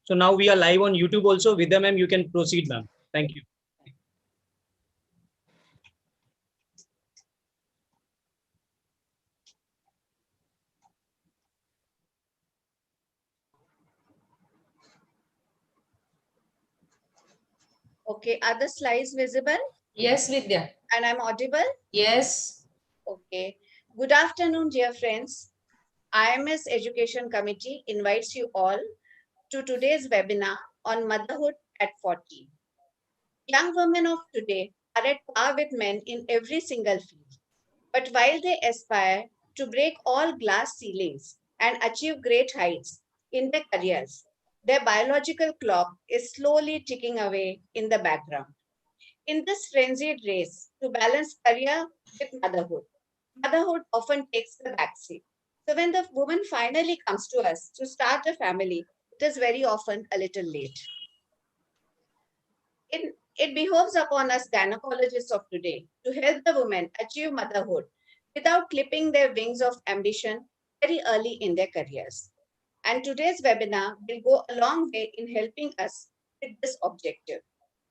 So now we are live on YouTube also. Vidya ma'am, you can proceed, ma'am. Thank you. Okay, are the slides visible? Yes, Vidya. And I'm audible? Yes. Okay. Good afternoon, dear friends. IMS Education Committee invites you all to today's webinar on motherhood at 40. Young women of today are at par with men in every single field. But while they aspire to break all glass ceilings and achieve great heights in their careers, their biological clock is slowly ticking away in the background. In this frenzied race to balance career with motherhood, motherhood often takes the backseat. So when the woman finally comes to us to start a family, it is very often a little late. It behoves upon us gynecologists of today to help the women achieve motherhood without clipping their wings of ambition very early in their careers. And today's webinar will go a long way in helping us with this objective.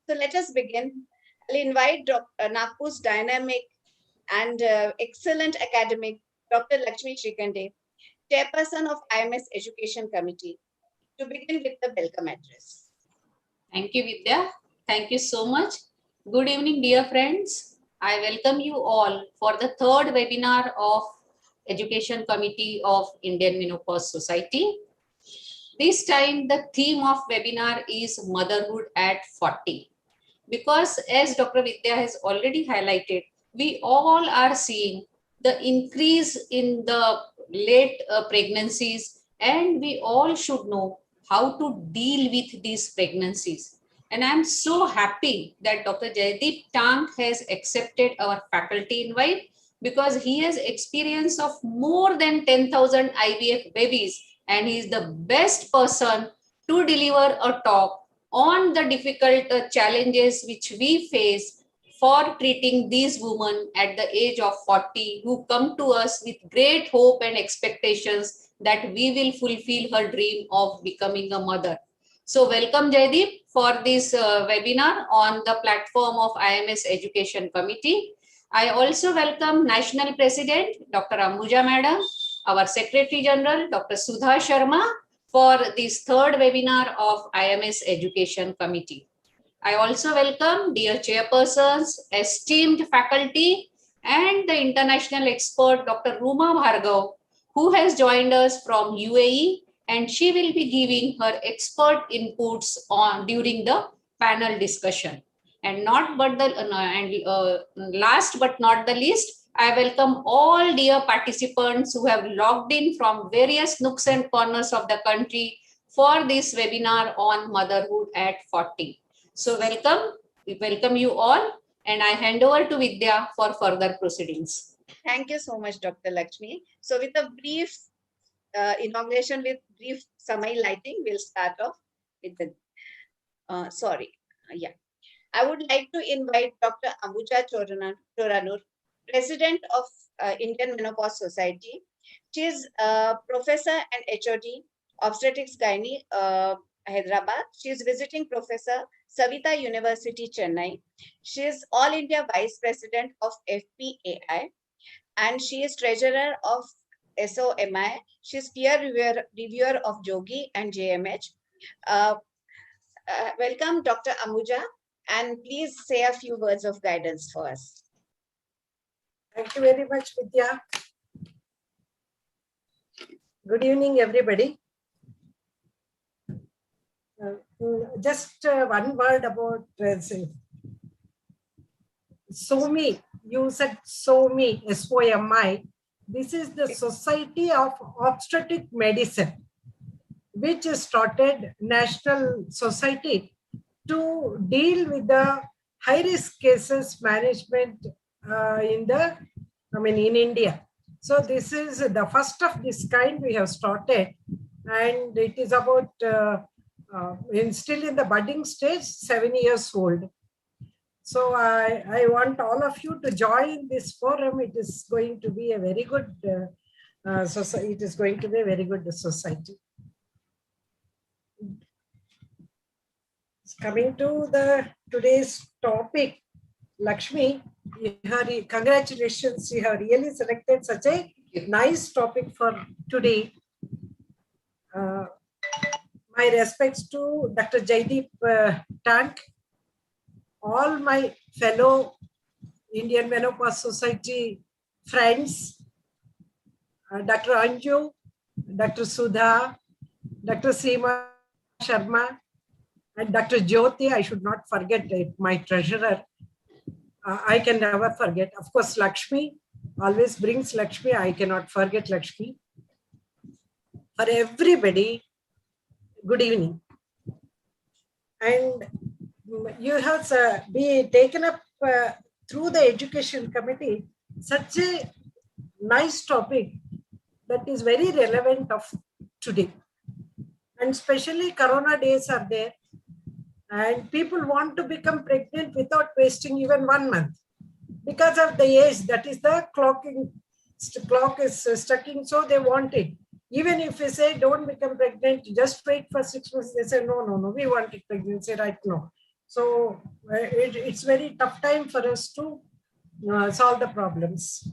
So let us begin. I'll invite Dr. Nagpur's dynamic and excellent academic, Dr. Lakshmi Shrikande, chairperson of IMS Education Committee, to begin with the welcome address. Thank you, Vidya. Thank you so much. Good evening, dear friends. I welcome you all for the third webinar of Education Committee of Indian Menopause Society. This time, the theme of webinar is Motherhood at 40. Because as Dr. Vidya has already highlighted, we all are seeing the increase in the late pregnancies, and we all should know how to deal with these pregnancies. And I'm so happy that Dr. Jaideep Tank has accepted our faculty invite, because he has experience of more than 10,000 IVF babies, and he is the best person to deliver a talk on the difficult challenges which we face for treating these women at the age of 40 who come to us with great hope and expectations that we will fulfill her dream of becoming a mother. So welcome Jaideep for this webinar on the platform of IMS Education Committee. I also welcome National President Dr. Ambuja Madam, our Secretary General Dr. Sudha Sharma, for this third webinar of IMS Education Committee. I also welcome dear chairpersons, esteemed faculty, and the international expert Dr. Ruma Bhargav, who has joined us from UAE, and she will be giving her expert inputs on during the panel discussion. And last but not the least, I welcome all dear participants who have logged in from various nooks and corners of the country for this webinar on motherhood at 40. So we welcome you all, and I hand over to Vidya for further proceedings. Thank you so much, Dr. Lakshmi. So with a brief inauguration with brief summary lighting, we'll start off with the, I would like to invite Dr. Ambuja Choranur, President of Indian Menopause Society. She is a professor and HOD, Obstetrics Gynae, Hyderabad. She is visiting professor, Savita University, Chennai. She is All India Vice President of FPAI, and she is treasurer of SOMI. She is peer reviewer of Jogi and JMH. Welcome, Dr. Ambuja, and please say a few words of guidance for us. Thank you very much, Vidya. Good evening, everybody. Just one word about SOMI. You said SOMI, SOMI. This is the Society of Obstetric Medicine, which started National Society to deal with the high-risk cases management in India. So this is the first of this kind we have started, and it is about still in the budding stage, 7 years old. So I want all of you to join this forum. It is going to be a very good society. It is going to be a very good society. Coming to the today's topic, Lakshmi, congratulations, you have really selected such a nice topic for today. My respects to Dr. Jaideep Tank, all my fellow Indian Menopause Society friends, Dr. Anju, Dr. Sudha, Dr. Seema Sharma, and Dr. Jyoti. I should not forget it, my treasurer. I can never forget. Of course, Lakshmi always brings Lakshmi. I cannot forget Lakshmi. For everybody, good evening. And you have been taken up through the education committee such a nice topic that is very relevant of today. And especially Corona days are there. And people want to become pregnant without wasting even 1 month. Because of the age, that is the clock is stucking, so they want it. Even if we say don't become pregnant, just wait for 6 months, they say no, we want it pregnancy right now. So it's very tough time for us to solve the problems.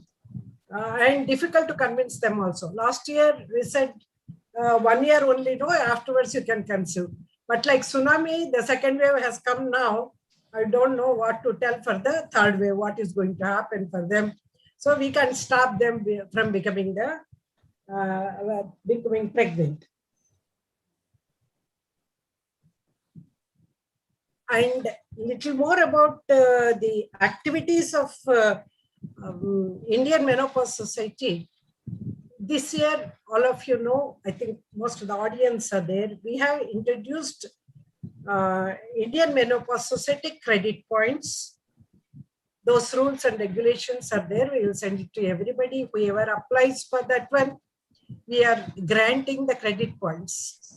And difficult to convince them also. Last year we said 1 year only, no, afterwards you can conceive. But like tsunami, the second wave has come now. I don't know what to tell for the third wave, what is going to happen for them. So we can stop them from becoming pregnant. And little more about the activities of Indian Menopause Society. This year, all of you know, I think most of the audience are there. We have introduced Indian Menopause Society credit points. Those rules and regulations are there. We will send it to everybody. Whoever applies for that one, we are granting the credit points.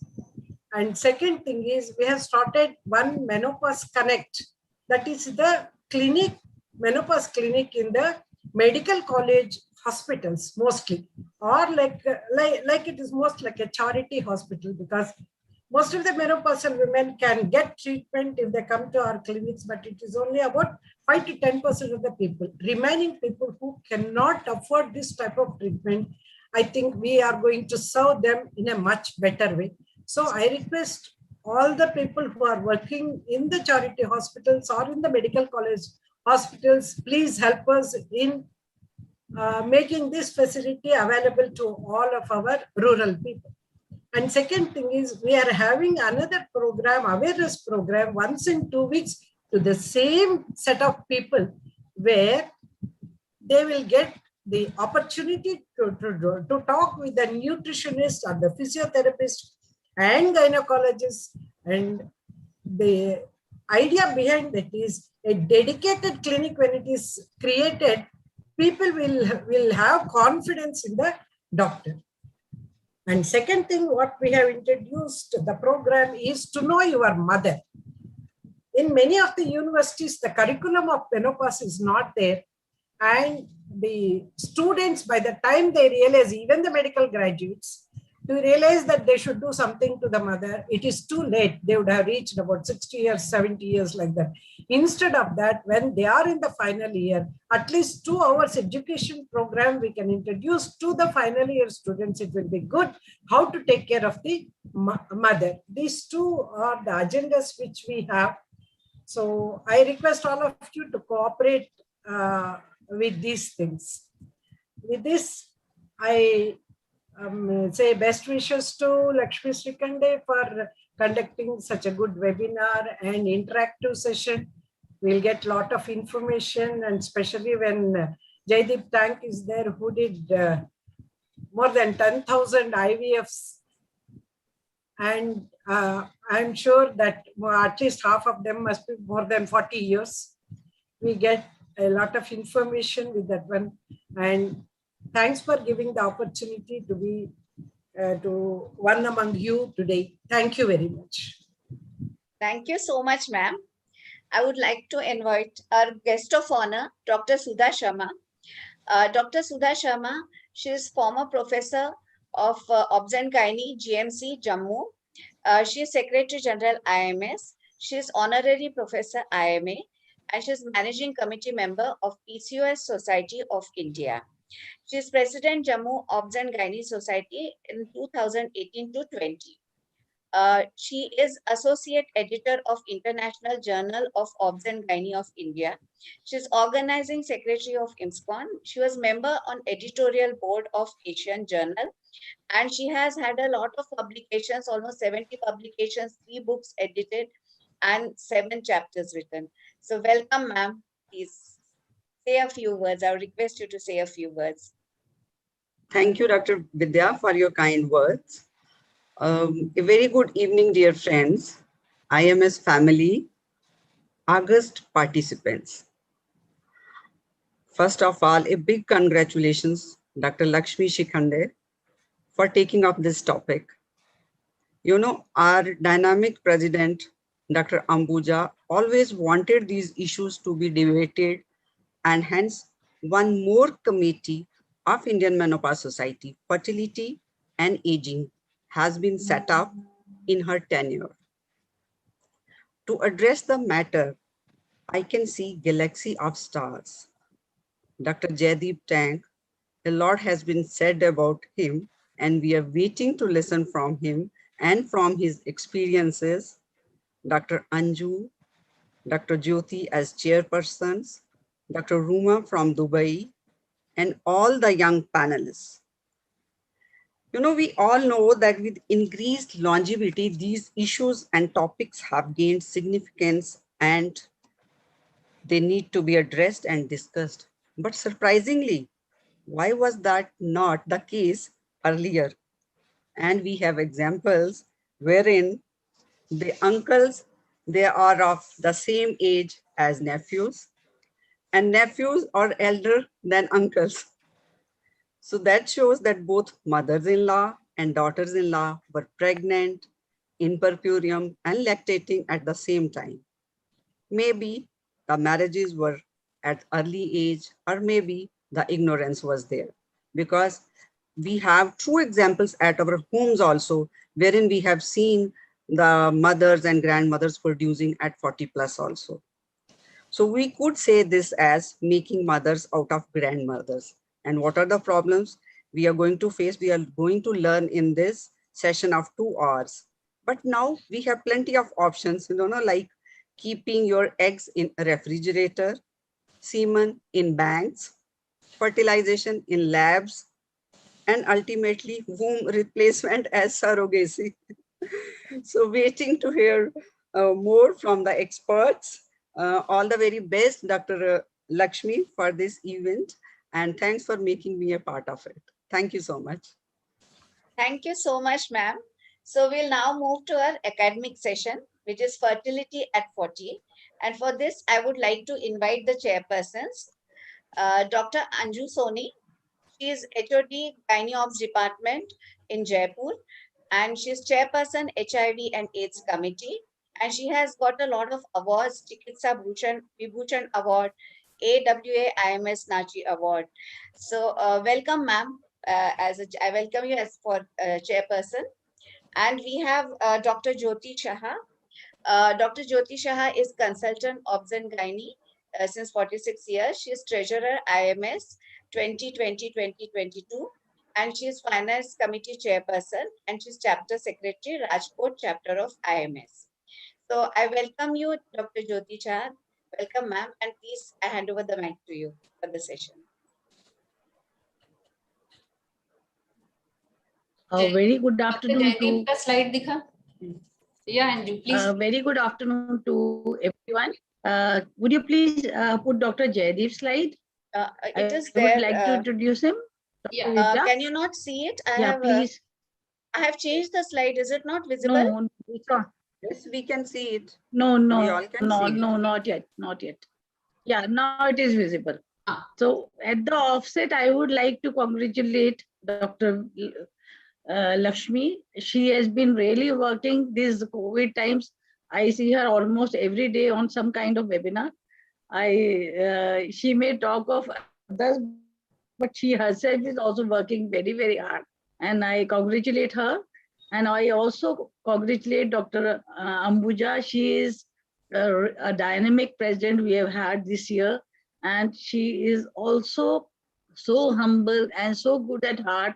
And second thing is we have started one Menopause Connect. That is the clinic, menopause clinic in the medical college hospitals mostly, or like it is most like a charity hospital, because most of the menopausal women can get treatment if they come to our clinics, but it is only about 5 to 10% of the people. Remaining people who cannot afford this type of treatment, I think we are going to serve them in a much better way. So I request all the people who are working in the charity hospitals or in the medical college hospitals, please help us in making this facility available to all of our rural people. And second thing is we are having another program, awareness program, once in 2 weeks to the same set of people, where they will get the opportunity to talk with the nutritionist or the physiotherapist and gynecologist. And the idea behind that is a dedicated clinic. When it is created, people will have confidence in the doctor. And second thing, what we have introduced the program is to know your mother. In many of the universities, the curriculum of menopause is not there. And the students, by the time they realize, even the medical graduates, to realize that they should do something to the mother, it is too late. They would have reached about 60 years, 70 years like that. Instead of that, when they are in the final year, at least 2 hours education program we can introduce to the final year students. It will be good how to take care of the mother. These two are the agendas which we have. So I request all of you to cooperate with these things. With this, I say best wishes to Lakshmi Srikande for conducting such a good webinar and interactive session. We'll get a lot of information, and especially when Jaideep Tank is there, who did more than 10,000 IVFs. And I'm sure that at least half of them must be more than 40 years. We get a lot of information with that one. And thanks for giving the opportunity to be to one among you today. Thank you very much. Thank you so much, ma'am. I would like to invite our guest of honor, Dr. Sudha Sharma. Dr. Sudha Sharma, she is former professor of Obs and Gynae, GMC, Jammu. She is Secretary General, IMS. She's honorary professor IMA, and she's managing committee member of PCOS Society of India. She's president Jammu Obs and Gynae Society in 2018 to 20. She is associate editor of International Journal of Obs and Gynae of India. She's organizing secretary of IMSCON. She was member on editorial board of Asian Journal, and she has had a lot of publications, almost 70 publications, 3 books edited, and 7 chapters written. So welcome, ma'am. Please say a few words. I would request you to say a few words. Thank you, Dr. Vidya, for your kind words. A very good evening, dear friends, IMS family, August participants. First of all, a big congratulations, Dr. Lakshmi Shikhande, for taking up this topic. You know, our dynamic president, Dr. Ambuja, always wanted these issues to be debated, and hence one more committee of Indian Menopause Society, Fertility and Aging, has been set up in her tenure. To address the matter, I can see galaxy of stars. Dr. Jaideep Tank, a lot has been said about him, and we are waiting to listen from him and from his experiences. Dr. Anju, Dr. Jyoti as chairpersons, Dr. Ruma from Dubai, and all the young panelists. You know, we all know that with increased longevity, these issues and topics have gained significance and they need to be addressed and discussed. But surprisingly, why was that not the case earlier? And we have examples wherein the uncles, they are of the same age as nephews, and nephews are elder than uncles. So that shows that both mothers-in-law and daughters-in-law were pregnant, in puerperium, and lactating at the same time. Maybe the marriages were at early age, or maybe the ignorance was there. Because we have true examples at our homes also, wherein we have seen the mothers and grandmothers producing at 40 plus also. So we could say this as making mothers out of grandmothers. And what are the problems we are going to face? We are going to learn in this session of 2 hours. But now we have plenty of options, you know, like keeping your eggs in a refrigerator, semen in banks, fertilization in labs, and ultimately womb replacement as surrogacy. So waiting to hear more from the experts. All the very best, Dr. Lakshmi, for this event. And thanks for making me a part of it. Thank you so much. Thank you so much, ma'am. So we'll now move to our academic session, which is fertility at 40. And for this, I would like to invite the chairpersons, Dr. Anju Soni. She is HOD Gynae Obs Department in Jaipur, and she's chairperson HIV and AIDS Committee. And she has got a lot of awards, Chikitsa Vibhushan Award, AWA IMS Nachi Award. So welcome, ma'am. I welcome you as for chairperson. And we have Dr. Jyoti Shaha. Dr. Jyoti Shaha is consultant Obs and Gynae since 46 years. She is treasurer IMS 2020-2022, and she is finance committee chairperson, and she's chapter secretary Rajkot chapter of IMS. So I welcome you, Dr. Jyoti Shaha. Welcome, ma'am, and please I hand over the mic to you for the session. Very good Dr. afternoon Jaideep to का slide दिखा. Yeah, Anju, please. very good afternoon to everyone. Would you please put Dr. Jaideep's slide? It is I there. would like to introduce him. Yeah. Vidya. Can you not see it? Yeah, please. I have changed the slide. Is it not visible? No, it's not. Yes, we can see it. No, We all can see it. not yet, not yet. Yeah, now it is visible. Ah. So at the offset, I would like to congratulate Dr. Lakshmi. She has been really working these COVID times. I see her almost every day on some kind of webinar. She may talk of others, but she herself is also working very, very hard. And I congratulate her. And I also congratulate Dr. Ambuja. She is a dynamic president we have had this year, and she is also so humble and so good at heart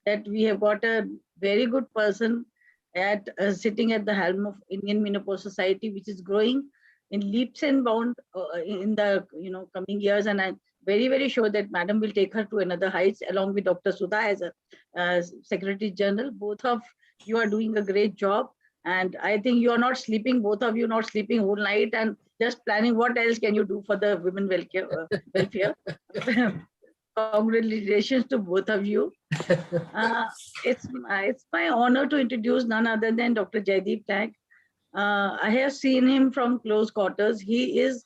that we have got a very good person at sitting at the helm of Indian Menopause Society, which is growing in leaps and bounds in the coming years. And I'm very sure that Madam will take her to another heights along with Dr. Sudha as a Secretary General. Both of you are doing a great job, and I think you are not sleeping. Both of you not sleeping whole night and just planning what else can you do for the women welfare. Congratulations to both of you. Uh, it's my honor to introduce none other than Dr. Jaideep Tag. I have seen him from close quarters. He is,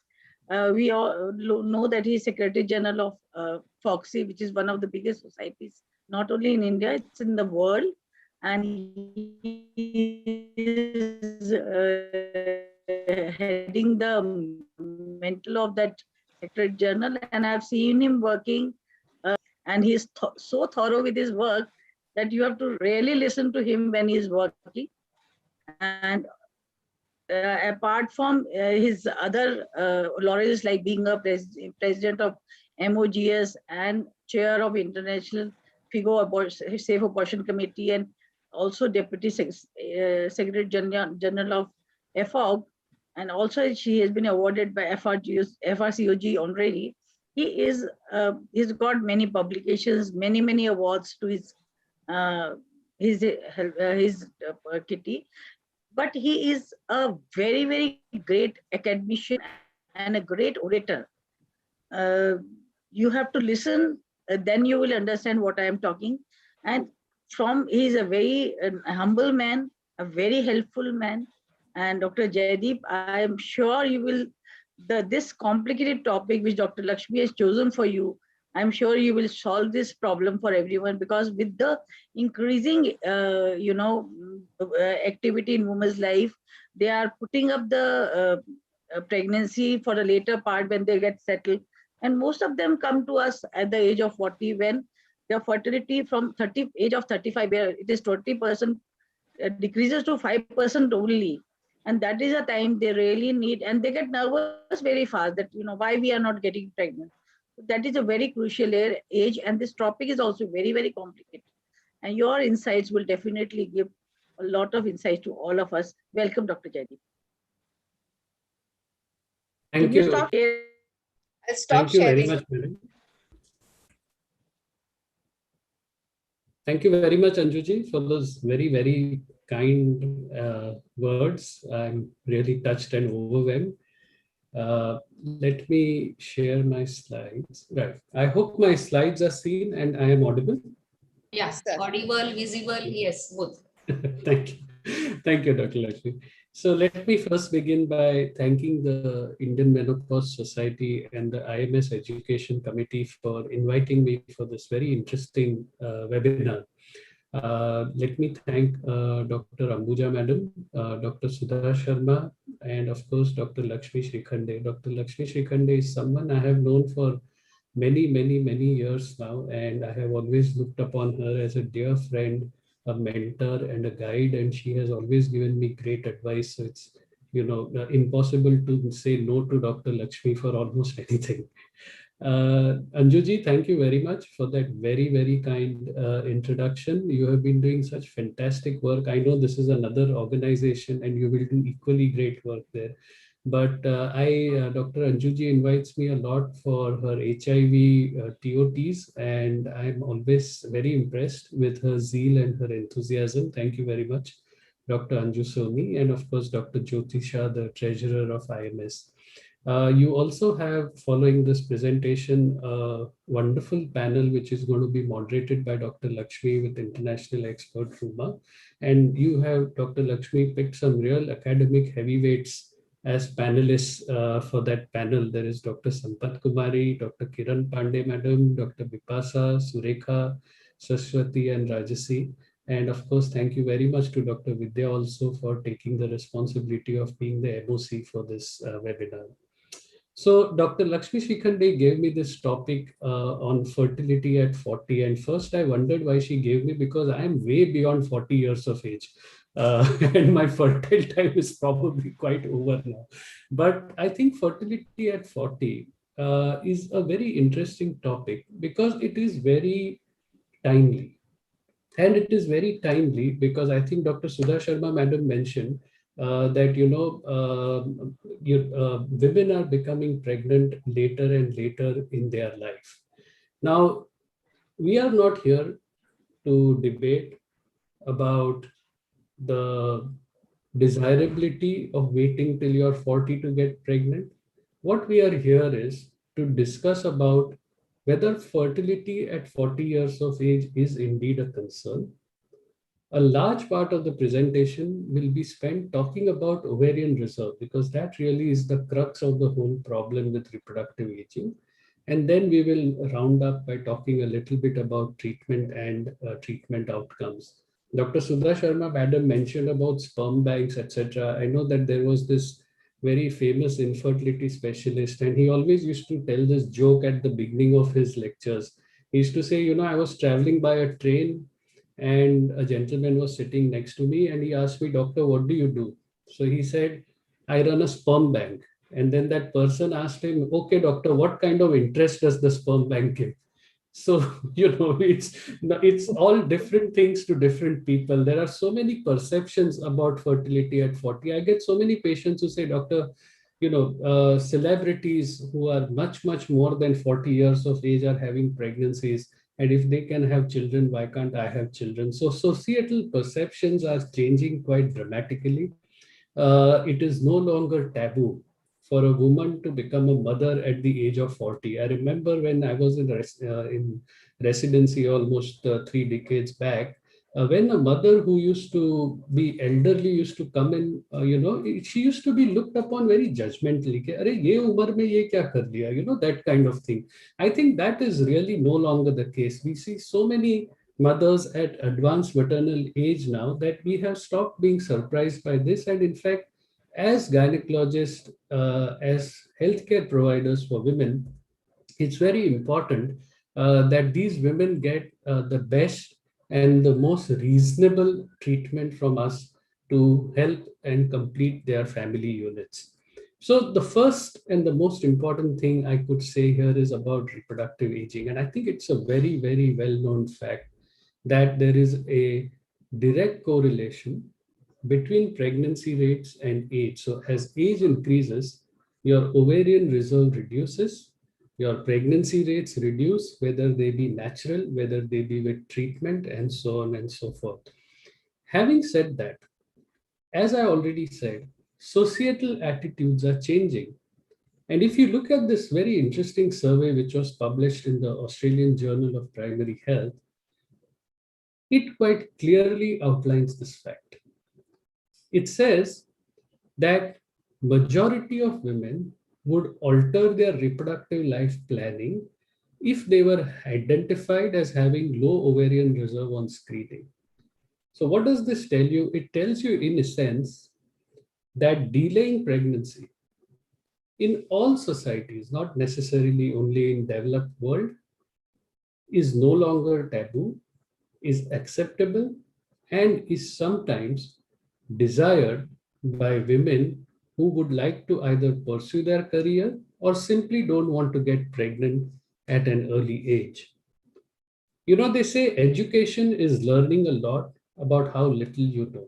we all know that he is Secretary General of Foxy, which is one of the biggest societies, not only in India, it's in the world. And he is heading the mental of that Secretary General. And I've seen him working, and he's so thorough with his work that you have to really listen to him when he's working. And apart from his other laurels, like being a president of MOGS and chair of International Safe Abortion Committee, and also deputy secretary general of FOG, and also she has been awarded by FRCOG honorary. He's got many publications, many awards to his kitty, but he is a very great academician and a great orator. You have to listen, then you will understand what I am talking. And he's a very humble man, a very helpful man. And Dr. Jaideep, I am sure you will, this complicated topic which Dr. Lakshmi has chosen for you, I'm sure you will solve this problem for everyone, because with the increasing, activity in women's life, they are putting up the pregnancy for the later part when they get settled. And most of them come to us at the age of 40, when their fertility from age of 35, where it is 20%, decreases to 5% only. And that is a time they really need, and they get nervous very fast that, why we are not getting pregnant. So that is a very crucial age, and this topic is also very complicated. And your insights will definitely give a lot of insights to all of us. Welcome, Dr. Jaideep. Thank you. Stop sharing? I'll stop Thank you very sharing. much, madam. Thank you very much, Anjuji, for those very kind words. I'm really touched and overwhelmed. Let me share my slides. Right. I hope my slides are seen and I am audible. Yeah, audible, visible, yes, both. Thank you. Thank you, Dr. Lakshmi. So let me first begin by thanking the Indian Menopause Society and the IMS Education Committee for inviting me for this very interesting webinar. Let me thank Dr. Ambuja Madam, Dr. Sudha Sharma, and of course, Dr. Lakshmi Shikhande. Dr. Lakshmi Shikhande is someone I have known for many years now, and I have always looked upon her as a dear friend, a mentor and a guide, and she has always given me great advice. So it's impossible to say no to Dr. Lakshmi for almost anything. Anjuji, thank you very much for that very kind introduction. You have been doing such fantastic work. I know this is another organization and you will do equally great work there. But Dr. Anjuji invites me a lot for her HIV TOTs, and I'm always very impressed with her zeal and her enthusiasm. Thank you very much, Dr. Anju Soni, and of course, Dr. Jyotisha, the treasurer of IMS. You also have, following this presentation, a wonderful panel which is going to be moderated by Dr. Lakshmi with international expert Ruma. And you have, Dr. Lakshmi, picked some real academic heavyweights as panelists for that panel. There is Dr. Sampath Kumari, Dr. Kiran Pandey Madam, Dr. Bipasa, Surekha, Saswati, and Rajasi. And of course, thank you very much to Dr. Vidya also for taking the responsibility of being the MOC for this webinar. So Dr. Lakshmi Shikhande gave me this topic on fertility at 40. And first I wondered why she gave me, because I am way beyond 40 years of age. And my fertile time is probably quite over now. But I think fertility at 40 is a very interesting topic because it is very timely. And it is very timely because I think Dr. Sudha Sharma madam mentioned that women are becoming pregnant later and later in their life. Now, we are not here to debate about the desirability of waiting till you're 40 to get pregnant. What we are here is to discuss about whether fertility at 40 years of age is indeed a concern. A large part of the presentation will be spent talking about ovarian reserve, because that really is the crux of the whole problem with reproductive aging. And then we will round up by talking a little bit about treatment and treatment outcomes. Dr. Sudha Sharma madam mentioned about sperm banks, etc. I know that there was this very famous infertility specialist, and he always used to tell this joke at the beginning of his lectures. He used to say, I was traveling by a train and a gentleman was sitting next to me and he asked me, "Doctor, what do you do?" So he said, "I run a sperm bank." And then that person asked him, "Okay, doctor, what kind of interest does the sperm bank give?" So, it's all different things to different people. There are so many perceptions about fertility at 40. I get so many patients who say, "Doctor, celebrities who are much, much more than 40 years of age are having pregnancies. And if they can have children, why can't I have children?" So societal perceptions are changing quite dramatically. It is no longer taboo for a woman to become a mother at the age of 40. I remember when I was in residency almost 3 decades back, when a mother who used to be elderly used to come in, she used to be looked upon very judgmentally. कि, "अरे ये उम्र में ये क्या कर लिया?" That kind of thing. I think that is really no longer the case. We see so many mothers at advanced maternal age now that we have stopped being surprised by this. And in fact, as gynecologists, as healthcare providers for women, it's very important that these women get the best and the most reasonable treatment from us to help and complete their family units. So the first and the most important thing I could say here is about reproductive aging. And I think it's a very, very well-known fact that there is a direct correlation between pregnancy rates and age. So as age increases, your ovarian reserve reduces, your pregnancy rates reduce, whether they be natural, whether they be with treatment, and so on and so forth. Having said that, as I already said, societal attitudes are changing. And if you look at this very interesting survey, which was published in the Australian Journal of Primary Health, it quite clearly outlines this fact. It says that majority of women would alter their reproductive life planning if they were identified as having low ovarian reserve on screening. So what does this tell you? It tells you, in a sense, that delaying pregnancy in all societies, not necessarily only in developed world, is no longer taboo, is acceptable, and is sometimes desired by women who would like to either pursue their career or simply don't want to get pregnant at an early age. They say education is learning a lot about how little you know.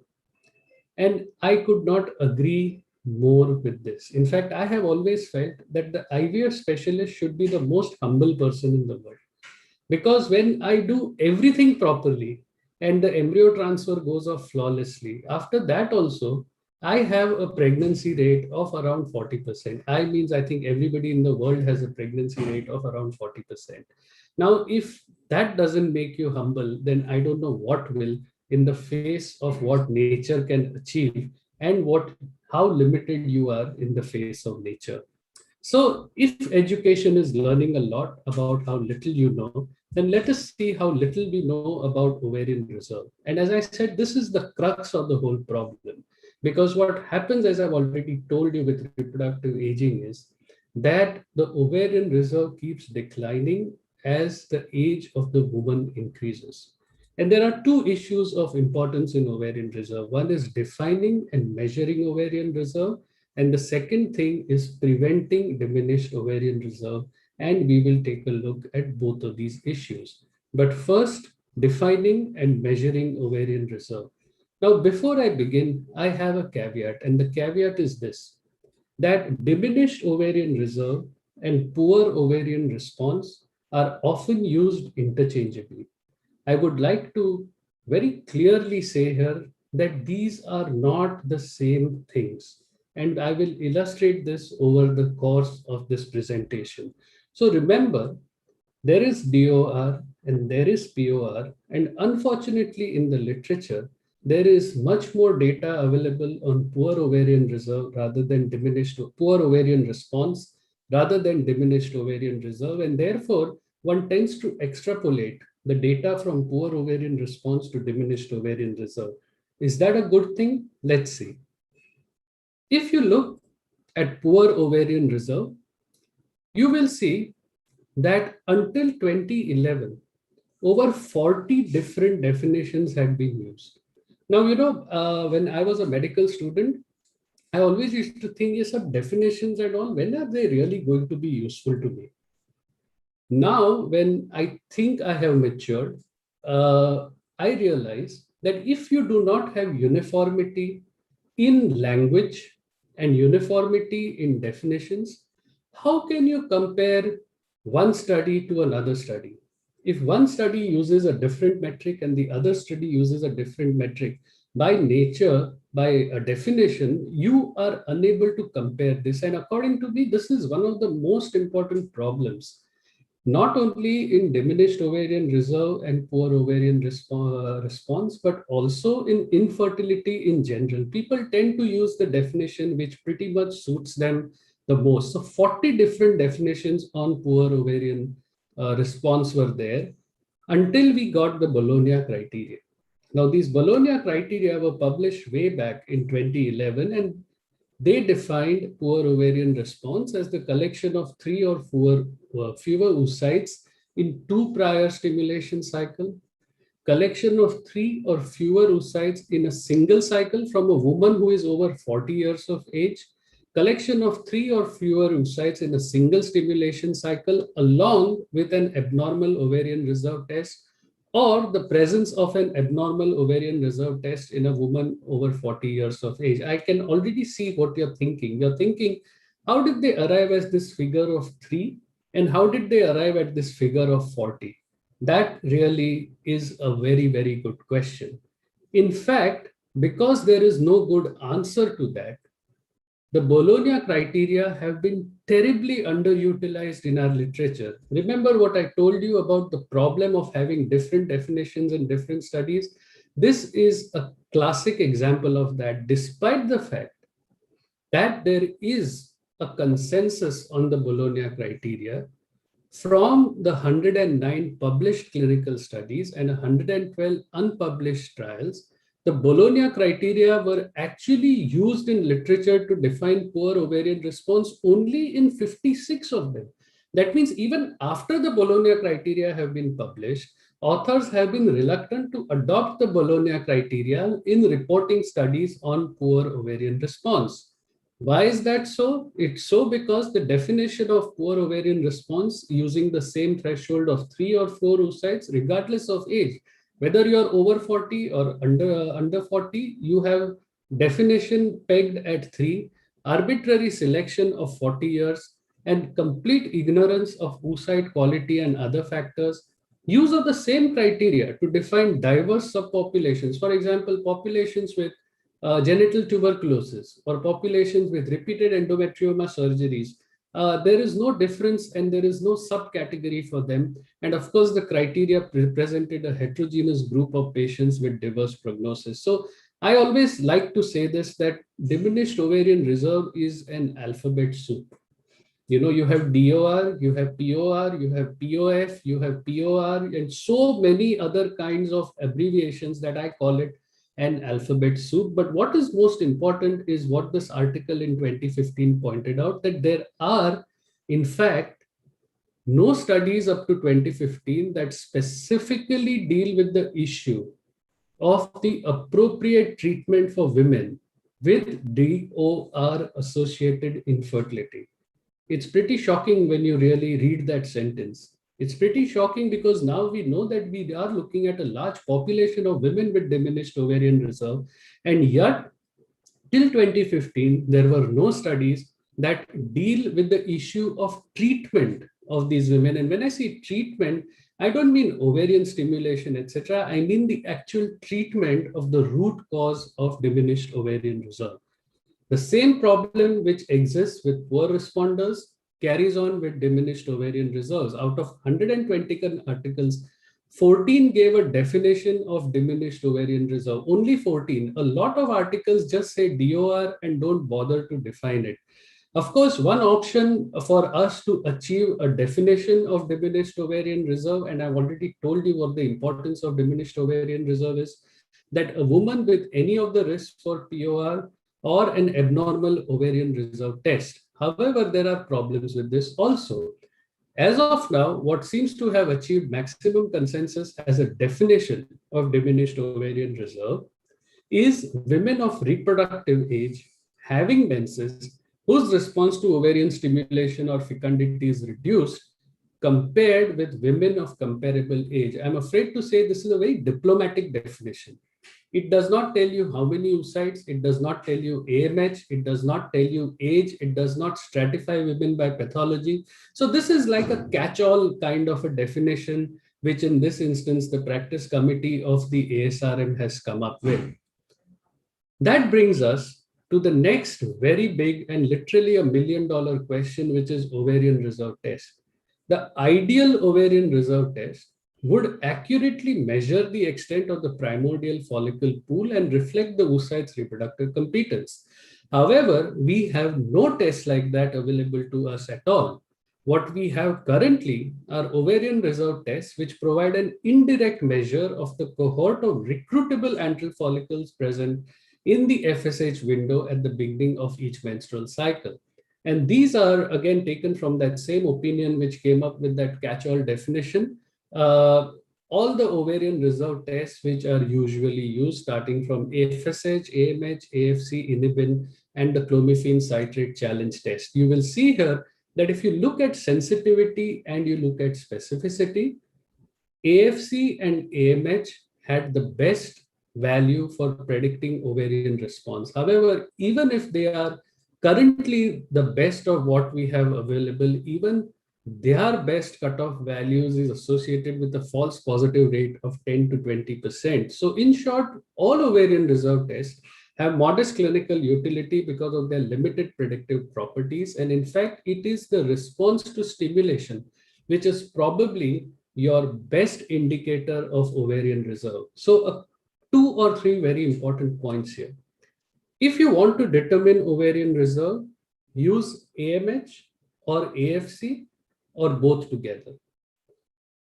And I could not agree more with this. In fact, I have always felt that the IVF specialist should be the most humble person in the world. Because when I do everything properly and the embryo transfer goes off flawlessly, after that also, I have a pregnancy rate of around 40%. I means I think everybody in the world has a pregnancy rate of around 40%. Now, if that doesn't make you humble, then I don't know what will, in the face of what nature can achieve and how limited you are in the face of nature. So if education is learning a lot about how little you know, then let us see how little we know about ovarian reserve. And as I said, this is the crux of the whole problem. Because what happens, as I've already told you with reproductive aging, is that the ovarian reserve keeps declining as the age of the woman increases. And there are two issues of importance in ovarian reserve. One is defining and measuring ovarian reserve. And the second thing is preventing diminished ovarian reserve. And we will take a look at both of these issues. But first, defining and measuring ovarian reserve. Now, before I begin, I have a caveat, and the caveat is this, that diminished ovarian reserve and poor ovarian response are often used interchangeably. I would like to very clearly say here that these are not the same things. And I will illustrate this over the course of this presentation. So remember, there is DOR and there is POR, and unfortunately in the literature, there is much more data available on poor ovarian reserve rather than diminished, poor ovarian response rather than diminished ovarian reserve, and therefore one tends to extrapolate the data from poor ovarian response to diminished ovarian reserve. Is that a good thing? Let's see. If you look at poor ovarian reserve, you will see that until 2011, over 40 different definitions had been used. Now, when I was a medical student, I always used to think, yes, some definitions and all, when are they really going to be useful to me? Now, when I think I have matured, I realize that if you do not have uniformity in language and uniformity in definitions, how can you compare one study to another study? If one study uses a different metric and the other study uses a different metric, by nature, by a definition, you are unable to compare this. And according to me, this is one of the most important problems, not only in diminished ovarian reserve and poor ovarian response, but also in infertility in general. People tend to use the definition which pretty much suits them the most. So 40 different definitions on poor ovarian response were there until we got the Bologna criteria. Now, these Bologna criteria were published way back in 2011, and they defined poor ovarian response as the collection of 3 or fewer oocytes in 2 prior stimulation cycle, collection of 3 or fewer oocytes in a single cycle from a woman who is over 40 years of age, collection of 3 or fewer oocytes in a single stimulation cycle along with an abnormal ovarian reserve test, or the presence of an abnormal ovarian reserve test in a woman over 40 years of age. I can already see what you're thinking. You're thinking, how did they arrive at this figure of 3? And how did they arrive at this figure of 40? That really is a very, very good question. In fact, because there is no good answer to that, the Bologna criteria have been terribly underutilized in our literature. Remember what I told you about the problem of having different definitions in different studies? This is a classic example of that, despite the fact that there is a consensus on the Bologna criteria from the 109 published clinical studies and 112 unpublished trials. The Bologna criteria were actually used in literature to define poor ovarian response only in 56 of them. That means even after the Bologna criteria have been published, authors have been reluctant to adopt the Bologna criteria in reporting studies on poor ovarian response. Why is that so? It's so because the definition of poor ovarian response using the same threshold of 3 or 4 oocytes, regardless of age, whether you're over 40 or under 40, you have definition pegged at 3, arbitrary selection of 40 years, and complete ignorance of oocyte quality and other factors. Use of the same criteria to define diverse subpopulations. For example, populations with genital tuberculosis or populations with repeated endometrioma surgeries. There is no difference and there is no subcategory for them. And of course, the criteria represented a heterogeneous group of patients with diverse prognosis. So I always like to say this, that diminished ovarian reserve is an alphabet soup. You have DOR, you have POR, you have POF, you have POR, and so many other kinds of abbreviations that I call it an alphabet soup. But what is most important is what this article in 2015 pointed out, that there are In fact, no studies up to 2015 that specifically deal with the issue of the appropriate treatment for women with DOR associated infertility. It's pretty shocking when you really read that sentence. It's pretty shocking because now we know that we are looking at a large population of women with diminished ovarian reserve, and yet till 2015, there were no studies that deal with the issue of treatment of these women. And when I say treatment, I don't mean ovarian stimulation, etc. I mean the actual treatment of the root cause of diminished ovarian reserve. The same problem which exists with poor responders carries on with diminished ovarian reserves. Out of 120 articles, 14 gave a definition of diminished ovarian reserve. Only 14. A lot of articles just say DOR and don't bother to define it. Of course, one option for us to achieve a definition of diminished ovarian reserve, and I've already told you what the importance of diminished ovarian reserve is, that a woman with any of the risks for POR or an abnormal ovarian reserve test. However, there are problems with this also. As of now, what seems to have achieved maximum consensus as a definition of diminished ovarian reserve is women of reproductive age having menses whose response to ovarian stimulation or fecundity is reduced compared with women of comparable age. I'm afraid to say this is a very diplomatic definition. It does not tell you how many oocytes, it does not tell you AMH, it does not tell you age, it does not stratify women by pathology. So this is like a catch-all kind of a definition, which in this instance, the practice committee of the ASRM has come up with. That brings us to the next very big and literally $1 million question, which is ovarian reserve test. The ideal ovarian reserve test would accurately measure the extent of the primordial follicle pool and reflect the oocyte's reproductive competence. However, we have no tests like that available to us at all. What we have currently are ovarian reserve tests, which provide an indirect measure of the cohort of recruitable antral follicles present in the FSH window at the beginning of each menstrual cycle. And these are again taken from that same opinion which came up with that catch-all definition. All the ovarian reserve tests which are usually used, starting from FSH, AMH, AFC, inhibin, and the clomiphene citrate challenge test. You will see here that if you look at sensitivity and you look at specificity, AFC and AMH had the best value for predicting ovarian response. However, even if they are currently the best of what we have available, even their best cutoff values is associated with a false positive rate of 10 to 20%. So in short, all ovarian reserve tests have modest clinical utility because of their limited predictive properties. And in fact, it is the response to stimulation, which is probably your best indicator of ovarian reserve. So 2 or 3 very important points here. If you want to determine ovarian reserve, use AMH or AFC or both together.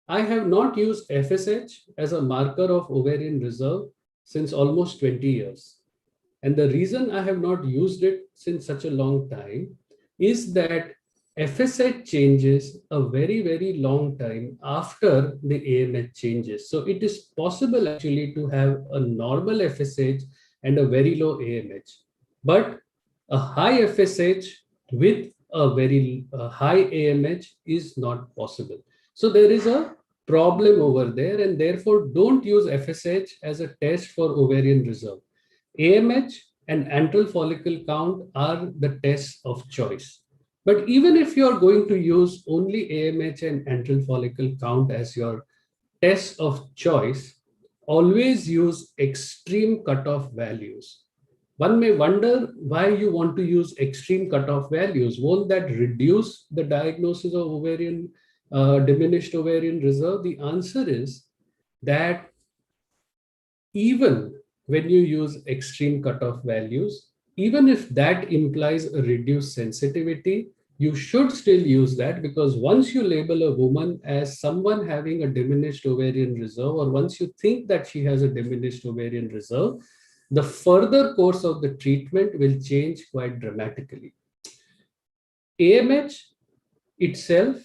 I have not used FSH as a marker of ovarian reserve since almost 20 years. And the reason I have not used it since such a long time is that FSH changes a very, very long time after the AMH changes. So it is possible actually to have a normal FSH and a very low AMH, but a high FSH with a very high AMH is not possible. So there is a problem over there, and therefore don't use FSH as a test for ovarian reserve. AMH and antral follicle count are the tests of choice. But even if you're going to use only AMH and antral follicle count as your test of choice, always use extreme cutoff values. One may wonder why you want to use extreme cutoff values. Won't that reduce the diagnosis of ovarian, diminished ovarian reserve? The answer is that even when you use extreme cutoff values, even if that implies a reduced sensitivity, you should still use that, because once you label a woman as someone having a diminished ovarian reserve, or once you think that she has a diminished ovarian reserve, the further course of the treatment will change quite dramatically. AMH itself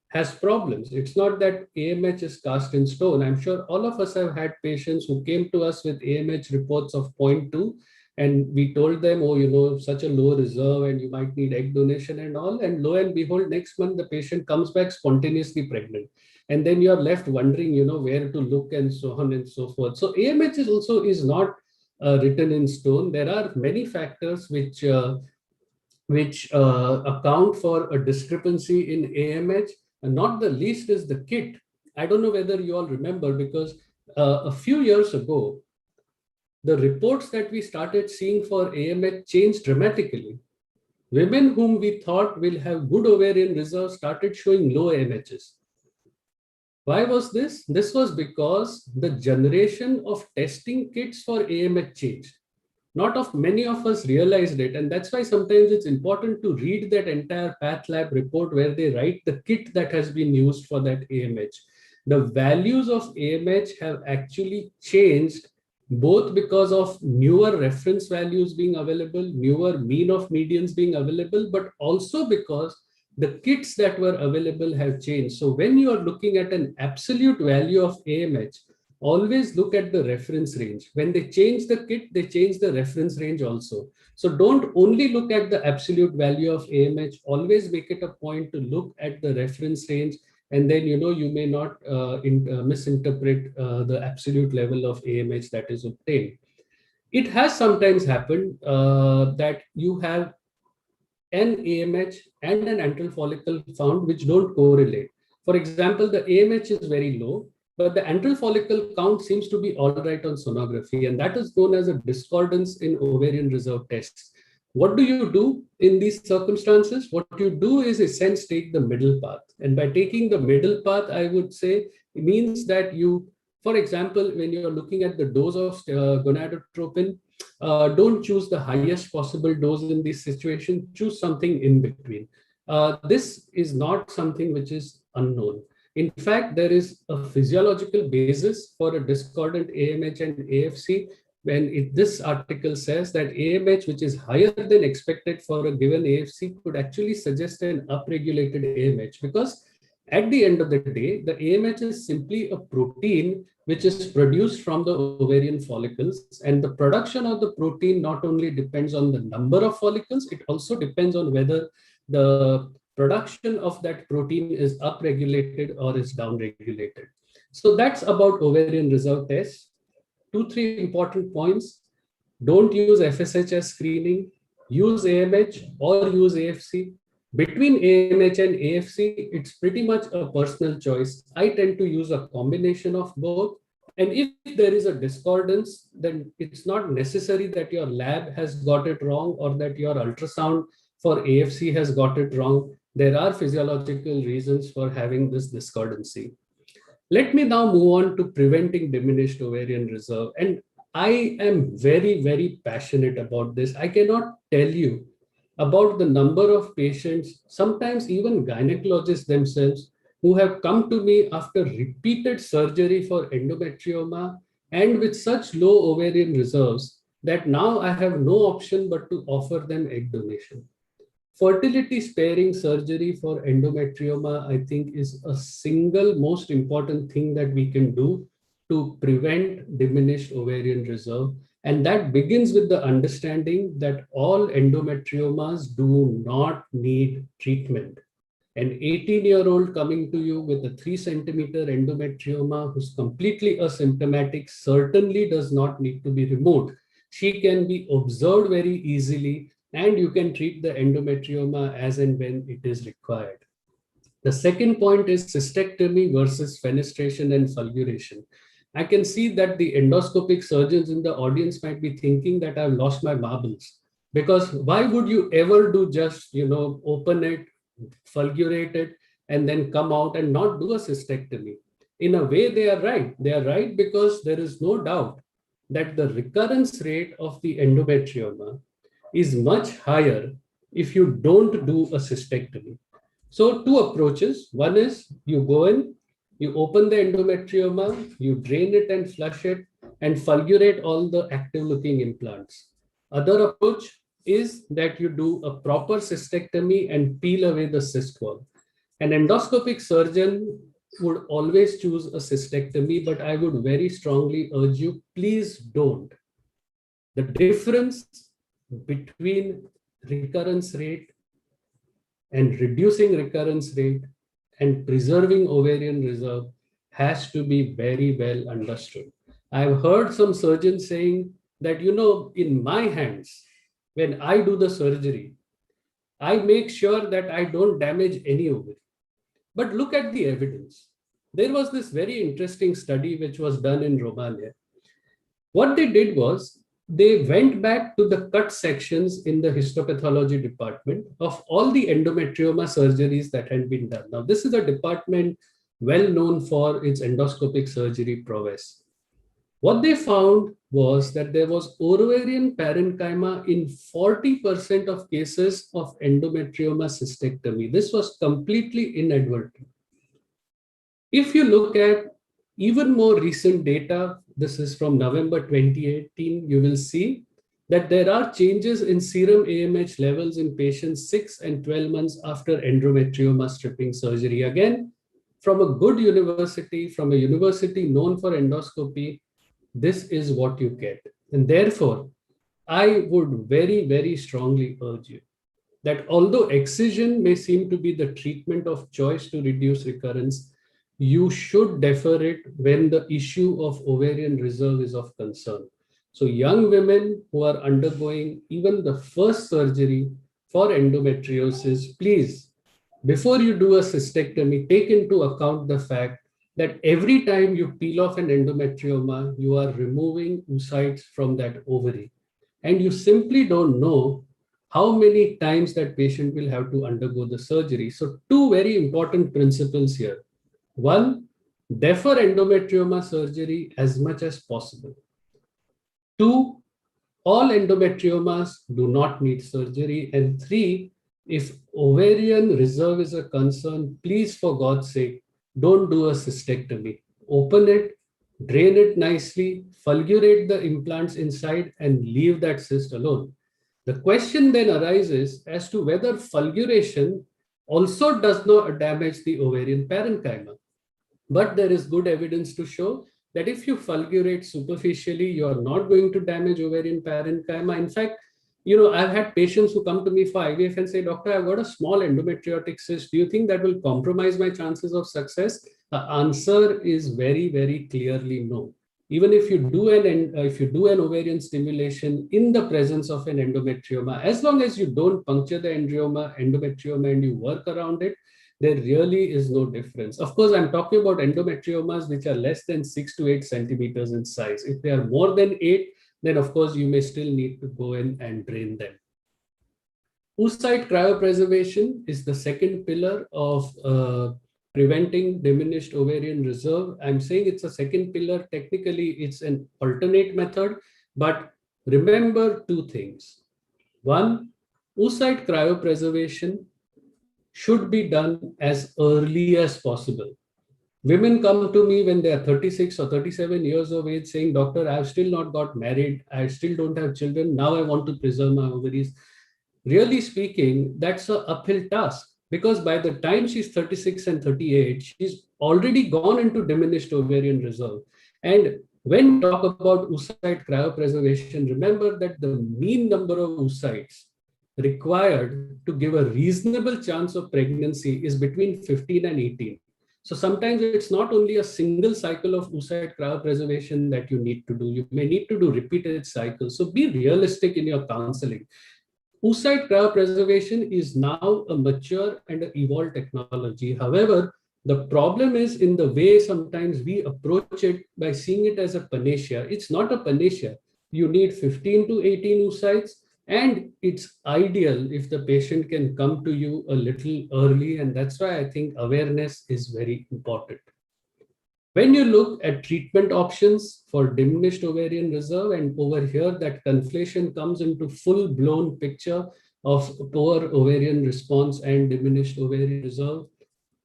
has problems. It's not that AMH is cast in stone. I'm sure all of us have had patients who came to us with AMH reports of 0.2, and we told them, oh, you know, such a low reserve and you might need egg donation and all. And lo and behold, next month the patient comes back spontaneously pregnant. And then you're left wondering, you know, where to look and so on and so forth. So AMH is also not written in stone. There are many factors which account for a discrepancy in AMH, and not the least is the kit. I don't know whether you all remember, because a few years ago, the reports that we started seeing for AMH changed dramatically. Women whom we thought will have good ovarian reserve started showing low AMHs. Why was this? This was because the generation of testing kits for AMH changed. Not of many of us realized it, and that's why sometimes it's important to read that entire path lab report where they write the kit that has been used for that AMH. The values of AMH have actually changed, both because of newer reference values being available, newer mean of medians being available, but also because the kits that were available have changed. So when you are looking at an absolute value of AMH, always look at the reference range. When they change the kit, they change the reference range also. So don't only look at the absolute value of AMH, always make it a point to look at the reference range, and then, you know, you may not misinterpret the absolute level of AMH that is obtained. It has sometimes happened that you have an AMH and an antral follicle found which don't correlate. For example, the AMH is very low, but the antral follicle count seems to be all right on sonography, and that is known as a discordance in ovarian reserve tests. What do you do in these circumstances? What you do is essentially take the middle path. And by taking the middle path, I would say it means that you, for example, when you're looking at the dose of gonadotropin, don't choose the highest possible dose in this situation, choose something in between. This is not something which is unknown. In fact, there is a physiological basis for a discordant AMH and AFC when this article says that AMH, which is higher than expected for a given AFC, could actually suggest an upregulated AMH, because at the end of the day, the AMH is simply a protein which is produced from the ovarian follicles, and the production of the protein not only depends on the number of follicles, it also depends on whether the production of that protein is upregulated or is downregulated. So that's about ovarian reserve tests. 2-3 important points. Don't use FSH as screening, use AMH or use AFC. Between AMH and AFC, it's pretty much a personal choice. I tend to use a combination of both. And if there is a discordance, then it's not necessary that your lab has got it wrong or that your ultrasound for AFC has got it wrong. There are physiological reasons for having this discordancy. Let me now move on to preventing diminished ovarian reserve. And I am very, very passionate about this. I cannot tell you about the number of patients, sometimes even gynecologists themselves, who have come to me after repeated surgery for endometrioma and with such low ovarian reserves that now I have no option but to offer them egg donation. Fertility sparing surgery for endometrioma, I think, is a single most important thing that we can do to prevent diminished ovarian reserve. And that begins with the understanding that all endometriomas do not need treatment. An 18-year-old coming to you with a 3-centimeter endometrioma who's completely asymptomatic certainly does not need to be removed. She can be observed very easily, and you can treat the endometrioma as and when it is required. The second point is cystectomy versus fenestration and fulguration. I can see that the endoscopic surgeons in the audience might be thinking that I've lost my marbles, because why would you ever do just, open it, fulgurate it, and then come out and not do a cystectomy? In a way, they are right. They are right because there is no doubt that the recurrence rate of the endometrioma is much higher if you don't do a cystectomy. So 2 approaches. One is you go in, you open the endometrioma, you drain it and flush it, and fulgurate all the active looking implants. Other approach is that you do a proper cystectomy and peel away the cyst wall. An endoscopic surgeon would always choose a cystectomy, but I would very strongly urge you, please don't. The difference between recurrence rate and reducing recurrence rate and preserving ovarian reserve has to be very well understood. I've heard some surgeons saying that, in my hands, when I do the surgery, I make sure that I don't damage any ovary. But look at the evidence. There was this very interesting study which was done in Romania. What they did was they went back to the cut sections in the histopathology department of all the endometrioma surgeries that had been done. Now, this is a department well known for its endoscopic surgery prowess. What they found was that there was ovarian parenchyma in 40% of cases of endometrioma cystectomy. This was completely inadvertent. If you look at even more recent data, this is from November 2018, you will see that there are changes in serum AMH levels in patients 6 and 12 months after endometrioma stripping surgery. Again, from a good university, from a university known for endoscopy, this is what you get. And therefore, I would very, very strongly urge you that although excision may seem to be the treatment of choice to reduce recurrence, you should defer it when the issue of ovarian reserve is of concern. So young women who are undergoing even the first surgery for endometriosis, please, before you do a cystectomy, take into account the fact that every time you peel off an endometrioma, you are removing oocytes from that ovary. And you simply don't know how many times that patient will have to undergo the surgery. So two very important principles here. One, defer endometrioma surgery as much as possible. Two, all endometriomas do not need surgery. And three, if ovarian reserve is a concern, please, for God's sake, don't do a cystectomy. Open it, drain it nicely, fulgurate the implants inside, and leave that cyst alone. The question then arises as to whether fulguration also does not damage the ovarian parenchyma. But there is good evidence to show that if you fulgurate superficially, you are not going to damage ovarian parenchyma. In fact, I've had patients who come to me for IVF and say, Doctor, I've got a small endometriotic cyst. Do you think that will compromise my chances of success? The answer is very, very clearly no. Even if you do an ovarian stimulation in the presence of an endometrioma, as long as you don't puncture the endometrioma and you work around it, there really is no difference. Of course, I'm talking about endometriomas which are less than 6 to 8 centimeters in size. If they are more than 8, then of course you may still need to go in and drain them. Oocyte cryopreservation is the second pillar of preventing diminished ovarian reserve. I'm saying it's a second pillar. Technically, it's an alternate method, but remember two things. One, oocyte cryopreservation should be done as early as possible. Women come to me when they are 36 or 37 years of age saying, Doctor, I've still not got married. I still don't have children. Now I want to preserve my ovaries. Really speaking, that's an uphill task because by the time she's 36 and 38, she's already gone into diminished ovarian reserve. And when we talk about oocyte cryopreservation, remember that the mean number of oocytes required to give a reasonable chance of pregnancy is between 15 and 18. So sometimes it's not only a single cycle of oocyte cryopreservation that you need to do. You may need to do repeated cycles. So be realistic in your counseling. Oocyte cryopreservation is now a mature and an evolved technology. However, the problem is in the way sometimes we approach it by seeing it as a panacea. It's not a panacea. You need 15 to 18 oocytes. And it's ideal if the patient can come to you a little early. And that's why I think awareness is very important. When you look at treatment options for diminished ovarian reserve, and over here that conflation comes into full-blown picture of poor ovarian response and diminished ovarian reserve.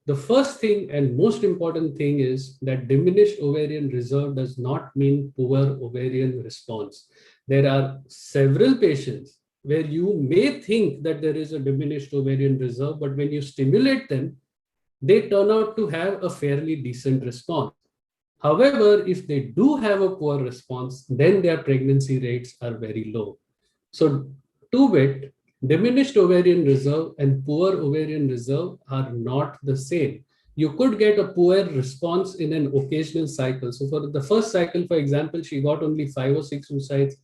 The first thing and most important thing is that diminished ovarian reserve does not mean poor ovarian response. There are several patients where you may think that there is a diminished ovarian reserve, but when you stimulate them, they turn out to have a fairly decent response. However, if they do have a poor response, then their pregnancy rates are very low. So, to wit, diminished ovarian reserve and poor ovarian reserve are not the same. You could get a poor response in an occasional cycle. So, for the first cycle, for example, she got only 5 or 6 oocytes.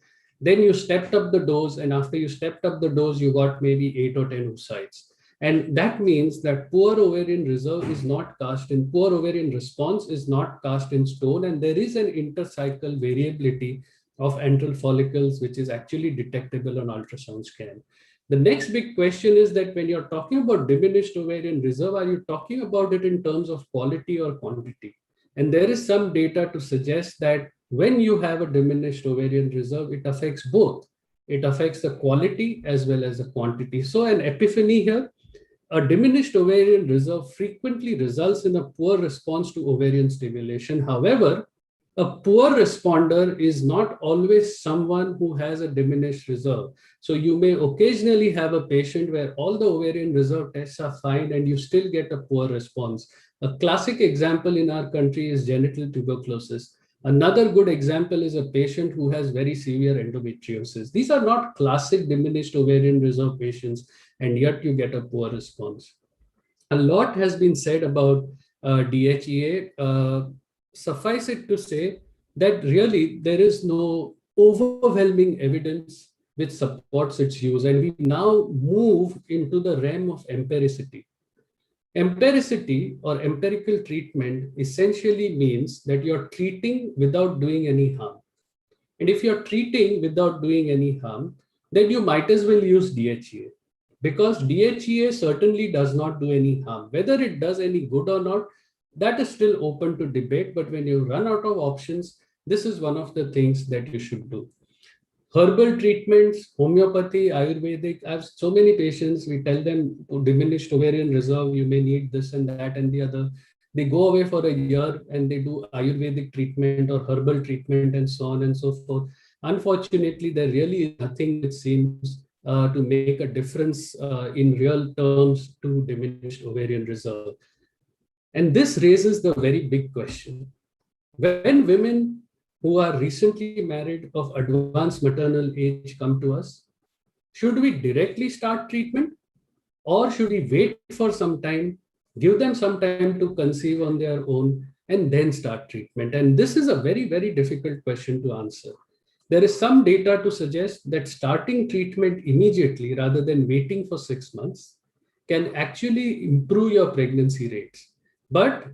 Then you stepped up the dose, and after you stepped up the dose, you got maybe 8 or 10 oocytes. And that means that poor ovarian reserve is not cast in, poor ovarian response is not cast in stone, and there is an intercycle variability of antral follicles, which is actually detectable on ultrasound scan. The next big question is that when you're talking about diminished ovarian reserve, are you talking about it in terms of quality or quantity? And there is some data to suggest that when you have a diminished ovarian reserve, it affects both. It affects the quality as well as the quantity. So an epiphany here, a diminished ovarian reserve frequently results in a poor response to ovarian stimulation. However, a poor responder is not always someone who has a diminished reserve. So you may occasionally have a patient where all the ovarian reserve tests are fine and you still get a poor response. A classic example in our country is genital tuberculosis. Another good example is a patient who has very severe endometriosis. These are not classic diminished ovarian reserve patients, and yet you get a poor response. A lot has been said about DHEA. Suffice it to say that really there is no overwhelming evidence which supports its use, and we now move into the realm of empiricity. Empiricity or empirical treatment essentially means that you're treating without doing any harm. And if you're treating without doing any harm, then you might as well use DHEA, because DHEA certainly does not do any harm. Whether it does any good or not, that is still open to debate. But when you run out of options, this is one of the things that you should do. Herbal treatments, homeopathy, Ayurvedic. I have so many patients, we tell them diminished ovarian reserve, you may need this and that and the other. They go away for a year and they do Ayurvedic treatment or herbal treatment and so on and so forth. Unfortunately, there really is nothing which seems to make a difference in real terms to diminished ovarian reserve. And this raises the very big question. When women who are recently married of advanced maternal age come to us, should we directly start treatment, or should we wait for some time, give them some time to conceive on their own, and then start treatment? And this is a very, very difficult question to answer. There is some data to suggest that starting treatment immediately rather than waiting for 6 months can actually improve your pregnancy rates. But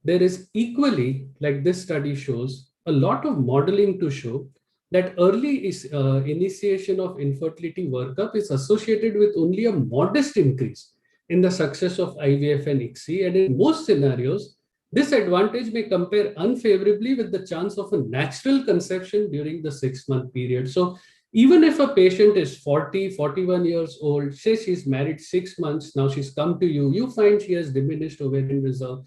there is equally, like this study shows, a lot of modeling to show that early initiation of infertility workup is associated with only a modest increase in the success of IVF and ICSI. And in most scenarios, this advantage may compare unfavorably with the chance of a natural conception during the 6-month period. So even if a patient is 40, 41 years old, say she's married 6 months, now she's come to you, you find she has diminished ovarian reserve,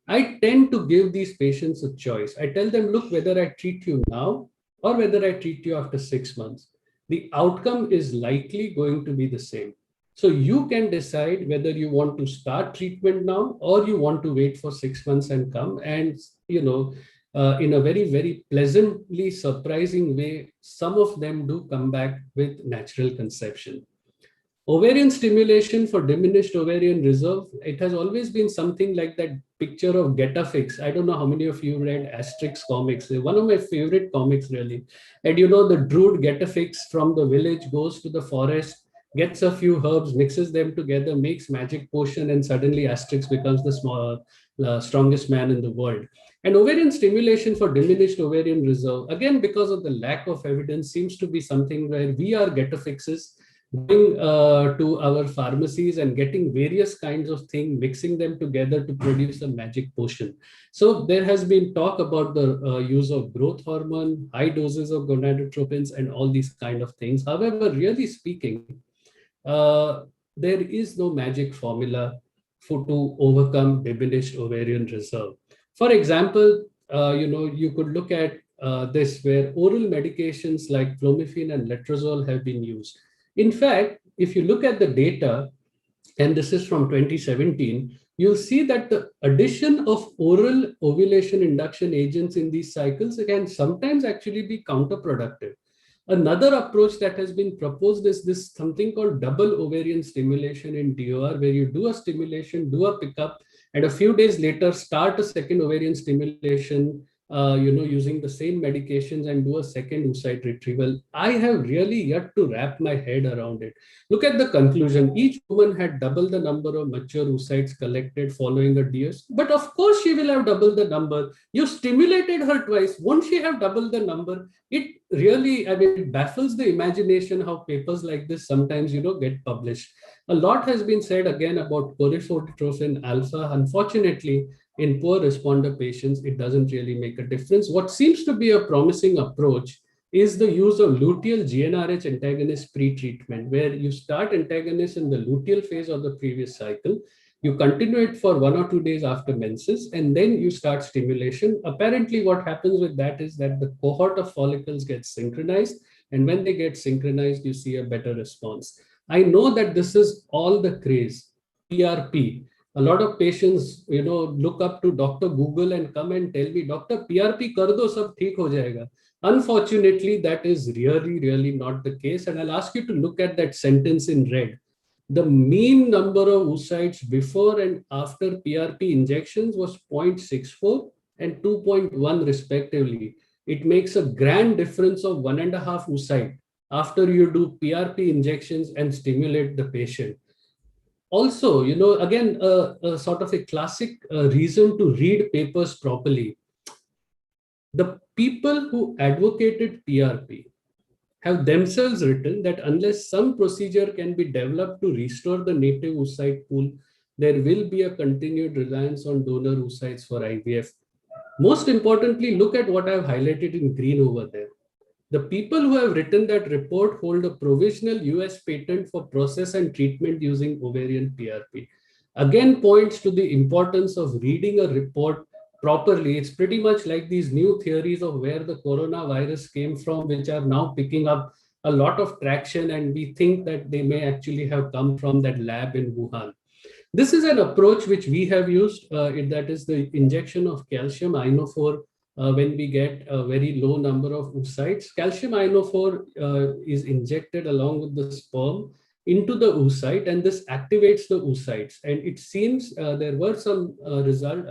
I tend to give these patients a choice. I tell them, look, whether I treat you now or whether I treat you after 6 months, the outcome is likely going to be the same. So you can decide whether you want to start treatment now or you want to wait for 6 months and come. And, in a very, very pleasantly surprising way, some of them do come back with natural conception. Ovarian stimulation for diminished ovarian reserve, it has always been something like that picture of Get-A-Fix. I don't know how many of you read Asterix comics. One of my favorite comics, really. And the druid Get-A-Fix from the village goes to the forest, gets a few herbs, mixes them together, makes magic potion, and suddenly Asterix becomes the strongest man in the world. And ovarian stimulation for diminished ovarian reserve, again, because of the lack of evidence, seems to be something where we are Get-A-Fixes, going to our pharmacies and getting various kinds of things, mixing them together to produce a magic potion. So there has been talk about the use of growth hormone, high doses of gonadotropins, and all these kind of things. However, really speaking, there is no magic formula to overcome diminished ovarian reserve. For example, you could look at this where oral medications like clomiphene and letrozole have been used. In fact, if you look at the data, and this is from 2017, you'll see that the addition of oral ovulation induction agents in these cycles can sometimes actually be counterproductive. Another approach that has been proposed is this something called double ovarian stimulation in DOR, where you do a stimulation, do a pickup, and a few days later start a second ovarian stimulation, using the same medications and do a second oocyte retrieval. I have really yet to wrap my head around it. Look at the conclusion. Each woman had double the number of mature oocytes collected following a DS. But of course, she will have double the number. You stimulated her twice. Won't she have double the number? It really, it baffles the imagination how papers like this sometimes, get published. A lot has been said again about corticotropin alpha. Unfortunately, in poor responder patients, it doesn't really make a difference. What seems to be a promising approach is the use of luteal GnRH antagonist pre-treatment, where you start antagonists in the luteal phase of the previous cycle, you continue it for 1 or 2 days after menses, and then you start stimulation. Apparently, what happens with that is that the cohort of follicles gets synchronized, and when they get synchronized, you see a better response. I know that this is all the craze, PRP. A lot of patients, look up to Dr. Google and come and tell me, Doctor, PRP kar do, sab theek ho jayega. Unfortunately, that is really, really not the case. And I'll ask you to look at that sentence in red. The mean number of oocytes before and after PRP injections was 0.64 and 2.1 respectively. It makes a grand difference of 1.5 oocyte after you do PRP injections and stimulate the patient. Also, again, a sort of a classic reason to read papers properly. The people who advocated PRP have themselves written that unless some procedure can be developed to restore the native oocyte pool, there will be a continued reliance on donor oocytes for IVF. Most importantly, look at what I've highlighted in green over there. The people who have written that report hold a provisional US patent for process and treatment using ovarian PRP. Again, points to the importance of reading a report properly. It's pretty much like these new theories of where the coronavirus came from, which are now picking up a lot of traction, and we think that they may actually have come from that lab in Wuhan. This is an approach which we have used, that is the injection of calcium ionophore when we get a very low number of oocytes. Calcium ionophore is injected along with the sperm into the oocyte, and this activates the oocytes. And it seems there were some result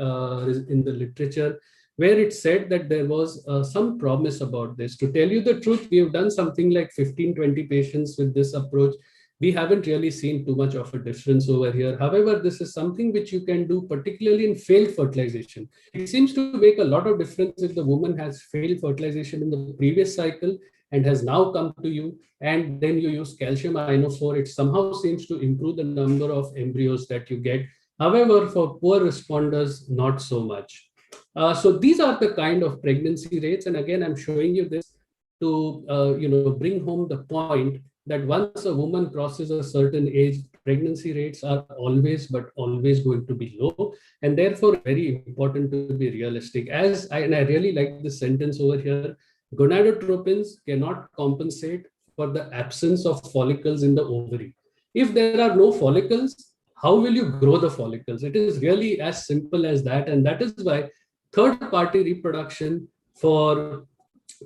in the literature where it said that there was some promise about this. To tell you the truth, we have done something like 15-20 patients with this approach. We haven't really seen too much of a difference over here. However, this is something which you can do particularly in failed fertilization. It seems to make a lot of difference if the woman has failed fertilization in the previous cycle and has now come to you, and then you use calcium ionophore. It somehow seems to improve the number of embryos that you get. However, for poor responders, not so much. So these are the kind of pregnancy rates. And again, I'm showing you this to bring home the point that once a woman crosses a certain age, pregnancy rates are always going to be low, and therefore very important to be realistic. And I really like this sentence over here: gonadotropins cannot compensate for the absence of follicles in the ovary. If there are no follicles, how will you grow the follicles? It is really as simple as that, and that is why third-party reproduction for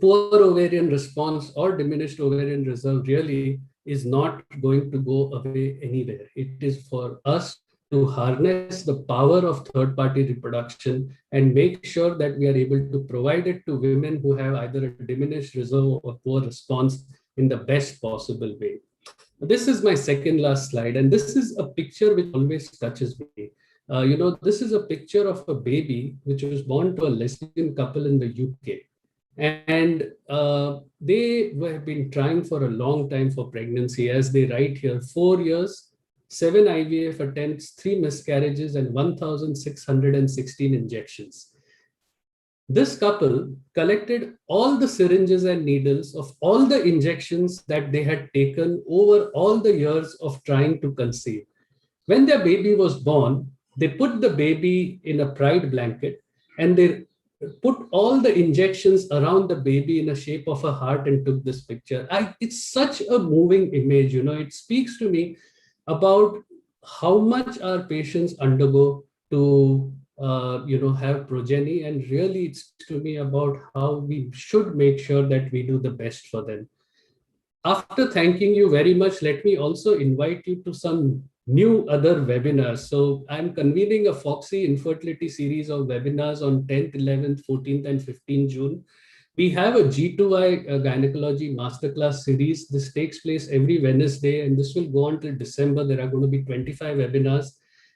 poor ovarian response or diminished ovarian reserve really is not going to go away anywhere. It is for us to harness the power of third-party reproduction and make sure that we are able to provide it to women who have either a diminished reserve or poor response in the best possible way. This is my second last slide, and this is a picture which always touches me. This is a picture of a baby which was born to a lesbian couple in the UK. And they have been trying for a long time for pregnancy. As they write here, 4 years, 7 IVF attempts, 3 miscarriages, and 1,616 injections. This couple collected all the syringes and needles of all the injections that they had taken over all the years of trying to conceive. When their baby was born, they put the baby in a pride blanket and they put all the injections around the baby in a shape of a heart and took this picture. It's such a moving image. It speaks to me about how much our patients undergo to have progeny, and really it's to me about how we should make sure that we do the best for them. After thanking you very much, let me also invite you to some new other webinars. So I'm convening a Foxy Infertility series of webinars on 10th, 11th, 14th, and 15th June. We have a G2I gynecology masterclass series. This takes place every Wednesday, and this will go on till December. There are going to be 25 webinars.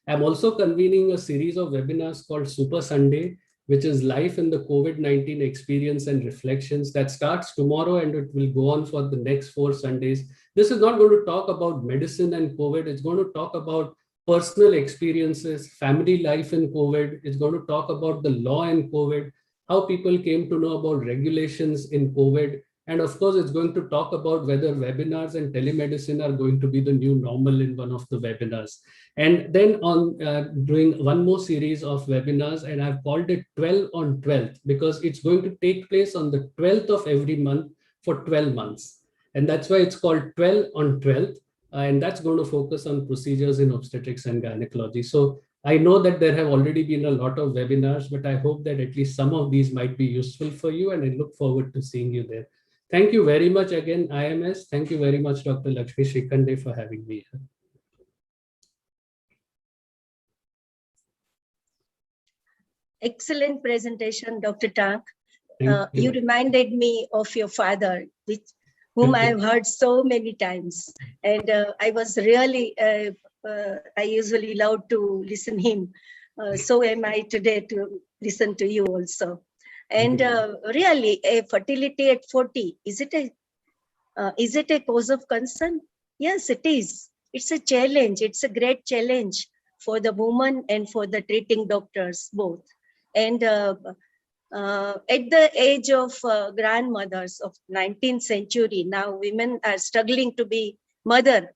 I'm also convening a series of webinars called Super Sunday, which is life in the COVID-19 experience and reflections, that starts tomorrow and it will go on for the next 4 Sundays. This is not going to talk about medicine and COVID. It's going to talk about personal experiences, family life in COVID. It's going to talk about the law in COVID, how people came to know about regulations in COVID. And of course, it's going to talk about whether webinars and telemedicine are going to be the new normal in one of the webinars. And then on doing one more series of webinars, and I've called it 12 on 12th, because it's going to take place on the 12th of every month for 12 months. And that's why it's called 12 on 12th. And that's going to focus on procedures in obstetrics and gynecology. So I know that there have already been a lot of webinars, but I hope that at least some of these might be useful for you, and I look forward to seeing you there. Thank you very much again, IMS. Thank you very much, Dr. Lakshmi Shikhande, for having me here. Excellent presentation, Dr. Tak. Thank You reminded me of your father, whom I've heard so many times. And I was really, I usually love to listen him. So am I today to listen to you also. And really, a fertility at 40, is it a cause of concern? Yes, it is. It's a challenge. It's a great challenge for the woman and for the treating doctors both. And at the age of grandmothers of 19th century, now women are struggling to be mother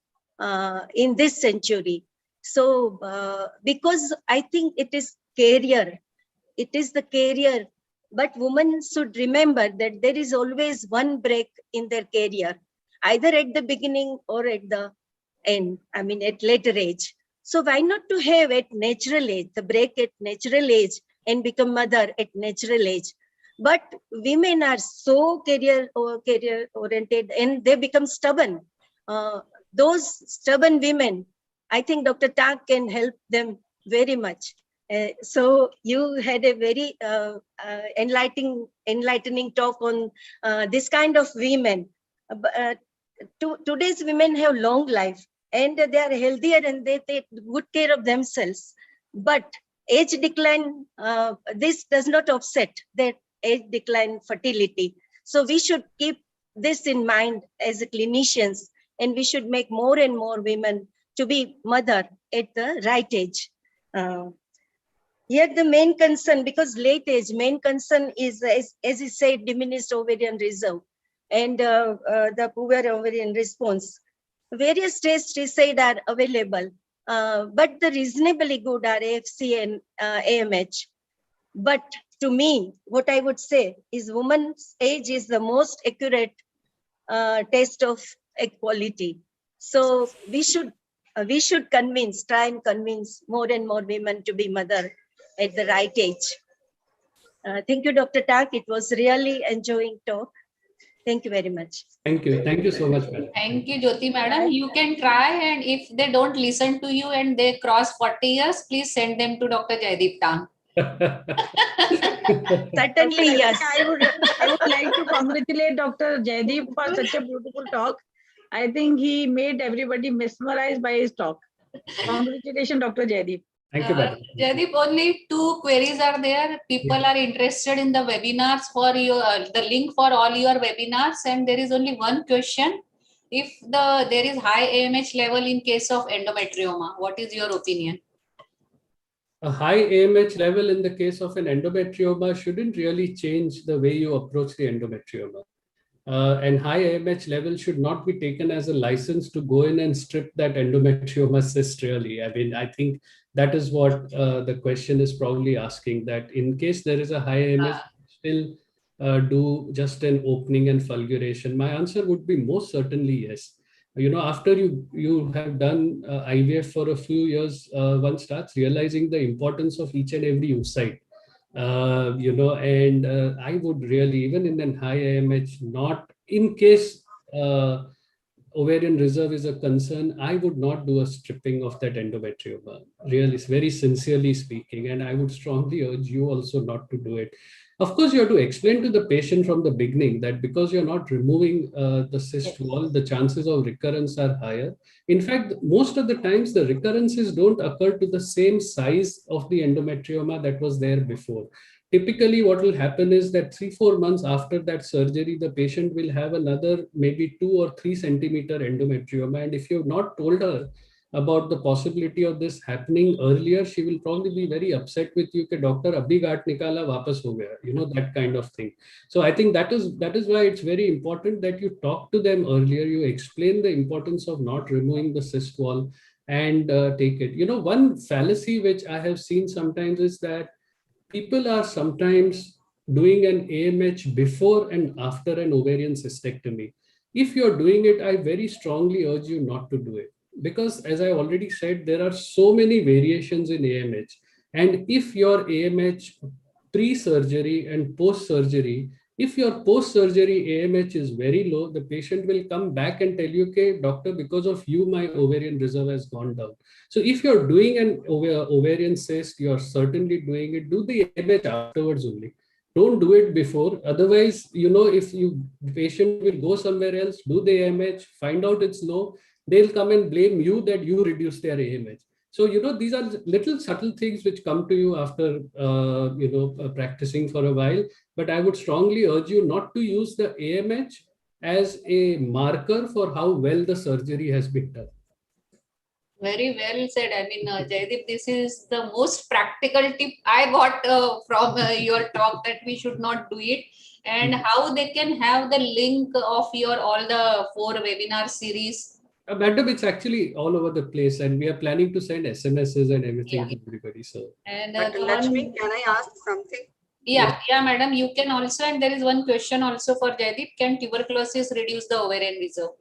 in this century. So because I think it is career, it is the career, but women should remember that there is always one break in their career, either at the beginning or at the end, I mean at later age. So why not to have at natural age, the break at natural age, and become mother at natural age? But women are so career oriented and they become stubborn. Those stubborn women, I think Dr. Tak can help them very much. So you had a very enlightening talk on this kind of women. Today's women have long life and they are healthier and they take good care of themselves. But age decline, this does not offset their age decline fertility. So we should keep this in mind as clinicians, and we should make more and more women to be mother at the right age. Yet the main concern, because late age, main concern is, as you said, diminished ovarian reserve and the poor ovarian response. Various tests said are available, but the reasonably good are AFC and AMH. But to me, what I would say is woman's age is the most accurate test of equality. So we should try and convince more and more women to be mother at the right age. Thank you, Dr. Tak. It was really enjoying talk. Thank you very much. Thank you. Thank you so much, madam. Thank you, Jyoti madam. You can try, and if they don't listen to you and they cross 40 years, please send them to Dr. Jaideep Tang. Certainly, yes. I would like to congratulate Dr. Jaideep for such a beautiful talk. I think he made everybody mesmerized by his talk. Congratulations, Dr. Jaideep. Thank you, madam. Jaideep, only 2 queries are there. People are interested in the webinars for your the link for all your webinars, and there is only one question. If there is high AMH level in case of endometrioma, what is your opinion? A high AMH level in the case of an endometrioma shouldn't really change the way you approach the endometrioma. And high AMH level should not be taken as a license to go in and strip that endometrioma cyst really. I mean, I think that is what the question is probably asking, that in case there is a high AMH, still do just an opening and fulguration. My answer would be most certainly yes. After you have done IVF for a few years, one starts realizing the importance of each and every oocyte. And I would really, even in an high AMH, not in case ovarian reserve is a concern, I would not do a stripping of that endometrioma. Really, very sincerely speaking, and I would strongly urge you also not to do it. Of course, you have to explain to the patient from the beginning that because you're not removing the cyst wall, the chances of recurrence are higher. In fact, most of the times, the recurrences don't occur to the same size of the endometrioma that was there before. Typically, what will happen is that 3-4 months after that surgery, the patient will have another maybe 2 or 3 centimeter endometrioma. And if you've not told her about the possibility of this happening earlier, she will probably be very upset with you that doctor abhi gaat nikala wapas ho gaya, that kind of thing. So I think that is why it's very important that you talk to them earlier, you explain the importance of not removing the cyst wall and take it. One fallacy which I have seen sometimes is that people are sometimes doing an AMH before and after an ovarian cystectomy. If you're doing it, I very strongly urge you not to do it. Because as I already said, there are so many variations in AMH. And if your AMH pre-surgery and post-surgery, if your post-surgery AMH is very low, the patient will come back and tell you, okay, doctor, because of you, my ovarian reserve has gone down. So if you're doing an ovarian cyst, you're certainly doing it, do the AMH afterwards only. Don't do it before. Otherwise, if the patient will go somewhere else, do the AMH, find out it's low, they'll come and blame you that you reduced their AMH. So, these are little subtle things which come to you after, practicing for a while. But I would strongly urge you not to use the AMH as a marker for how well the surgery has been done. Very well said. I mean, Jaideep, this is the most practical tip I got from your talk, that we should not do it, and how they can have the link of your all the 4 webinar series. Madam, it's actually all over the place, and we are planning to send SMSs and everything to everybody. So, and Lakshmi, can I ask something? Yeah, madam, you can also, and there is one question also for Jaideep. Can tuberculosis reduce the ovarian reserve?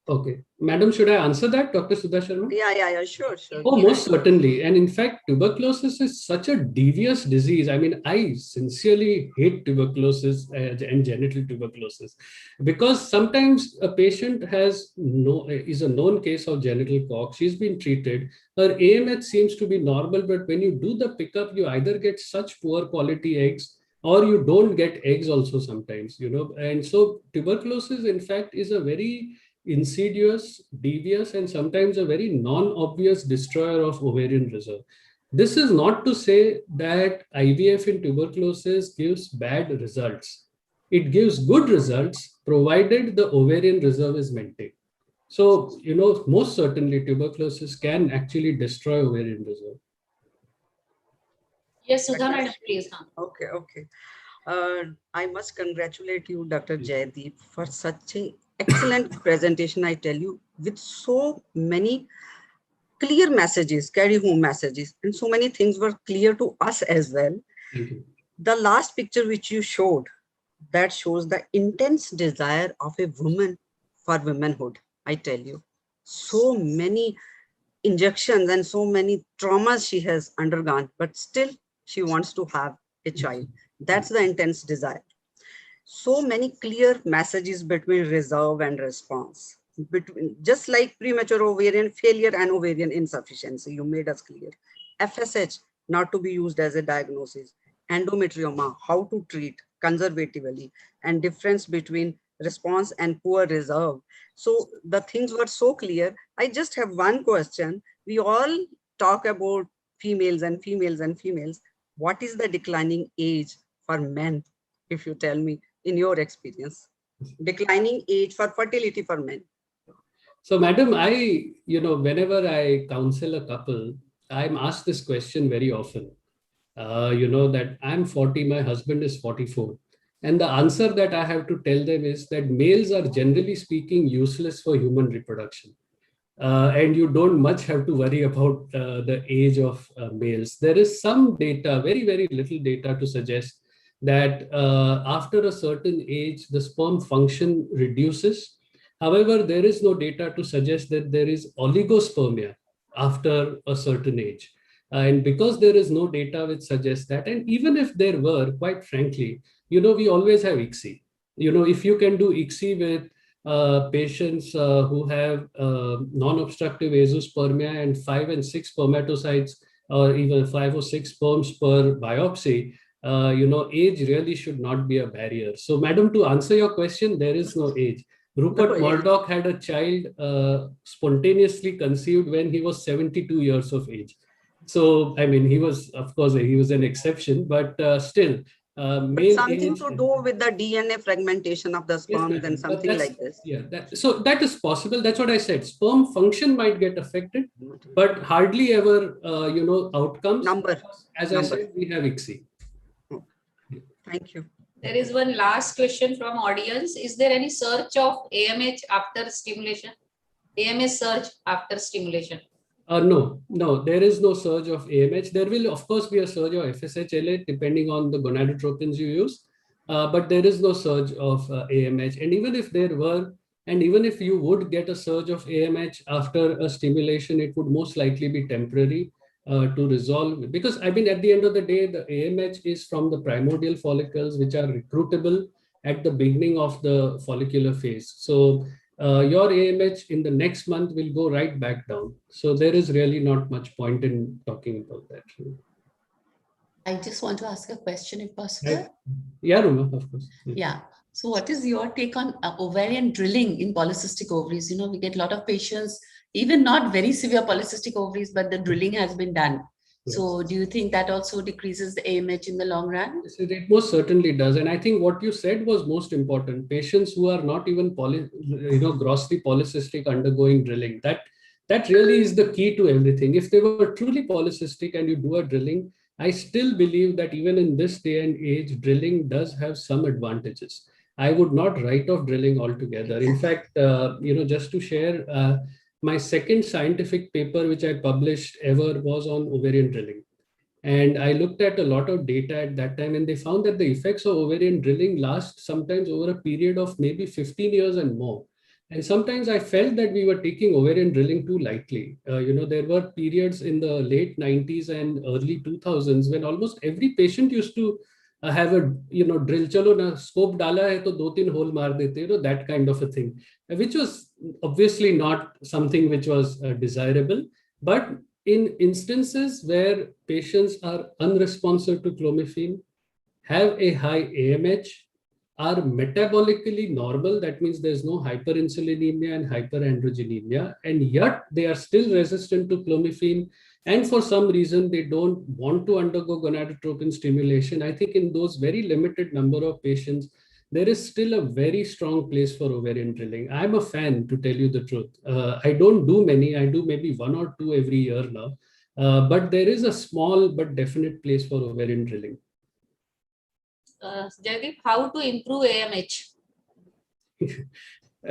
Okay. Madam, should I answer that, Dr. Sudha Sharma? Yeah, sure. Oh, most certainly. And in fact, tuberculosis is such a devious disease. I mean, I sincerely hate tuberculosis and genital tuberculosis, because sometimes a patient is a known case of genital cock. She's been treated. Her AMH seems to be normal, but when you do the pickup, you either get such poor quality eggs or you don't get eggs also sometimes, And so tuberculosis, in fact, is a very insidious, devious, and sometimes a very non-obvious destroyer of ovarian reserve. This is not to say that IVF in tuberculosis gives bad results. It gives good results provided the ovarian reserve is maintained. So, most certainly tuberculosis can actually destroy ovarian reserve. Yes, Sudha madam, please. Okay. I must congratulate you, Dr. Jaideep, for such an excellent presentation, I tell you, with so many clear messages, carry home messages, and so many things were clear to us as well. The last picture which you showed, that shows the intense desire of a woman for womanhood, I tell you. So many injections and so many traumas she has undergone, but still she wants to have a child. That's the intense desire. So many clear messages between reserve and response, just like premature ovarian failure and ovarian insufficiency, you made us clear. FSH, not to be used as a diagnosis. Endometrioma, how to treat conservatively, and difference between response and poor reserve. So the things were so clear. I just have one question. We all talk about females and females and females. What is the declining age for men, if you tell me, in your experience? Declining age for fertility for men. So, madam, whenever I counsel a couple, I'm asked this question very often. That I'm 40, my husband is 44. And the answer that I have to tell them is that males are generally speaking useless for human reproduction. And you don't much have to worry about the age of males. There is some data, very, very little data to suggest that after a certain age, the sperm function reduces. However, there is no data to suggest that there is oligospermia after a certain age. And because there is no data which suggests that, and even if there were, quite frankly, we always have ICSI. If you can do ICSI with patients who have non-obstructive azoospermia and 5 and 6 spermatocytes, or even 5 or 6 sperms per biopsy, age really should not be a barrier. So, madam, to answer your question, there is no age. Rupert Murdoch had a child spontaneously conceived when he was 72 years of age. So, I mean, he was, of course, he was an exception, but still, but something to do with the DNA fragmentation of the sperms and something like this. Yeah, so that is possible. That's what I said. Sperm function might get affected, but hardly ever, outcomes. As I said, we have ICSI. Thank you. There is one last question from audience. Is there any search of AMH after stimulation? AMH surge after stimulation? No, there is no surge of AMH. There will, of course, be a surge of FSH-LH depending on the gonadotropins you use, but there is no surge of AMH. And even if there were, and even if you would get a surge of AMH after a stimulation, it would most likely be temporary to resolve. Because, I mean, at the end of the day, the AMH is from the primordial follicles, which are recruitable at the beginning of the follicular phase. So, your AMH in the next month will go right back down. So there is really not much point in talking about that. I just want to ask a question if possible. Yeah, Ruma, of course. Yeah. So what is your take on ovarian drilling in polycystic ovaries? We get a lot of patients, even not very severe polycystic ovaries, but the drilling has been done. Yes. So do you think that also decreases the AMH in the long run? It most certainly does. And I think what you said was most important. Patients who are not even grossly polycystic undergoing drilling, that really is the key to everything. If they were truly polycystic and you do a drilling, I still believe that even in this day and age, drilling does have some advantages. I would not write off drilling altogether. In fact, just to share, my second scientific paper, which I published ever, was on ovarian drilling. And I looked at a lot of data at that time, and they found that the effects of ovarian drilling last sometimes over a period of maybe 15 years and more. And sometimes I felt that we were taking ovarian drilling too lightly. There were periods in the late 90s and early 2000s when almost every patient used to have a drill. Chalo na scope dala hai to 2-3 hole maar dete, that kind of a thing, which was obviously not something which was desirable. But in instances where patients are unresponsive to clomiphene, have a high AMH, are metabolically normal, that means there's no hyperinsulinemia and hyperandrogenemia, and yet they are still resistant to clomiphene, and for some reason they don't want to undergo gonadotropin stimulation, I think in those very limited number of patients, there is still a very strong place for ovarian drilling. I'm a fan, to tell you the truth. I don't do many, I do maybe 1 or 2 every year now, but there is a small but definite place for ovarian drilling. Jaideep, how to improve AMH?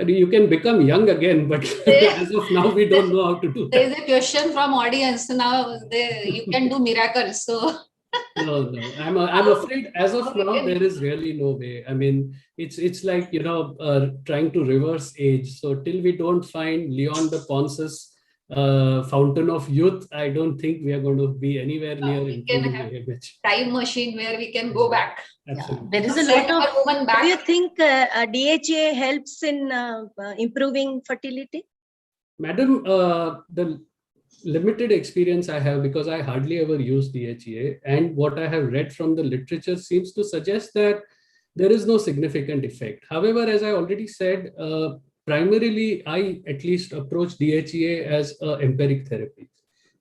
You can become young again, but as of now, we don't know how to do that. There is a question from audience. Now you can do miracles. So no, I'm afraid as of now there is really no way. I mean, it's like trying to reverse age. So till we don't find Leon the Ponce's fountain of youth, I don't think we are going to be anywhere near improving AMH. Time machine where we can go back. Absolutely. There is a lot of woman back. Do you think DHA helps in improving fertility? Madam, the limited experience I have, because I hardly ever use DHEA, and what I have read from the literature seems to suggest that there is no significant effect. However, as I already said, primarily I at least approach DHEA as an empiric therapy.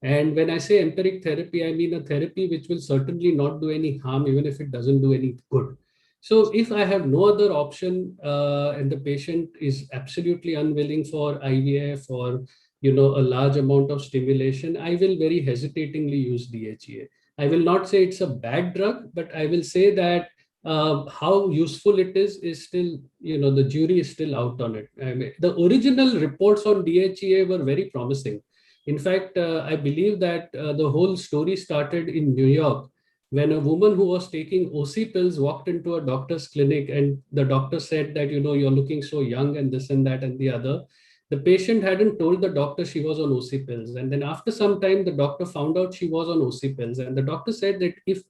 And when I say empiric therapy, I mean a therapy which will certainly not do any harm, even if it doesn't do any good. So if I have no other option and the patient is absolutely unwilling for IVF or a large amount of stimulation, I will very hesitatingly use DHEA. I will not say it's a bad drug, but I will say that how useful it is still, the jury is still out on it. I mean, the original reports on DHEA were very promising. In fact, I believe that the whole story started in New York when a woman who was taking OC pills walked into a doctor's clinic and the doctor said that, you're looking so young and this and that and the other, the patient hadn't told the doctor she was on OC pills. And then after some time, the doctor found out she was on OC pills. And the doctor said that if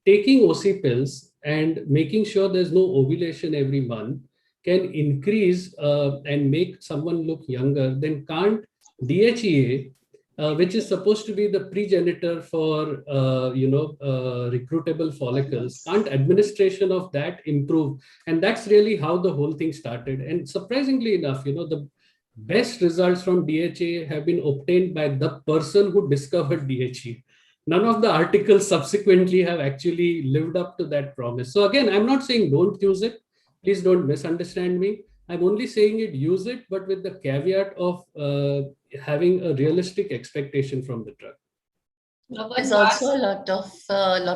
taking OC pills and making sure there's no ovulation every month can increase and make someone look younger, then can't DHEA, which is supposed to be the progenitor for recruitable follicles, can't administration of that improve? And that's really how the whole thing started. And surprisingly enough, the best results from DHEA have been obtained by the person who discovered DHEA. None of the articles subsequently have actually lived up to that promise. So again, I'm not saying don't use it. Please don't misunderstand me. I'm only saying it, use it, but with the caveat of having a realistic expectation from the drug. There's also a lot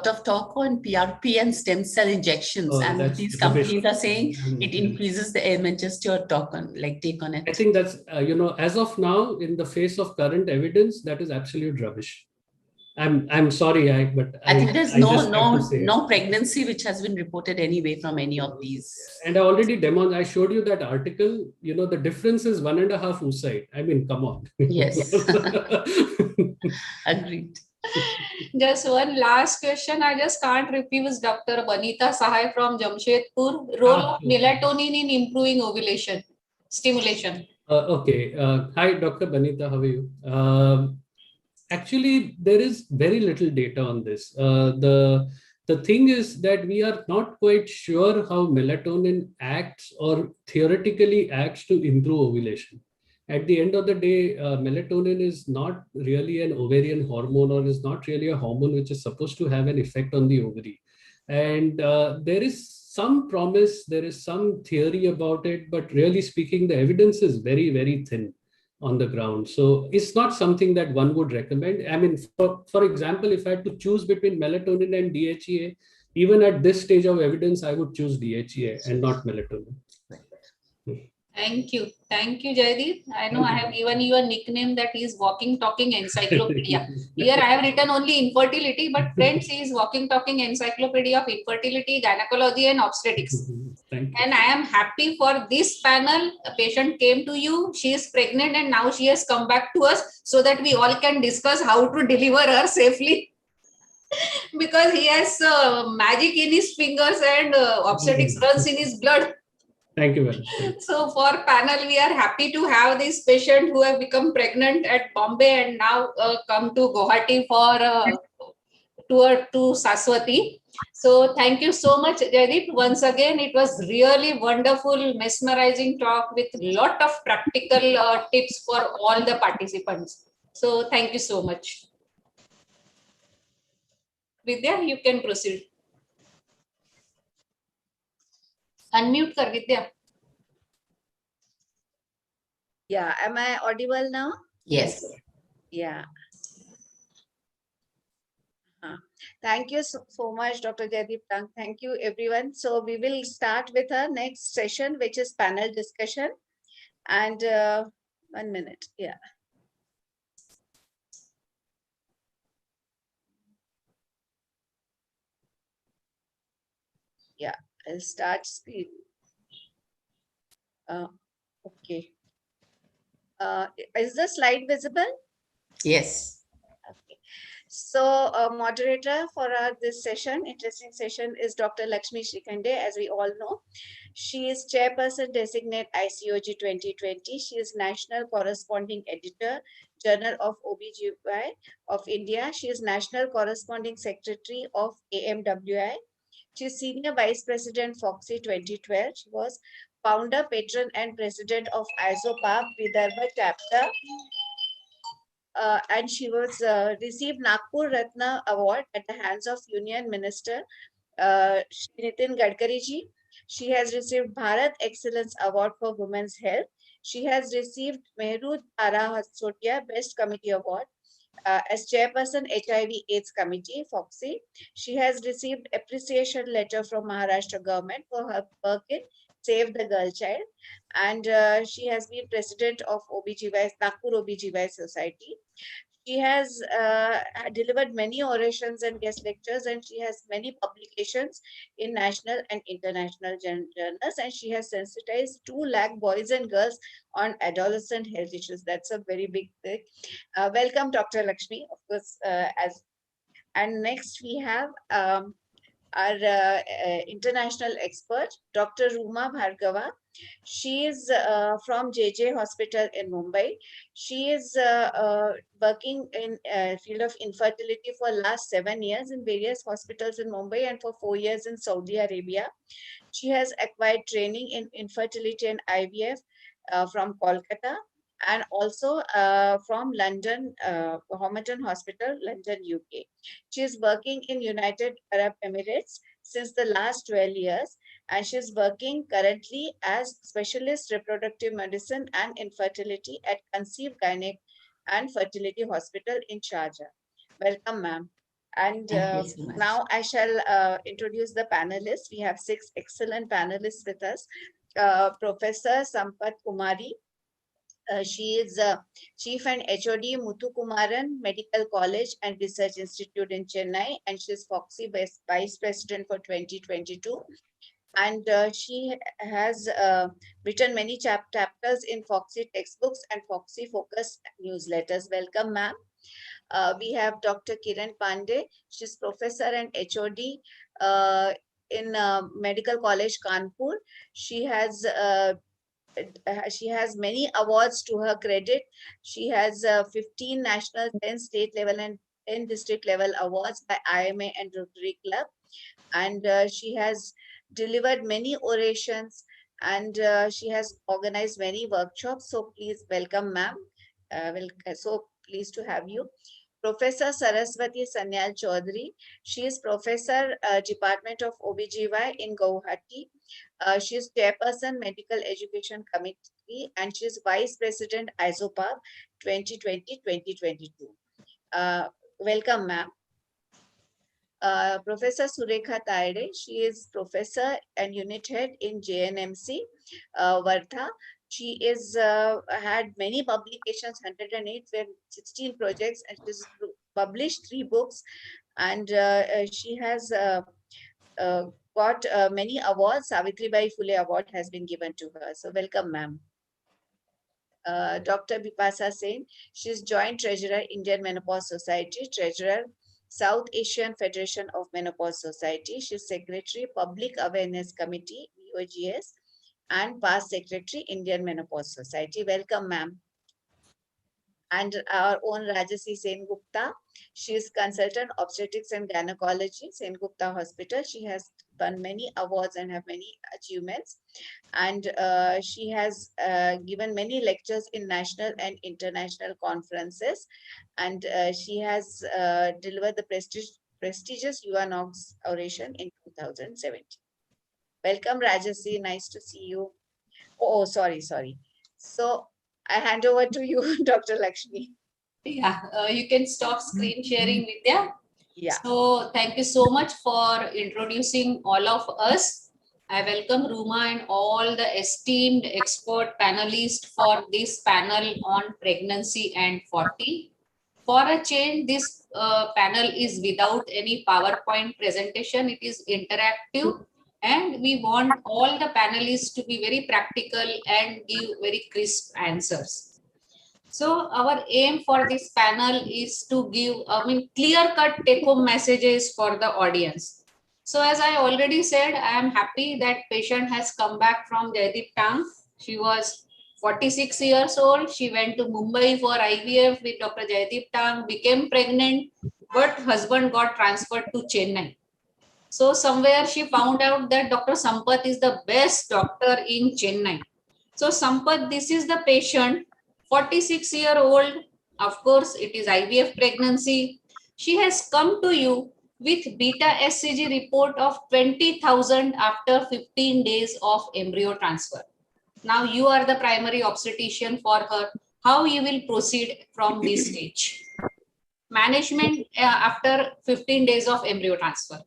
of talk on PRP and stem cell injections, and these companies are saying it increases the aim. And just your take on it. I think that's as of now, in the face of current evidence, that is absolute rubbish. I'm sorry, but I think there's no pregnancy which has been reported anyway from any of these. And I already I showed you that article. The difference is 1.5 oocyte. I mean, come on. Yes. Agreed. Just one last question. I just can't refuse Dr. Banita Sahai from Jamshedpur. Role of melatonin in improving ovulation stimulation. Okay. Hi, Dr. Banita. How are you? Actually, there is very little data on this. The thing is that we are not quite sure how melatonin acts or theoretically acts to improve ovulation. At the end of the day, melatonin is not really an ovarian hormone, or is not really a hormone which is supposed to have an effect on the ovary. And there is some promise, there is some theory about it, but really speaking, the evidence is very, very thin on the ground. So it's not something that one would recommend. I mean, for example, if I had to choose between melatonin and DHEA, even at this stage of evidence, I would choose DHEA and not melatonin. Thank you. Thank you, Jaideep. I know I have given you a nickname that is walking, talking encyclopedia. Here I have written only infertility, but friends, he is walking, talking encyclopedia of infertility, gynecology and obstetrics. And I am happy for this panel. A patient came to you, she is pregnant and now she has come back to us so that we all can discuss how to deliver her safely. Because he has magic in his fingers and obstetrics runs in his blood. Thank you very much. So for panel, we are happy to have this patient who have become pregnant at Bombay and now come to Guwahati for tour to Saswati. So thank you so much, Jaideep. Once again, it was really wonderful, mesmerizing talk with lot of practical tips for all the participants. So thank you so much. Vidya, you can proceed. Unmute kar, Vidya. Yeah, am I audible now? Yes. Yeah. Thank you so much, Dr. Jaideep. Thank you, everyone. So we will start with our next session, which is panel discussion. And 1 minute, yeah. Yeah, I'll start screen. Okay. Is the slide visible? Yes. Okay. So moderator for this session, interesting session, is Dr. Lakshmi Shikhande, as we all know. She is chairperson designate ICOG 2020. She is national corresponding editor, Journal of OBGY of India. She is national corresponding secretary of AMWI. She is senior vice president FOXI 2012. She was founder, patron, and president of ISOPAP Vidarbha chapter. And she was received Nagpur Ratna Award at the hands of Union Minister Nitin Gadkari ji. She has received Bharat Excellence Award for Women's Health. She has received Mehrood Ara Hasotia Best Committee Award as chairperson HIV/AIDS Committee FOXI. She has received appreciation letter from Maharashtra government for her work in Save the Girl Child, and she has been president of OBGY Nagpur OBGY Society. She has delivered many orations and guest lectures, and she has many publications in national and international journals, and she has sensitized 2 lakh boys and girls on adolescent health issues. That's a very big thing. Welcome, Dr. Lakshmi, of course. And next we have our international expert, Dr. Ruma Bhargava. She is from JJ Hospital in Mumbai. She is working in field of infertility for last 7 years in various hospitals in Mumbai and for 4 years in Saudi Arabia. She has acquired training in infertility and IVF from Kolkata and also from London, Homerton Hospital, London, UK. She is working in United Arab Emirates since the last 12 years, and she is working currently as specialist reproductive medicine and infertility at Conceive Gynec and Fertility Hospital in Sharjah. Welcome, ma'am. And Thank you so much. now I shall introduce the panelists. We have 6 excellent panelists with us. Professor Sampath Kumari. She is Chief and HOD Muthu Kumaran Medical College and Research Institute in Chennai, and she is Foxy Vice President for 2022. And she has written many chapters in Foxy textbooks and Foxy focused newsletters. Welcome, ma'am. We have Dr. Kiran Pandey. She's professor and HOD in Medical College Kanpur. She has many awards to her credit. She has 15 national, 10 state level and 10 district level awards by IMA and Rotary Club. And she has delivered many orations, and she has organized many workshops. So please welcome, ma'am. So pleased to have you. Professor Saraswati Sanyal Chaudhary. She is Professor, Department of OBGY in Guwahati. She is Chairperson, Medical Education Committee, and she is Vice President, ISOPAB 2020-2022. Welcome, ma'am. Professor Surekha Tayade. She is Professor and Unit Head in JNMC, Wardha. She is had many publications, 108 with 16 projects, and she's published 3 books, and she has got many awards. Savitribai Phule Award has been given to her. So welcome, ma'am. Dr. Bipasa Sen. She is Joint Treasurer, Indian Menopause Society, Treasurer, South Asian Federation of Menopause Society. She is Secretary, Public Awareness Committee, UOGS, and past Secretary, Indian Menopause Society. Welcome, ma'am. And our own Rajasi Sen Gupta. She is Consultant Obstetrics and Gynecology, Sen Gupta Hospital. She has won many awards and have many achievements. And she has given many lectures in national and international conferences. And she has delivered the prestigious UNOX oration in 2017. Welcome, Rajasi. Nice to see you. Oh, sorry. So I hand over to you, Dr. Lakshmi. Yeah, you can stop screen sharing, Vidya. Yeah. So thank you so much for introducing all of us. I welcome Ruma and all the esteemed expert panelists for this panel on pregnancy and 40. For a change, this panel is without any PowerPoint presentation. It is interactive, and we want all the panelists to be very practical and give very crisp answers. So our aim for this panel is to give, clear-cut take-home messages for the audience. So as I already said, I am happy that patient has come back from Jaideep Tang. She was 46 years old. She went to Mumbai for IVF with Dr. Jaideep Tang, became pregnant, but husband got transferred to Chennai. So somewhere she found out that Dr. Sampath is the best doctor in Chennai. So Sampath, this is the patient, 46-year-old. Of course, it is IVF pregnancy. She has come to you with beta SCG report of 20,000 after 15 days of embryo transfer. Now you are the primary obstetrician for her. How you will proceed from this stage? Management after 15 days of embryo transfer.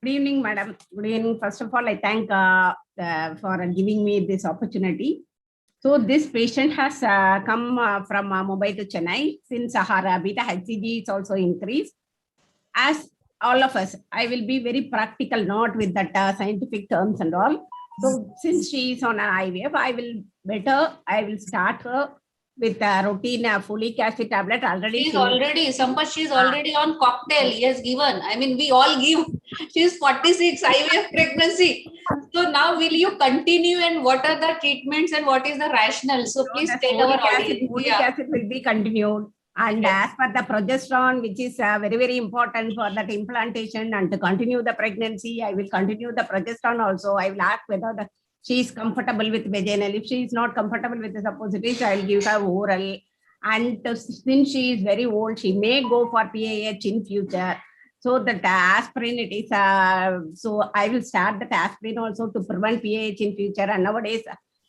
Good evening, madam. Good evening. First of all, I thank for giving me this opportunity. So this patient has come from Mumbai to Chennai. Since her beta HCG is also increased. As all of us, I will be very practical, not with that scientific terms and all. So since she is on an IVF, I will start her with a routine folic acid tablet already. She's already, Sampath, she's already on cocktail. He has given. I mean, we all give. She's 46, IVF pregnancy. So now will you continue and what are the treatments and what is the rationale? So please tell our audience. Folic acid will be continued. And as per the progesterone, which is very, very important for that implantation and to continue the pregnancy, I will continue the progesterone also. I will ask whether she is comfortable with vaginal. If she is not comfortable with the suppositories, I will give her oral. And since she is very old, she may go for PAH in future. So that aspirin, it is, so I will start that aspirin also to prevent PAH in future. And nowadays,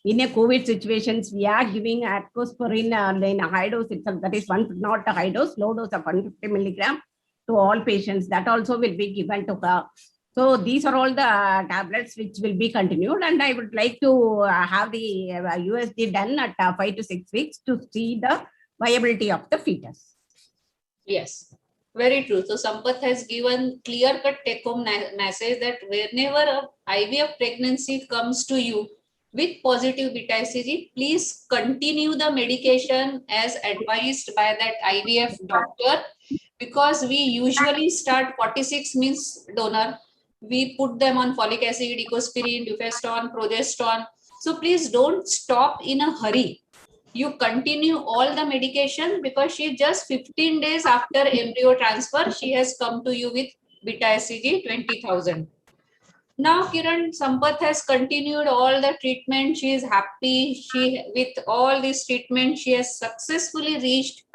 in a COVID situations, we are giving acrosporin in a high dose itself. That is one, not a high dose, low dose of 150 milligram to all patients. That also will be given to her. So these are all the tablets which will be continued. And I would like to have the USG done at 5 to 6 weeks to see the viability of the fetus. Yes, very true. So Sampath has given clear-cut take-home message that whenever IVF pregnancy comes to you, with positive beta HCG, please continue the medication as advised by that IVF doctor, because we usually start 46 means donor. We put them on folic acid, ecospirin, dufestrone, progesterone. So please don't stop in a hurry. You continue all the medication, because she just 15 days after embryo transfer, she has come to you with beta HCG 20,000. Now, Kiran, Sampath has continued all the treatment. She is happy. With all this treatment, she has successfully reached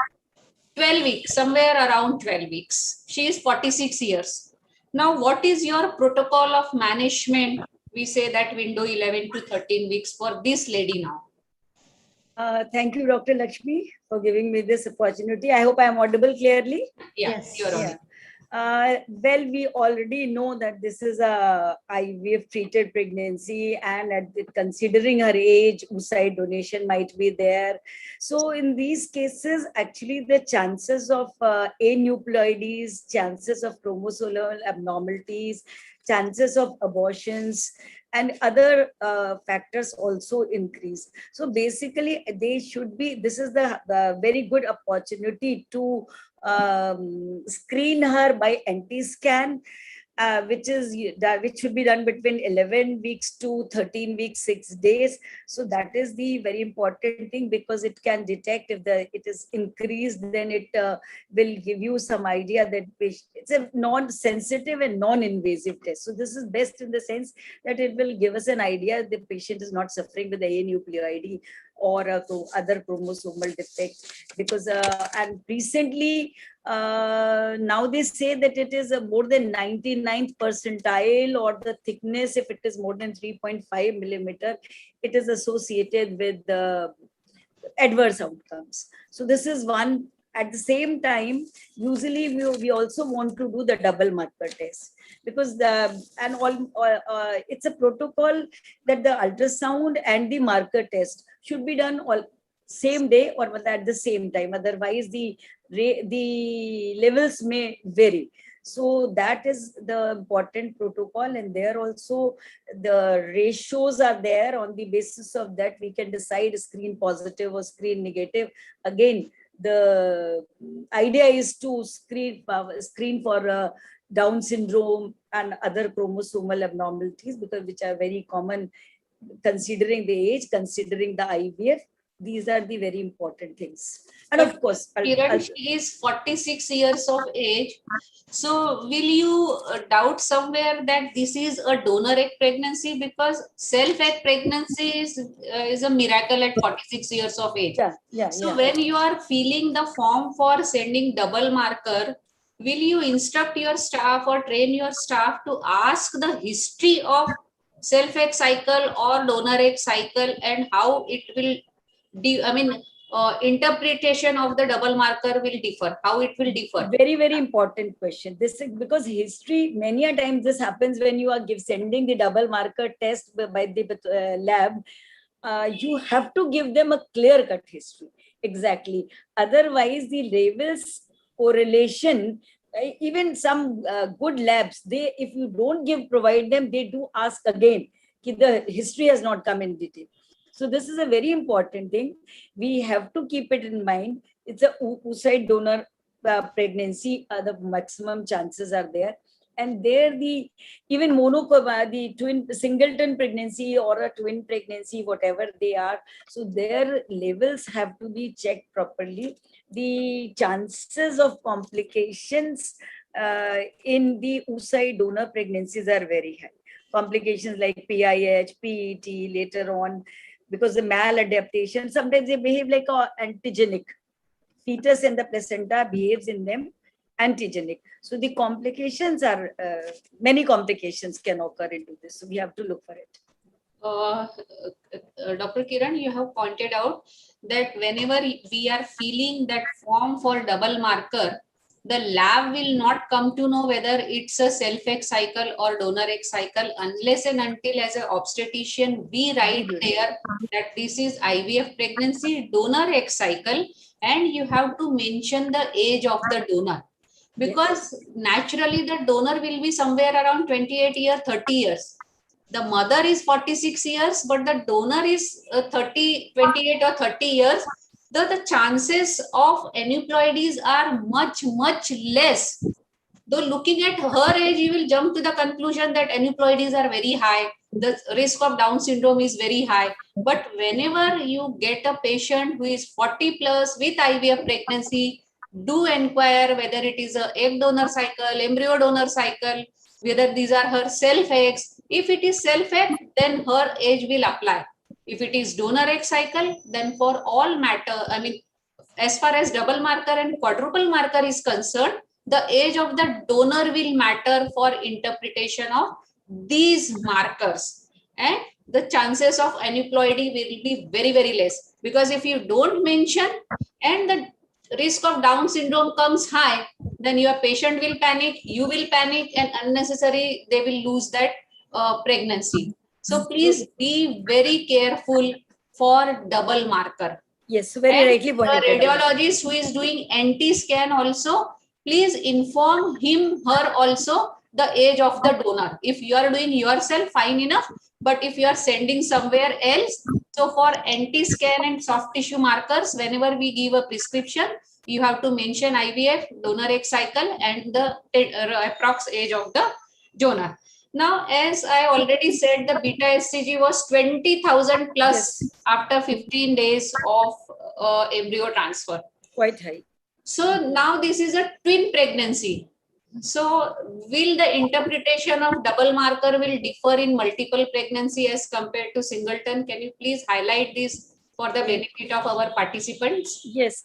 12 weeks, somewhere around 12 weeks. She is 46 years. Now, what is your protocol of management? We say that window 11 to 13 weeks for this lady now. Thank you, Dr. Lakshmi, for giving me this opportunity. I hope I am audible clearly. Yes, you're audible. Well, we already know that this is a IVF treated pregnancy, and considering her age, oocyte donation might be there. So in these cases, actually the chances of aneuploidies, chances of chromosomal abnormalities, chances of abortions, and other factors also increase. So basically this is the very good opportunity to screen her by anti-scan, which should be done between 11 weeks to 13 weeks, 6 days. So that is the very important thing, because it can detect if it is increased, then it will give you some idea that it's a non-sensitive and non-invasive test. So this is best in the sense that it will give us an idea the patient is not suffering with the aneuploidy or other chromosomal defect, because and recently now they say that it is more than 99th percentile, or the thickness, if it is more than 3.5 millimeter, it is associated with adverse outcomes. So this is one. At the same time, usually we also want to do the double marker test, because it's a protocol that the ultrasound and the marker test should be done all same day or at the same time. Otherwise, the levels may vary. So that is the important protocol, and there also the ratios are there. On the basis of that, we can decide screen positive or screen negative. Again, the idea is to screen for Down syndrome and other chromosomal abnormalities, which are very common considering the age, considering the IVF. These are the very important things. And of course, Kiran, she is 46 years of age. So will you doubt somewhere that this is a donor egg pregnancy? Because self-egg pregnancy is a miracle at 46 years of age. So when you are filling the form for sending double marker, will you instruct your staff or train your staff to ask the history of self-egg cycle or donor egg cycle, and how it will interpretation of the double marker will differ, how it will differ? Very, very important question. This is because history, many a times this happens when you are sending the double marker test by the lab. you have to give them a clear-cut history. Exactly. Otherwise, the levels correlation, even some good labs, they, if you don't provide them, they do ask again. The history has not come in detail. So this is a very important thing. We have to keep it in mind. It's a oocyte donor pregnancy. The maximum chances are there. And there the even the twin singleton pregnancy or a twin pregnancy, whatever they are, so their levels have to be checked properly. The chances of complications in the oocyte donor pregnancies are very high. Complications like PIH, PET later on, because the maladaptation, sometimes they behave like antigenic. Fetus and the placenta behaves in them antigenic. So the complications are, many complications can occur into this. So we have to look for it. Dr. Kiran, you have pointed out that whenever we are filling that form for double marker, the lab will not come to know whether it's a self-X cycle or donor X cycle unless and until as an obstetrician we write there that this is IVF pregnancy donor X cycle, and you have to mention the age of the donor, because naturally the donor will be somewhere around 28 years, 30 years. The mother is 46 years, but the donor is 28 or 30 years. The chances of aneuploidies are much, much less. Though looking at her age, you will jump to the conclusion that aneuploidies are very high. The risk of Down syndrome is very high. But whenever you get a patient who is 40 plus with IVF pregnancy, do inquire whether it is a egg donor cycle, embryo donor cycle, whether these are her self-eggs. If it is self-egg, then her age will apply. If it is donor egg cycle, then for all matter, I mean, as far as double marker and quadruple marker is concerned, the age of the donor will matter for interpretation of these markers. And the chances of aneuploidy will be very, very less. Because if you don't mention and the risk of Down syndrome comes high, then your patient will panic, you will panic, and unnecessary, they will lose that pregnancy. So please be very careful for double marker. Yes, very and rightly pointed out. The radiologist who is doing anti-scan also, please inform him, her also the age of the donor. If you are doing yourself, fine enough. But if you are sending somewhere else, so for anti-scan and soft tissue markers, whenever we give a prescription, you have to mention IVF, donor egg cycle, and the approx age of the donor. Now, as I already said, the beta HCG was 20,000 plus after 15 days of embryo transfer. Quite high. So now this is a twin pregnancy. So will the interpretation of double marker will differ in multiple pregnancy as compared to singleton? Can you please highlight this for the benefit of our participants? Yes,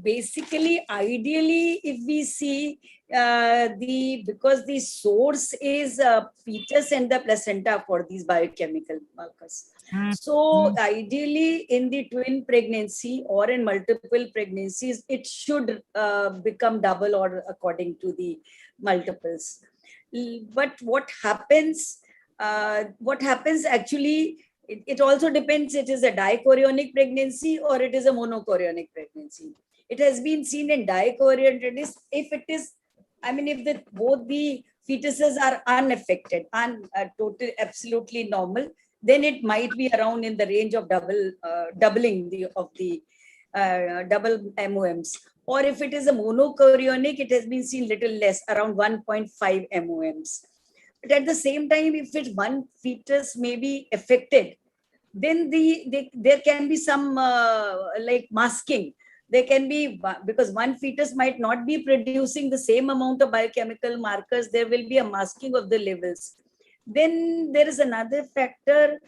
basically, ideally, if we see because the source is fetus and the placenta for these biochemical markers. So ideally, in the twin pregnancy or in multiple pregnancies, it should become double or according to the multiples. But what happens actually, it also depends, it is a dichorionic pregnancy or it is a monochorionic pregnancy. It has been seen in dichorionic, if it is, I mean, if both the fetuses are unaffected and totally absolutely normal, then it might be around in the range of doubling of the double MOMs. Or if it is a monochorionic, it has been seen little less, around 1.5 MOMs. But at the same time, if one fetus may be affected, then there can be some like masking. There can be, because one fetus might not be producing the same amount of biochemical markers, there will be a masking of the levels. Then there is another factor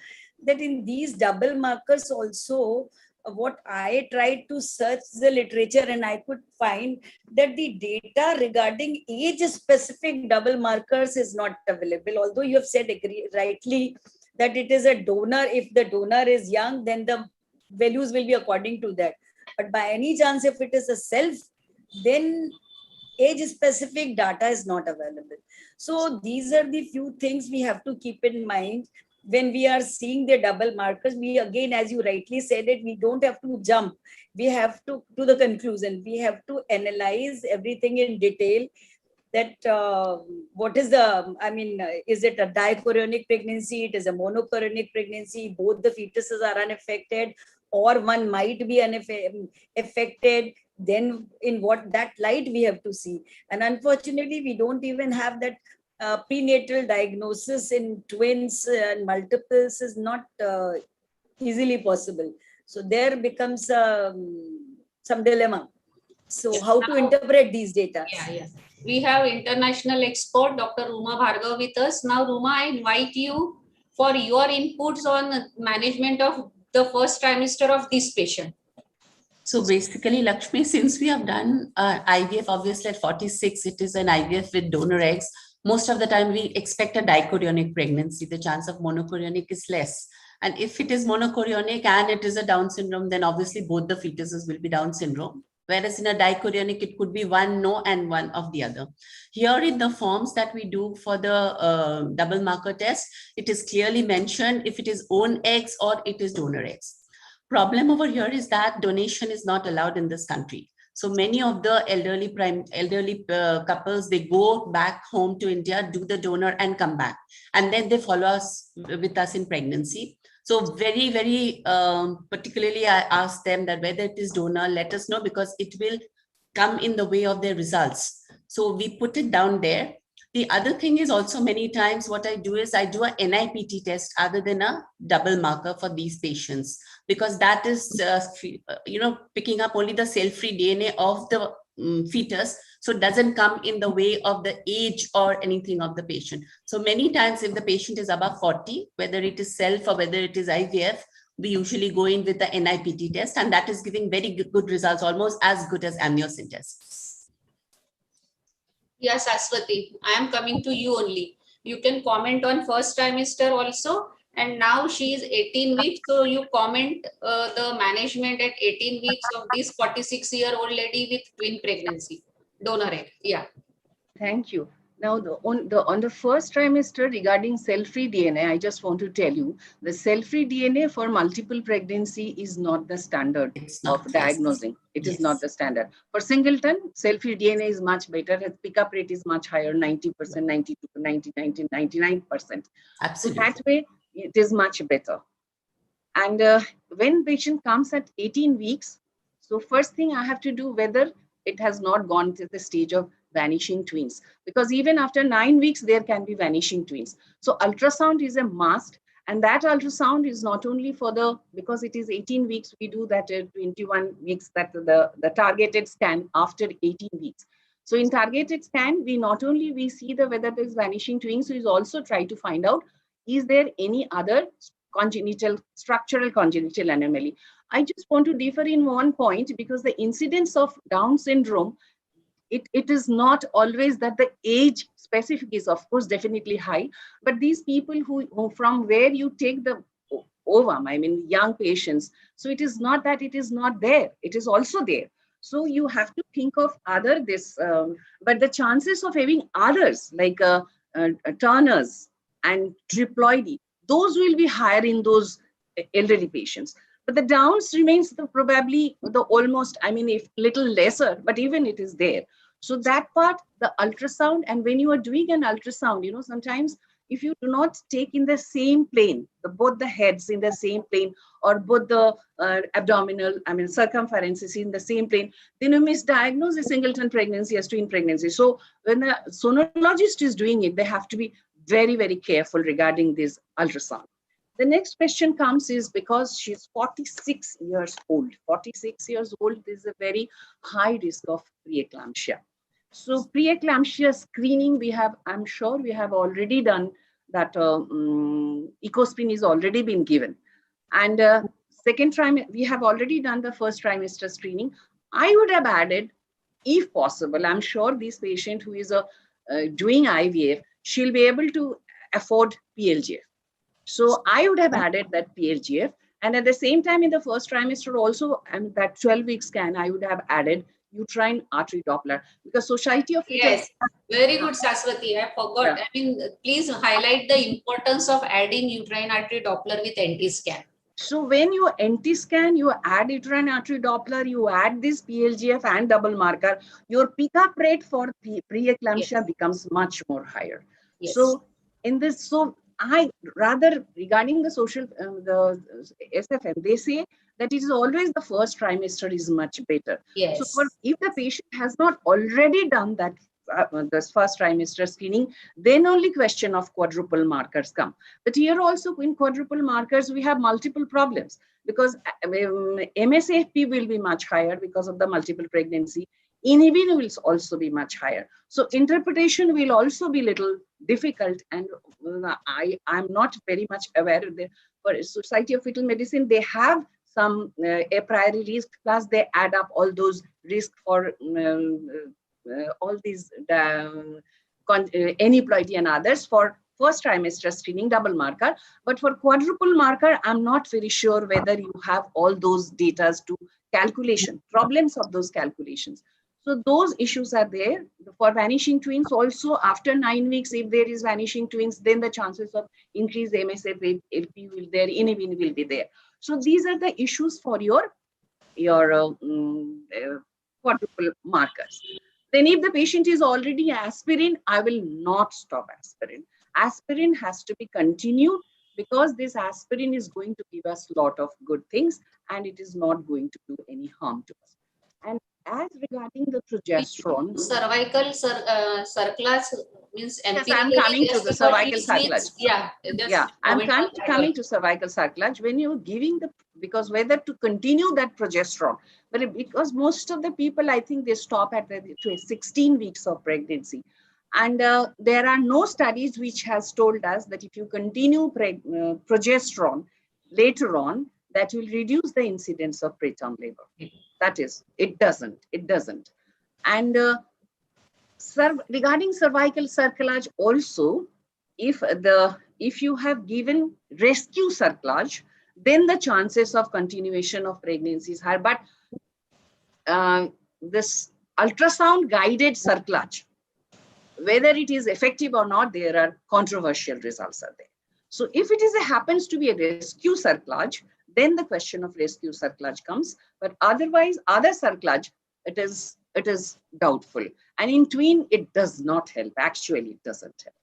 that in these double markers also, what I tried to search the literature and I could find that the data regarding age-specific double markers is not available. Although you have said rightly that it is a donor. If the donor is young, then the values will be according to that. But by any chance, if it is a self, then age-specific data is not available. So these are the few things we have to keep in mind. when we are seeing the double markers, we again, as you rightly said it, we don't have to jump. We have to the conclusion. We have to analyze everything in detail, that what is the, is it a dichorionic pregnancy? It is a monochorionic pregnancy. Both the fetuses are unaffected, or one might be affected. Then in what that light we have to see. And unfortunately, we don't even have that prenatal diagnosis in twins and multiples is not easily possible. So there becomes some dilemma. So how to interpret these data? Yeah. We have international expert Dr. Ruma Bhargav with us. Now, Ruma, I invite you for your inputs on management of the first trimester of this patient. So basically, Lakshmi, since we have done IVF, obviously at 46, it is an IVF with donor eggs. Most of the time we expect a dichorionic pregnancy. The chance of monochorionic is less. And if it is monochorionic and it is a Down syndrome, then obviously both the fetuses will be Down syndrome. Whereas in a dichorionic, it could be one no and one of the other. Here in the forms that we do for the double marker test, it is clearly mentioned if it is own eggs or it is donor eggs. Problem over here is that donation is not allowed in this country. So many of the elderly couples, they go back home to India, do the donor and come back. And then they follow us with us in pregnancy. So very, very particularly, I ask them that whether it is donor, let us know, because it will come in the way of their results. So we put it down there. The other thing is also many times what I do is I do a NIPT test other than a double marker for these patients, because that is, picking up only the cell-free DNA of the fetus. So it doesn't come in the way of the age or anything of the patient. So many times if the patient is above 40, whether it is self or whether it is IVF, we usually go in with the NIPT test, and that is giving very good results, almost as good as amniocentesis tests. Yes, Aswati, I am coming to you only. You can comment on first trimester also. And now she is 18 weeks. So you comment the management at 18 weeks of this 46-year-old lady with twin pregnancy, donor egg. Yeah. Thank you. Now, on the first trimester regarding cell-free DNA, I just want to tell you, the cell-free DNA for multiple pregnancy is not the standard of diagnosing. It is not the standard. For singleton, cell-free DNA is much better. Its pickup rate is much higher, 90%, 92%, 90, 99%. Absolutely. So that way, it is much better. And when patient comes at 18 weeks, so first thing I have to do whether it has not gone to the stage of vanishing twins, because even after 9 weeks, there can be vanishing twins. So ultrasound is a must. And that ultrasound is not only for because it is 18 weeks, we do that at 21 weeks, that the targeted scan after 18 weeks. So in targeted scan, we see whether there's vanishing twins, so we also try to find out, is there any other structural congenital anomaly. I just want to differ in one point, because the incidence of Down syndrome, it is not always that the age specific is, of course, definitely high, but these people who from where you take the ovum, young patients, so it is not that it is not there, it is also there. So you have to think of but the chances of having others like Turner's and triploidy, those will be higher in those elderly patients. But the Downs remains probably almost, if little lesser, but even it is there. So that part, the ultrasound, and when you are doing an ultrasound, sometimes if you do not take in the same plane, both the heads in the same plane, or both the abdominal, circumference is in the same plane, then you misdiagnose a singleton pregnancy as twin pregnancy. So when the sonologist is doing it, they have to be very, very careful regarding this ultrasound. The next question comes is because she's 46 years old. 46 years old, there's a very high risk of preeclampsia. So preeclampsia screening, I'm sure we have already done that. EcoSpin is already been given. And second trimester, we have already done the first trimester screening. I would have added, if possible, I'm sure this patient who is doing IVF, she'll be able to afford PLGF. So I would have added that PLGF. And at the same time, in the first trimester also, and that 12-week scan, I would have added uterine artery Doppler, because Society of Fetal. Yes, very good, Saswati. I forgot. Yeah. I mean, please highlight the importance of adding uterine artery Doppler with NT-scan. So when you NT-scan, you add uterine artery Doppler, you add this PLGF and double marker, your pickup rate for preeclampsia becomes much more higher. Yes. So in this, so I rather regarding the social, the SFM, they say that it is always the first trimester is much better. Yes. So for, if the patient has not already done that, this first trimester screening, then only question of quadruple markers come. But here also in quadruple markers, we have multiple problems, because MSFP will be much higher because of the multiple pregnancy. Inhibin will also be much higher. So interpretation will also be little difficult. And I'm not very much aware of the, for Society of Fetal Medicine, they have some a priori risk, plus they add up all those risks for all these aneuploidy and others for first trimester screening double marker. But for quadruple marker, I'm not very sure whether you have all those data to calculation, problems of those calculations. So those issues are there. For vanishing twins also, after 9 weeks, if there is vanishing twins, then the chances of increased MSF LP will there, inhibin will be there. So these are the issues for your quadruple markers. Then if the patient is already aspirin, I will not stop aspirin. Aspirin has to be continued, because this aspirin is going to give us a lot of good things and it is not going to do any harm to us. And as regarding the progesterone, cervical circlage means yes, I'm coming to the cervical circlage. Yeah, I'm coming to cervical circlage. When you're giving the, because whether to continue that progesterone, but because most of the people, I think they stop at 16 weeks of pregnancy. And there are no studies which has told us that if you continue progesterone later on, that will reduce the incidence of preterm labor. That is, it doesn't. And regarding cervical cerclage also, if you have given rescue cerclage, then the chances of continuation of pregnancy is higher. But this ultrasound guided cerclage, whether it is effective or not, there are controversial results are there. So if it happens to be a rescue cerclage, then the question of rescue cerclage comes. But otherwise, other cerclage, it is doubtful. And in twin, it does not help. Actually, it doesn't help.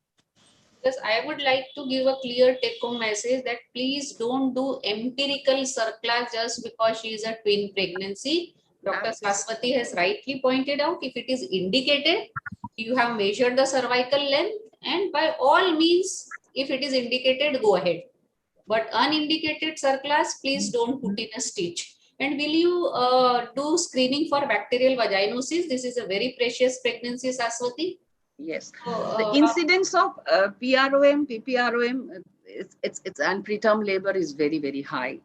Because I would like to give a clear take-home message that please don't do empirical cerclage just because she is a twin pregnancy. Dr. Saswati has rightly pointed out, if it is indicated, you have measured the cervical length, and by all means, if it is indicated, go ahead. But unindicated cerclage, please don't put in a stitch. And will you do screening for bacterial vaginosis? This is a very precious pregnancy, Saswati. Yes, the incidence of PROM, PPROM, it's and preterm labor is very, very high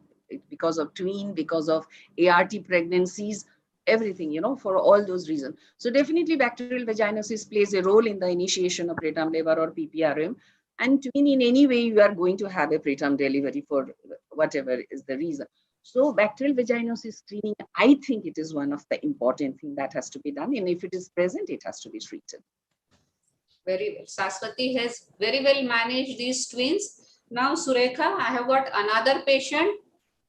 because of twin, because of ART pregnancies, everything, for all those reasons. So definitely bacterial vaginosis plays a role in the initiation of preterm labor or PPROM. And twin, in any way, you are going to have a preterm delivery for whatever is the reason. So bacterial vaginosis screening, I think it is one of the important things that has to be done. And if it is present, it has to be treated. Very well. Saswati has very well managed these twins. Now, Surekha, I have got another patient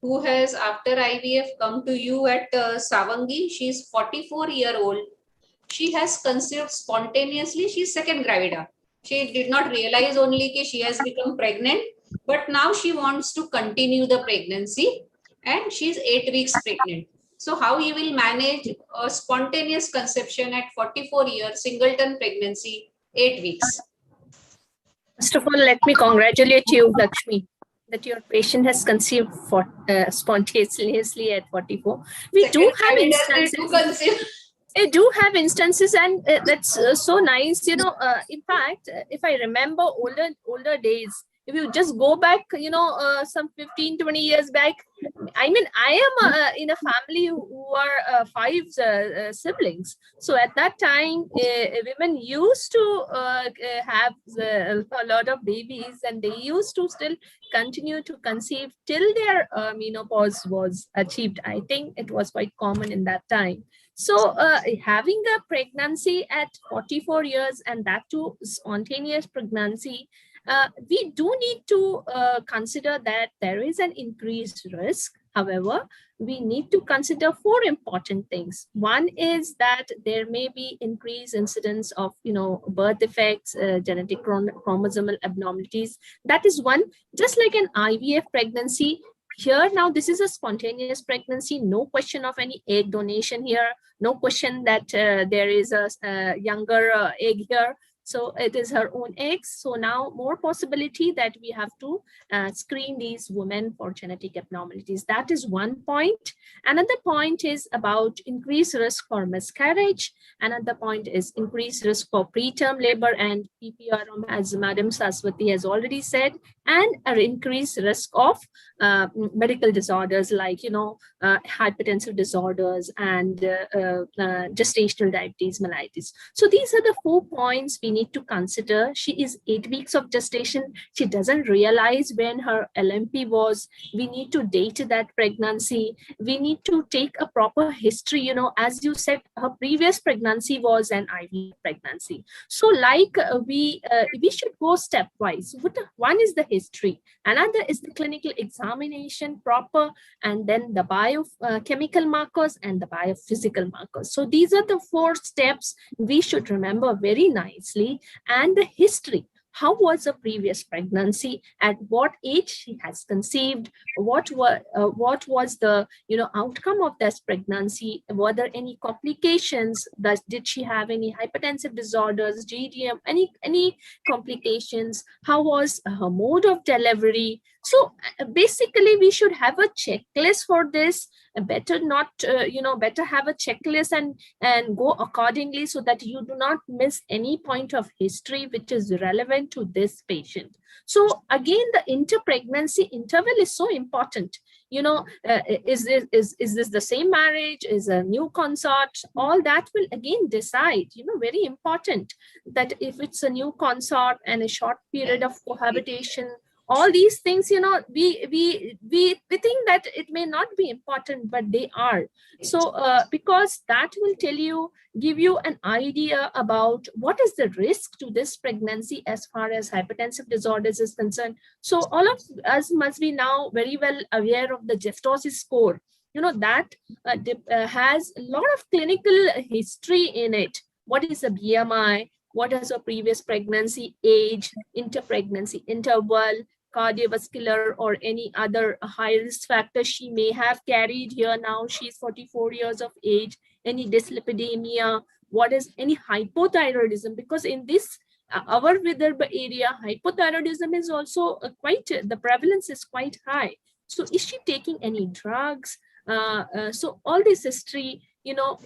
who has, after IVF, come to you at Savangi. She is 44-year-old. She has conceived spontaneously. She is second gravida. She did not realize only that she has become pregnant, but now she wants to continue the pregnancy and she is 8 weeks pregnant. So how you will manage a spontaneous conception at 44 years, singleton pregnancy, 8 weeks? First of all, let me congratulate you, Lakshmi, that your patient has conceived spontaneously at 44. We do have instances. I do have instances, and that's so nice. In fact, if I remember older days, If you just go back, some 15, 20 years back, I mean, I am in a family who are 5 siblings. So at that time, women used to have a lot of babies, and they used to still continue to conceive till their menopause was achieved. I think it was quite common in that time. So having a pregnancy at 44 years, and that too spontaneous pregnancy, we do need to consider that there is an increased risk. However, we need to consider 4 important things. One is that there may be increased incidence of, birth defects, genetic chromosomal abnormalities. That is one. Just like an IVF pregnancy, here now this is a spontaneous pregnancy, no question of any egg donation here, no question that there is a younger egg here. So it is her own eggs. So now more possibility that we have to screen these women for genetic abnormalities. That is one point. Another point is about increased risk for miscarriage. Another point is increased risk for preterm labor and PPRM, as Madam Saswati has already said, and an increased risk of medical disorders like, hypertensive disorders and gestational diabetes mellitus. So these are the 4 points we need to consider. She is 8 weeks of gestation. She doesn't realize when her LMP was. We need to date that pregnancy. We need to take a proper history. As you said, her previous pregnancy was an IVF pregnancy. So like we should go stepwise. One is the history. Another is the clinical examination proper, and then the biochemical markers and the biophysical markers. So these are the 4 steps we should remember very nicely. And the history. How was a previous pregnancy? At what age she has conceived? What was the outcome of this pregnancy? Were there any complications? Did she have any hypertensive disorders, GDM, any complications? How was her mode of delivery? So basically, we should have a checklist for this. Better have a checklist and go accordingly, so that you do not miss any point of history which is relevant to this patient. So again, the inter-pregnancy interval is so important. Is this the same marriage? Is a new consort? All that will again decide, very important, that if it's a new consort and a short period of cohabitation, all these things, we think that it may not be important, but they are. So because that will give you an idea about what is the risk to this pregnancy as far as hypertensive disorders is concerned. So all of us must be now very well aware of the Geftosis score. That has a lot of clinical history in it. What is the BMI? What is her previous pregnancy, age, inter-pregnancy interval, cardiovascular or any other high risk factor she may have carried here. Now she's 44 years of age. Any dyslipidemia? What is any hypothyroidism? Because in this our Vidarbha area, hypothyroidism is also the prevalence is quite high. So is she taking any drugs? So all this history,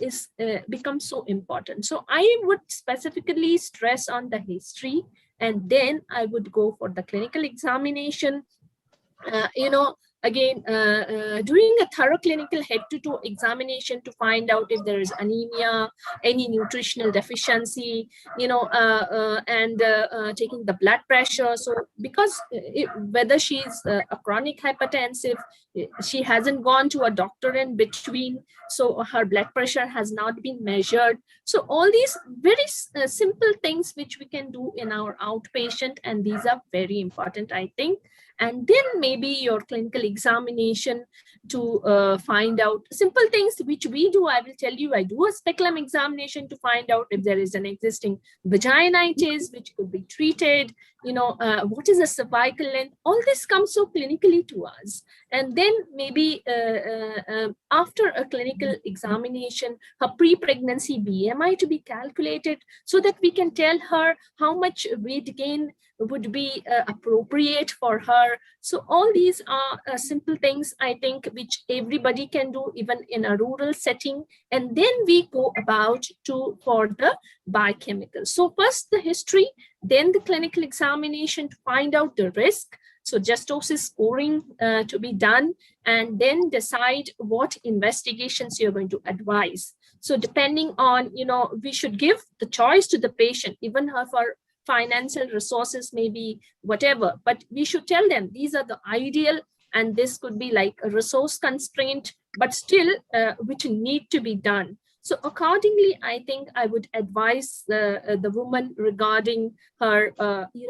is becomes so important. So I would specifically stress on the history, and then I would go for the clinical examination. Again, doing a thorough clinical head-to-toe examination to find out if there is anemia, any nutritional deficiency, and taking the blood pressure. So because whether she's a chronic hypertensive, she hasn't gone to a doctor in between, so her blood pressure has not been measured. So all these very simple things which we can do in our outpatient, and these are very important, I think. And then maybe your clinical examination to find out simple things which we do. I will tell you, I do a speculum examination to find out if there is an existing vaginitis which could be treated. What is the cervical length? All this comes so clinically to us. And then maybe after a clinical examination, her pre-pregnancy BMI to be calculated so that we can tell her how much weight gain would be appropriate for her. So all these are simple things, I think, which everybody can do even in a rural setting. And then we go about for the biochemical. So first the history, then the clinical examination to find out the risk. So justosis scoring to be done, and then decide what investigations you're going to advise. So depending on, we should give the choice to the patient, even her for financial resources, maybe whatever, but we should tell them these are the ideal, and this could be like a resource constraint, but still which need to be done. So accordingly, I think I would advise the woman regarding her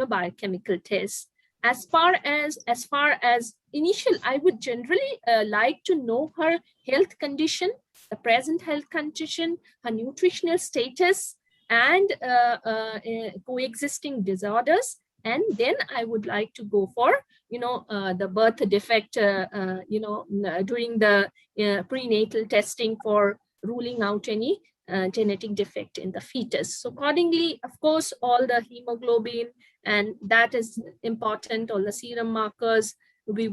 biochemical test. As far as initial, I would generally like to know her health condition, the present health condition, her nutritional status, and coexisting disorders. And then I would like to go for, the birth defect, doing the prenatal testing for ruling out any genetic defect in the fetus. So accordingly, of course, all the hemoglobin, and that is important, all the serum markers, I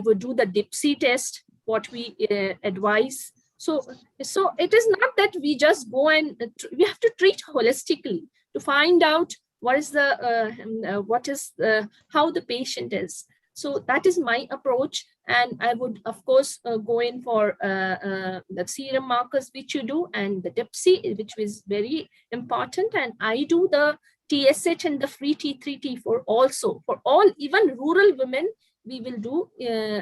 would do the DIPSI test, what we advise. So it is not that we just go and we have to treat holistically to find out what is how the patient is. So that is my approach. And I would, of course, go in for the serum markers, which you do, and the DIPSI, which is very important. And I do the TSH and the free T3, T4 also. For all, even rural women, we will do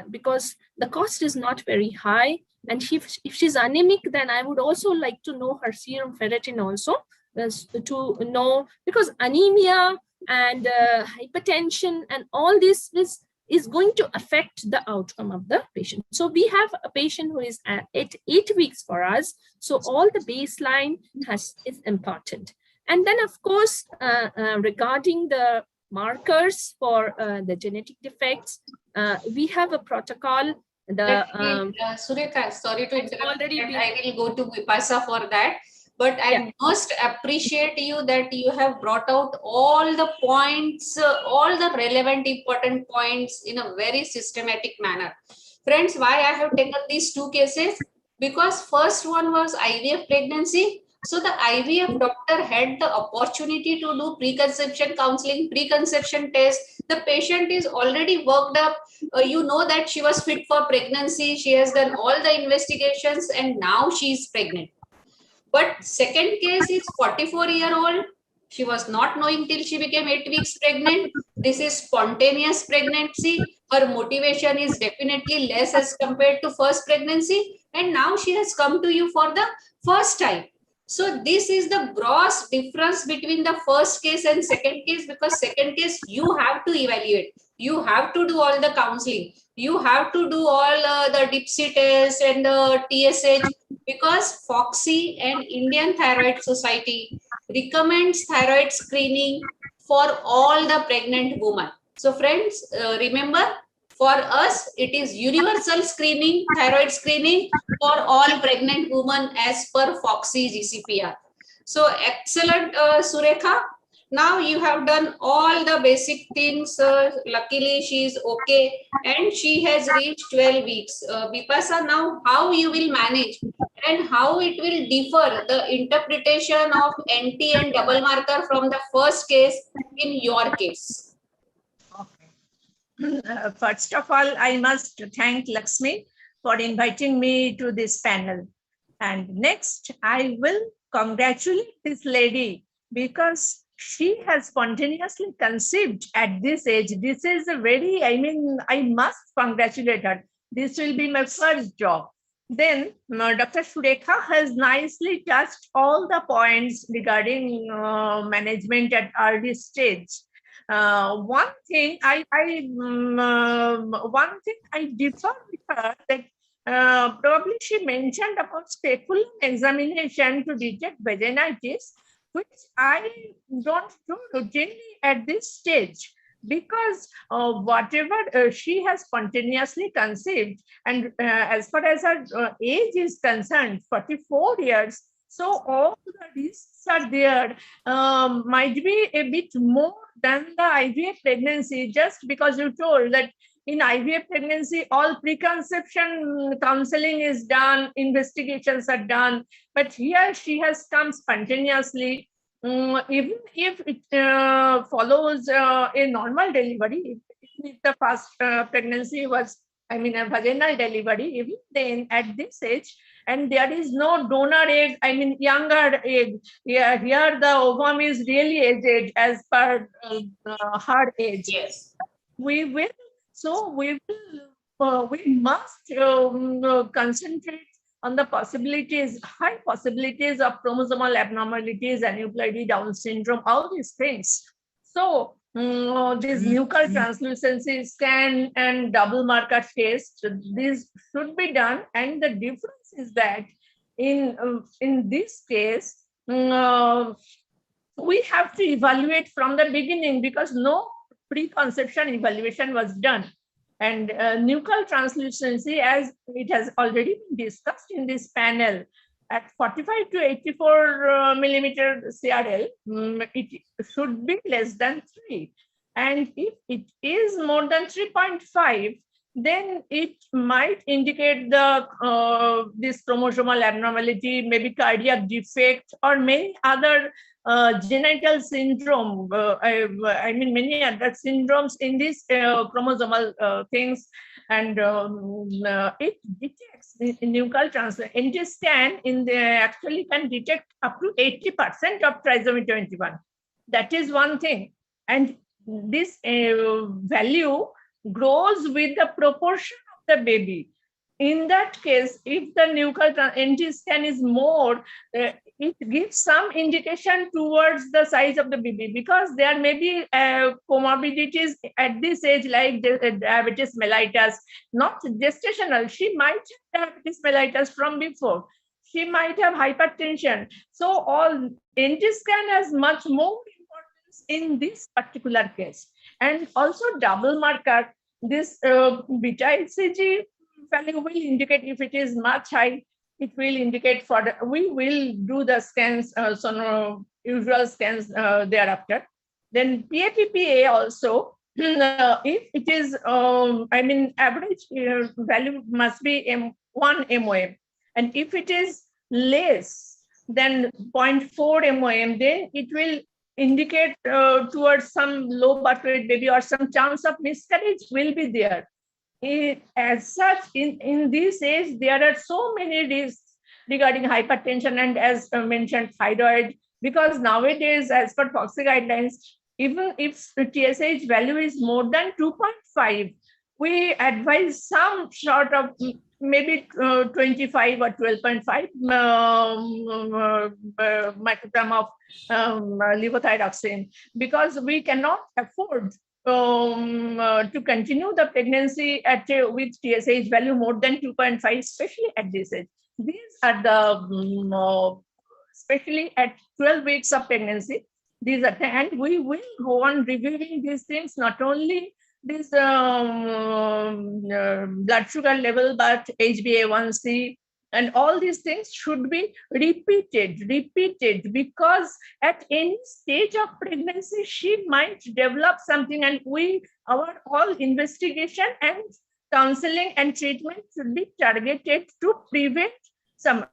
because the cost is not very high. And if she's anemic, then I would also like to know her serum ferritin also, to know, because anemia and hypertension and all this is going to affect the outcome of the patient. So we have a patient who is at 8 weeks for us. So all the baseline is important. And then, of course, regarding the markers for the genetic defects, we have a protocol. Surekha, sorry to interrupt. I will go to Vipasa for that. But I must appreciate you that you have brought out all the points, all the relevant, important points in a very systematic manner. Friends, why I have taken these two cases? Because first one was IVF pregnancy. So the IVF doctor had the opportunity to do preconception counseling, preconception test. The patient is already worked up. You know that she was fit for pregnancy. She has done all the investigations and now she is pregnant. But second case is 44-year-old. She was not knowing till she became 8 weeks pregnant. This is spontaneous pregnancy. Her motivation is definitely less as compared to first pregnancy. And now she has come to you for the first time. So this is the gross difference between the first case and second case, because second case you have to evaluate. You have to do all the counseling. You have to do all the DIPSI test and the TSH, because FOXY and Indian Thyroid Society recommends thyroid screening for all the pregnant women. So friends, remember, for us, it is universal screening, thyroid screening for all pregnant women as per FOXY GCPR. So excellent, Surekha. Now you have done all the basic things. Luckily, she is okay and she has reached 12 weeks. Vipasa, now how you will manage and how it will differ the interpretation of NT and double marker from the first case in your case? First of all, I must thank Lakshmi for inviting me to this panel. And next, I will congratulate this lady because she has spontaneously conceived at this age. This is a very, I must congratulate her. This will be my first job. Then Dr. Surekha has nicely touched all the points regarding management at early stage. One thing I differ with her that probably she mentioned about speculum examination to detect vaginitis, which I don't do routinely at this stage. because whatever she has spontaneously conceived, and as far as her age is concerned, 44 years, so all the risks are there, might be a bit more than the IVF pregnancy, just because you told that in IVF pregnancy, all preconception counseling is done, investigations are done, but here she has come spontaneously. Even if it follows a normal delivery, if the first pregnancy was, I mean, a vaginal delivery, even then at this age, and there is no donor egg, I mean, younger egg. Yeah, here the ovum is really aged as per her age. Yes. We must concentrate on the possibilities, high possibilities of chromosomal abnormalities, aneuploidy, Down syndrome, all these things. So this nuchal translucency scan and double marker test, these should be done. And the difference is that in this case, we have to evaluate from the beginning, because no preconception evaluation was done. And nuchal translucency, as it has already been discussed in this panel, at 45 to 84 millimeter CRL, it should be less than 3. And if it is more than 3.5, then it might indicate the this chromosomal abnormality, maybe cardiac defect, or many other genital syndrome. I mean, many other syndromes in these chromosomal things, and it detects nuchal translucency scan in the actually can detect up to 80% of trisomy 21. That is one thing, and this value grows with the proportion of the baby. In that case, if the nuchal NT scan is more, it gives some indication towards the size of the baby, because there may be comorbidities at this age, like diabetes mellitus, not gestational. She might have diabetes mellitus from before. She might have hypertension. So all NT scan has much more importance in this particular case. And also double marker, this beta HCG value will indicate if it is much high, it will indicate for the, we will do the scans, usual scans thereafter. Then PAPPA also, if it is, I mean, average value must be 1 MOM. And if it is less than 0.4 MOM, then it will indicate towards some low birth weight baby, or some chance of miscarriage will be there. As such, in this age, there are so many risks regarding hypertension and, as mentioned, thyroid, because nowadays, as per FOXI guidelines, even if TSH value is more than 2.5, we advise some sort of maybe 25 or 12.5 microgram of levothyroxine, because we cannot afford to continue the pregnancy at with TSH value more than 2.5, especially at this age. These are the especially at 12 weeks of pregnancy. These are, and we will go on reviewing these things, not only this blood sugar level, but HbA1c, and all these things should be repeated, because at any stage of pregnancy, she might develop something, and our all investigation and counseling and treatment should be targeted to prevent some.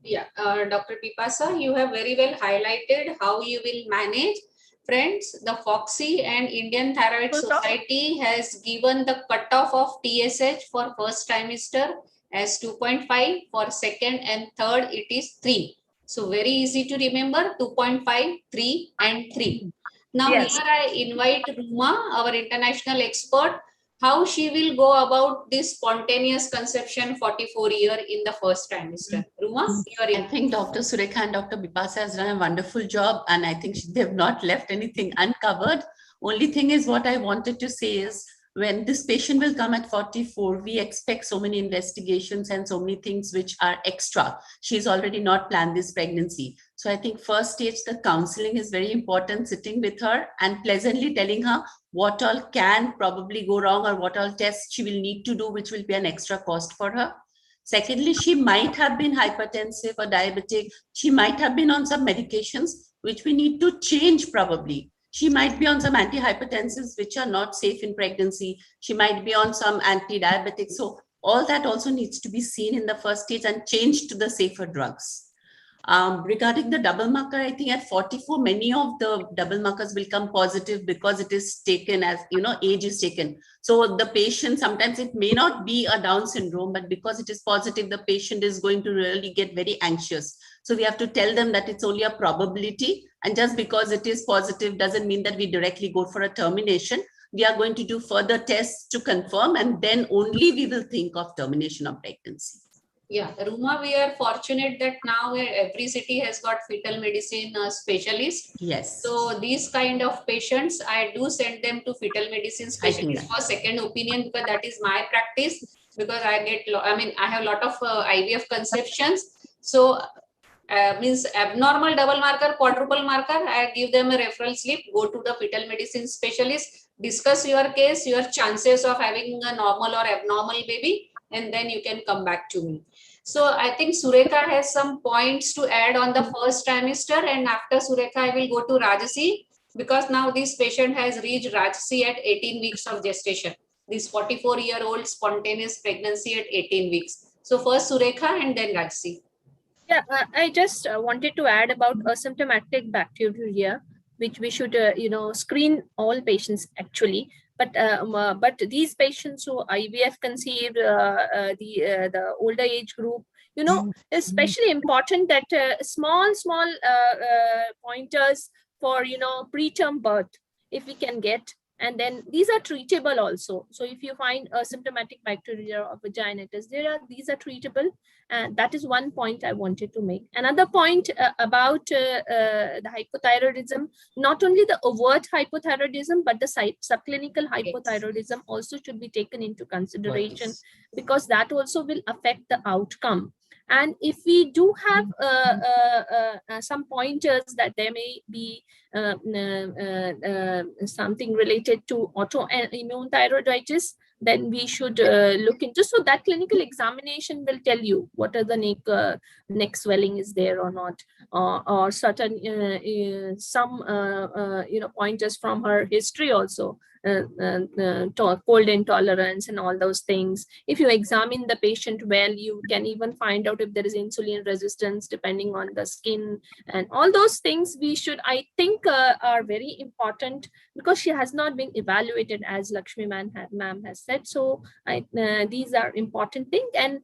Yeah, Dr. Pipasa, you have very well highlighted how you will manage. Friends, the FOXI and Indian Thyroid Society has given the cutoff of TSH for first trimester as 2.5, for second and third it is 3. So very easy to remember, 2.5, 3 and 3. Now yes. Here I invite Ruma, our international expert, how she will go about this spontaneous conception 44-year in the first trimester. Ruma, I think Dr. Surekha and Dr. Bipasa has done a wonderful job, and I think they have not left anything uncovered. Only thing is, what I wanted to say is, when this patient will come at 44, we expect so many investigations and so many things which are extra. She's already not planned this pregnancy. So I think first stage, the counseling is very important, sitting with her and pleasantly telling her what all can probably go wrong or what all tests she will need to do, which will be an extra cost for her. Secondly, she might have been hypertensive or diabetic. She might have been on some medications, which we need to change probably. She might be on some antihypertensives, which are not safe in pregnancy. She might be on some anti-diabetics. So all that also needs to be seen in the first stage and changed to the safer drugs. Regarding the double marker, I think at 44, many of the double markers will come positive because it is taken as, age is taken. So the patient, sometimes it may not be a Down syndrome, but because it is positive, the patient is going to really get very anxious. So we have to tell them that it's only a probability. And just because it is positive doesn't mean that we directly go for a termination. We are going to do further tests to confirm, and then only we will think of termination of pregnancy. Yeah, Ruma, we are fortunate that now every city has got fetal medicine specialist. Yes. So these kind of patients, I do send them to fetal medicine specialist for second opinion, because that is my practice. Because I have a lot of IVF conceptions. So means abnormal double marker, quadruple marker, I give them a referral slip, go to the fetal medicine specialist, discuss your case, your chances of having a normal or abnormal baby, and then you can come back to me. So I think Surekha has some points to add on the first trimester, and after Surekha, I will go to Rajasi, because now this patient has reached Rajasi at 18 weeks of gestation. This 44-year-old spontaneous pregnancy at 18 weeks. So first Surekha and then Rajasi. Yeah, I just wanted to add about asymptomatic bacteriuria, which we should, screen all patients actually. But these patients who IVF conceived, the older age group, especially important that small pointers for preterm birth, if we can get. And then these are treatable also. So if you find asymptomatic bacteria or vaginitis, these are treatable. And that is one point I wanted to make. Another point about the hypothyroidism, not only the overt hypothyroidism, but the subclinical hypothyroidism also should be taken into consideration, because that also will affect the outcome. And if we do have some pointers that there may be something related to autoimmune thyroiditis, then we should look into. So that clinical examination will tell you what are the neck swelling is there or not, or certain some pointers from her history also. Cold intolerance and all those things. If you examine the patient well, you can even find out if there is insulin resistance depending on the skin, and all those things we should, I think, are very important, because she has not been evaluated, as Lakshmi ma'am has said. So these are important things. And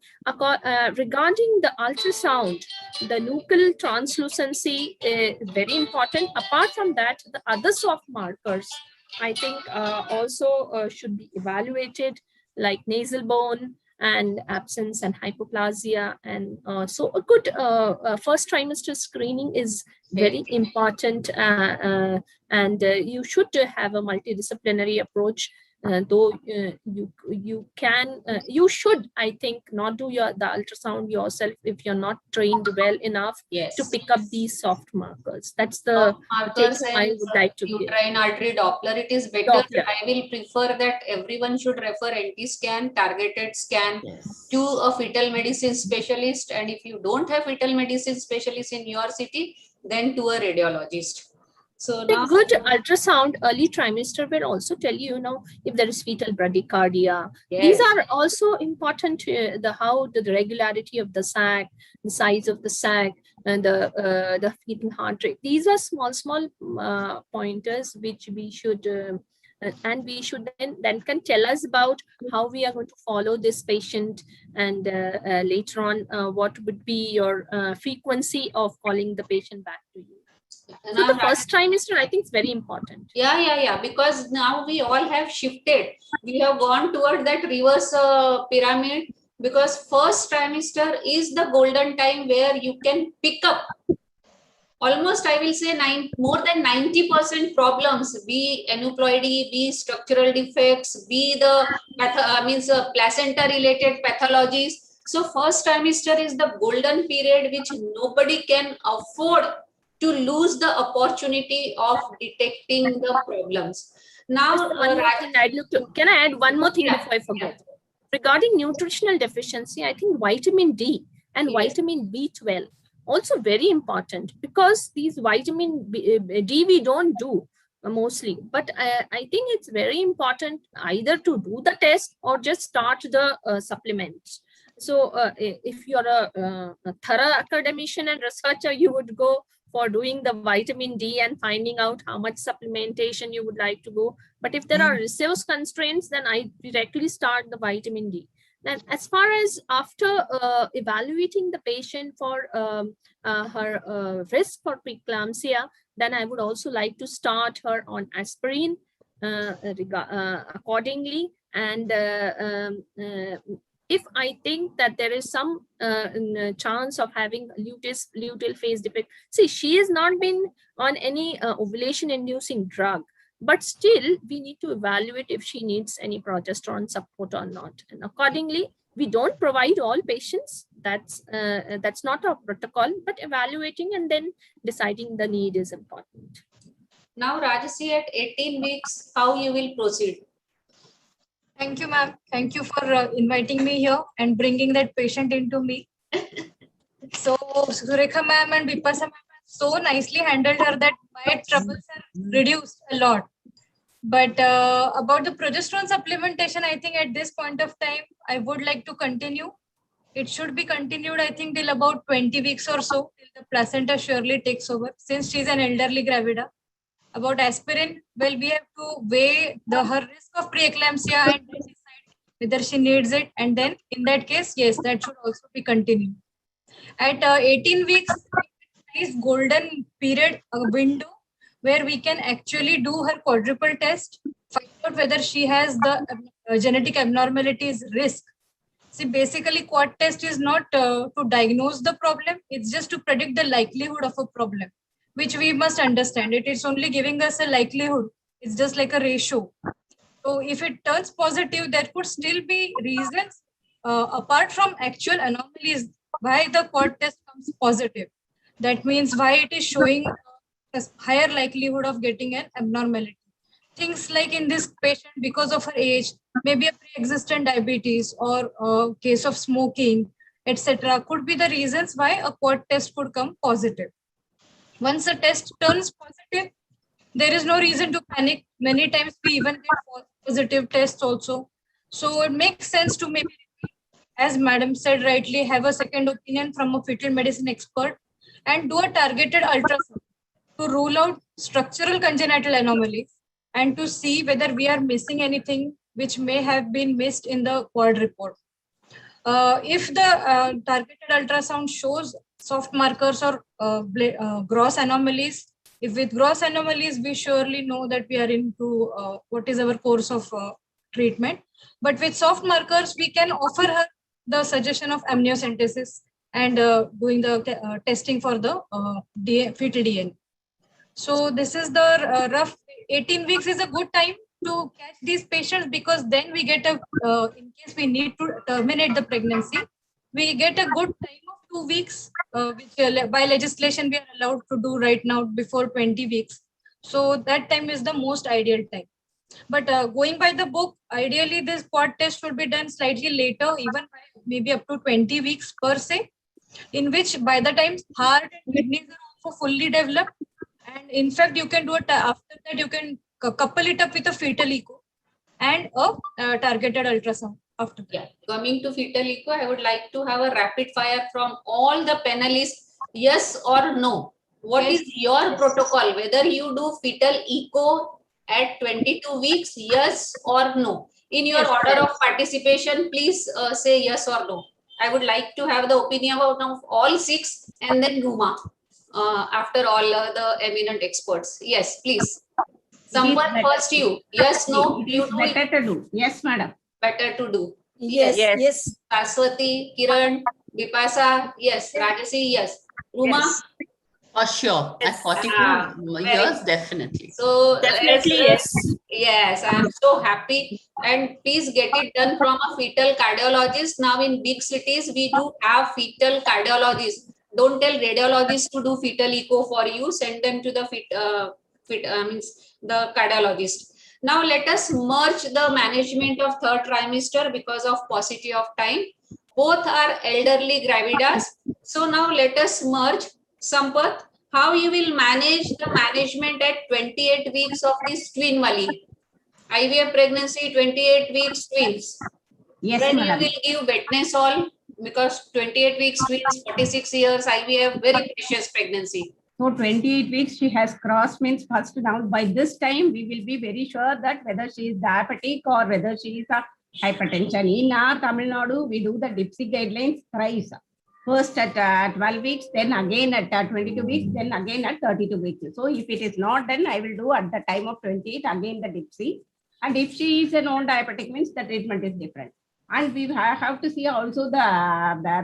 regarding the ultrasound, the nuchal translucency is very important. Apart from that, the other soft markers, I think, also should be evaluated, like nasal bone and absence and hypoplasia. And so a good first trimester screening is very important, and you should have a multidisciplinary approach. Though you should, I think, not do the ultrasound yourself if you're not trained well enough to pick up these soft markers. That's the markers I would like to give. Uterine artery Doppler, it is better. I will prefer that everyone should refer NT-scan, targeted scan to a fetal medicine specialist. And if you don't have fetal medicine specialist in your city, then to a radiologist. So now, a good ultrasound early trimester will also tell you, if there is fetal bradycardia. These are also important. How the regularity of the sac, the size of the sac, and the fetal heart rate. These are small pointers which we should. And we should then can tell us about how we are going to follow this patient, and later on what would be your frequency of calling the patient back to you. So the first trimester, I think, is very important. Yeah. Because now we all have shifted. We have gone toward that reverse pyramid, because first trimester is the golden time where you can pick up almost, I will say, more than 90% problems, be aneuploidy, be structural defects, be the placenta-related pathologies. So first trimester is the golden period which nobody can afford to lose the opportunity of detecting the problems. Now, Just one more thing I'd look to, can I add one more thing before I forget? Regarding nutritional deficiency, I think vitamin D and vitamin B12 also very important, because these vitamin D we don't do mostly, but I think it's very important either to do the test or just start the supplements. So if you're a thorough academician and researcher, you would go for doing the vitamin D and finding out how much supplementation you would like to go. But if there are resource constraints, then I directly start the vitamin D. Then as far as after evaluating the patient for her risk for preeclampsia, then I would also like to start her on aspirin accordingly. And if I think that there is some chance of having luteal phase defect, see, she has not been on any ovulation inducing drug, but still we need to evaluate if she needs any progesterone support or not. And accordingly, we don't provide all patients. That's not our protocol, but evaluating and then deciding the need is important. Now, Rajasi, at 18 weeks, how you will proceed? Thank you, ma'am. Thank you for inviting me here and bringing that patient into me. So, Surekha ma'am and Vipasa ma'am so nicely handled her that my troubles are reduced a lot. But about the progesterone supplementation, I think at this point of time, I would like to continue. It should be continued, I think, till about 20 weeks or so, till the placenta surely takes over, since she's an elderly gravida. About aspirin, well, we have to weigh her risk of preeclampsia and decide whether she needs it. And then in that case, yes, that should also be continued. At 18 weeks, is golden period, a window where we can actually do her quadruple test, find out whether she has the genetic abnormalities risk. See, basically quad test is not to diagnose the problem, it's just to predict the likelihood of a problem, which we must understand. It is only giving us a likelihood. It's just like a ratio. So if it turns positive, there could still be reasons apart from actual anomalies why the quad test comes positive. That means why it is showing a higher likelihood of getting an abnormality. Things like in this patient, because of her age, maybe a pre-existent diabetes or a case of smoking, etc., could be the reasons why a quad test could come positive. Once a test turns positive, there is no reason to panic. Many times we even get false positive tests also. So it makes sense to maybe, as madam said rightly, have a second opinion from a fetal medicine expert and do a targeted ultrasound to rule out structural congenital anomalies and to see whether we are missing anything which may have been missed in the quad report. If the targeted ultrasound shows soft markers or gross anomalies, if with gross anomalies, we surely know that we are into what is our course of treatment. But with soft markers, we can offer her the suggestion of amniocentesis and doing the testing for the fetal DNA. So this is the rough 18 weeks is a good time to catch these patients, because then we get a, in case we need to terminate the pregnancy, we get a good time of 2 weeks, which by legislation we are allowed to do right now before 20 weeks. So that time is the most ideal time. But going by the book, ideally this quad test should be done slightly later, even by maybe up to 20 weeks per se, in which by the time heart and kidneys are also fully developed. And in fact, you can do it after that, you can couple it up with a fetal echo and a targeted ultrasound after that. Yeah, coming to fetal echo, I would like to have a rapid fire from all the panelists. Yes or no? What is your protocol? Whether you do fetal echo at 22 weeks, yes or no? In your order of participation, please say yes or no. I would like to have the opinion of all 6 and then Ruma after all the eminent experts. Yes, please. Someone first you. Yes, no? It is better to do. Yes, madam. Better to do. Yes. Saraswati, Kiran, Vipasa, yes. Rajasi, yes. Ruma? Yes. For sure. At 42 years, definitely. So Definitely yes. Yes, I am so happy. And please get it done from a fetal cardiologist. Now in big cities, we do have fetal cardiologists. Don't tell radiologist to do fetal echo for you. Send them to the the cardiologist. Now let us merge the management of third trimester because of paucity of time. Both are elderly gravidas. So now let us merge. Sampath, how you will manage the management at 28 weeks of this twin Mali? IVF pregnancy, 28 weeks twins. Yes, When madam. you will give Betnesol, because 28 weeks twins, 46 years IVF, very precious pregnancy. So 28 weeks she has crossed, means first now by this time we will be very sure that whether she is diabetic or whether she is a hypertension. In our Tamil Nadu, we do the DIPSI guidelines thrice. First at 12 weeks, then again at 22 weeks, then again at 32 weeks. So if it is not done, I will do at the time of 28 again the DIPSI. And if she is a non-diabetic, means the treatment is different. And we have to see also the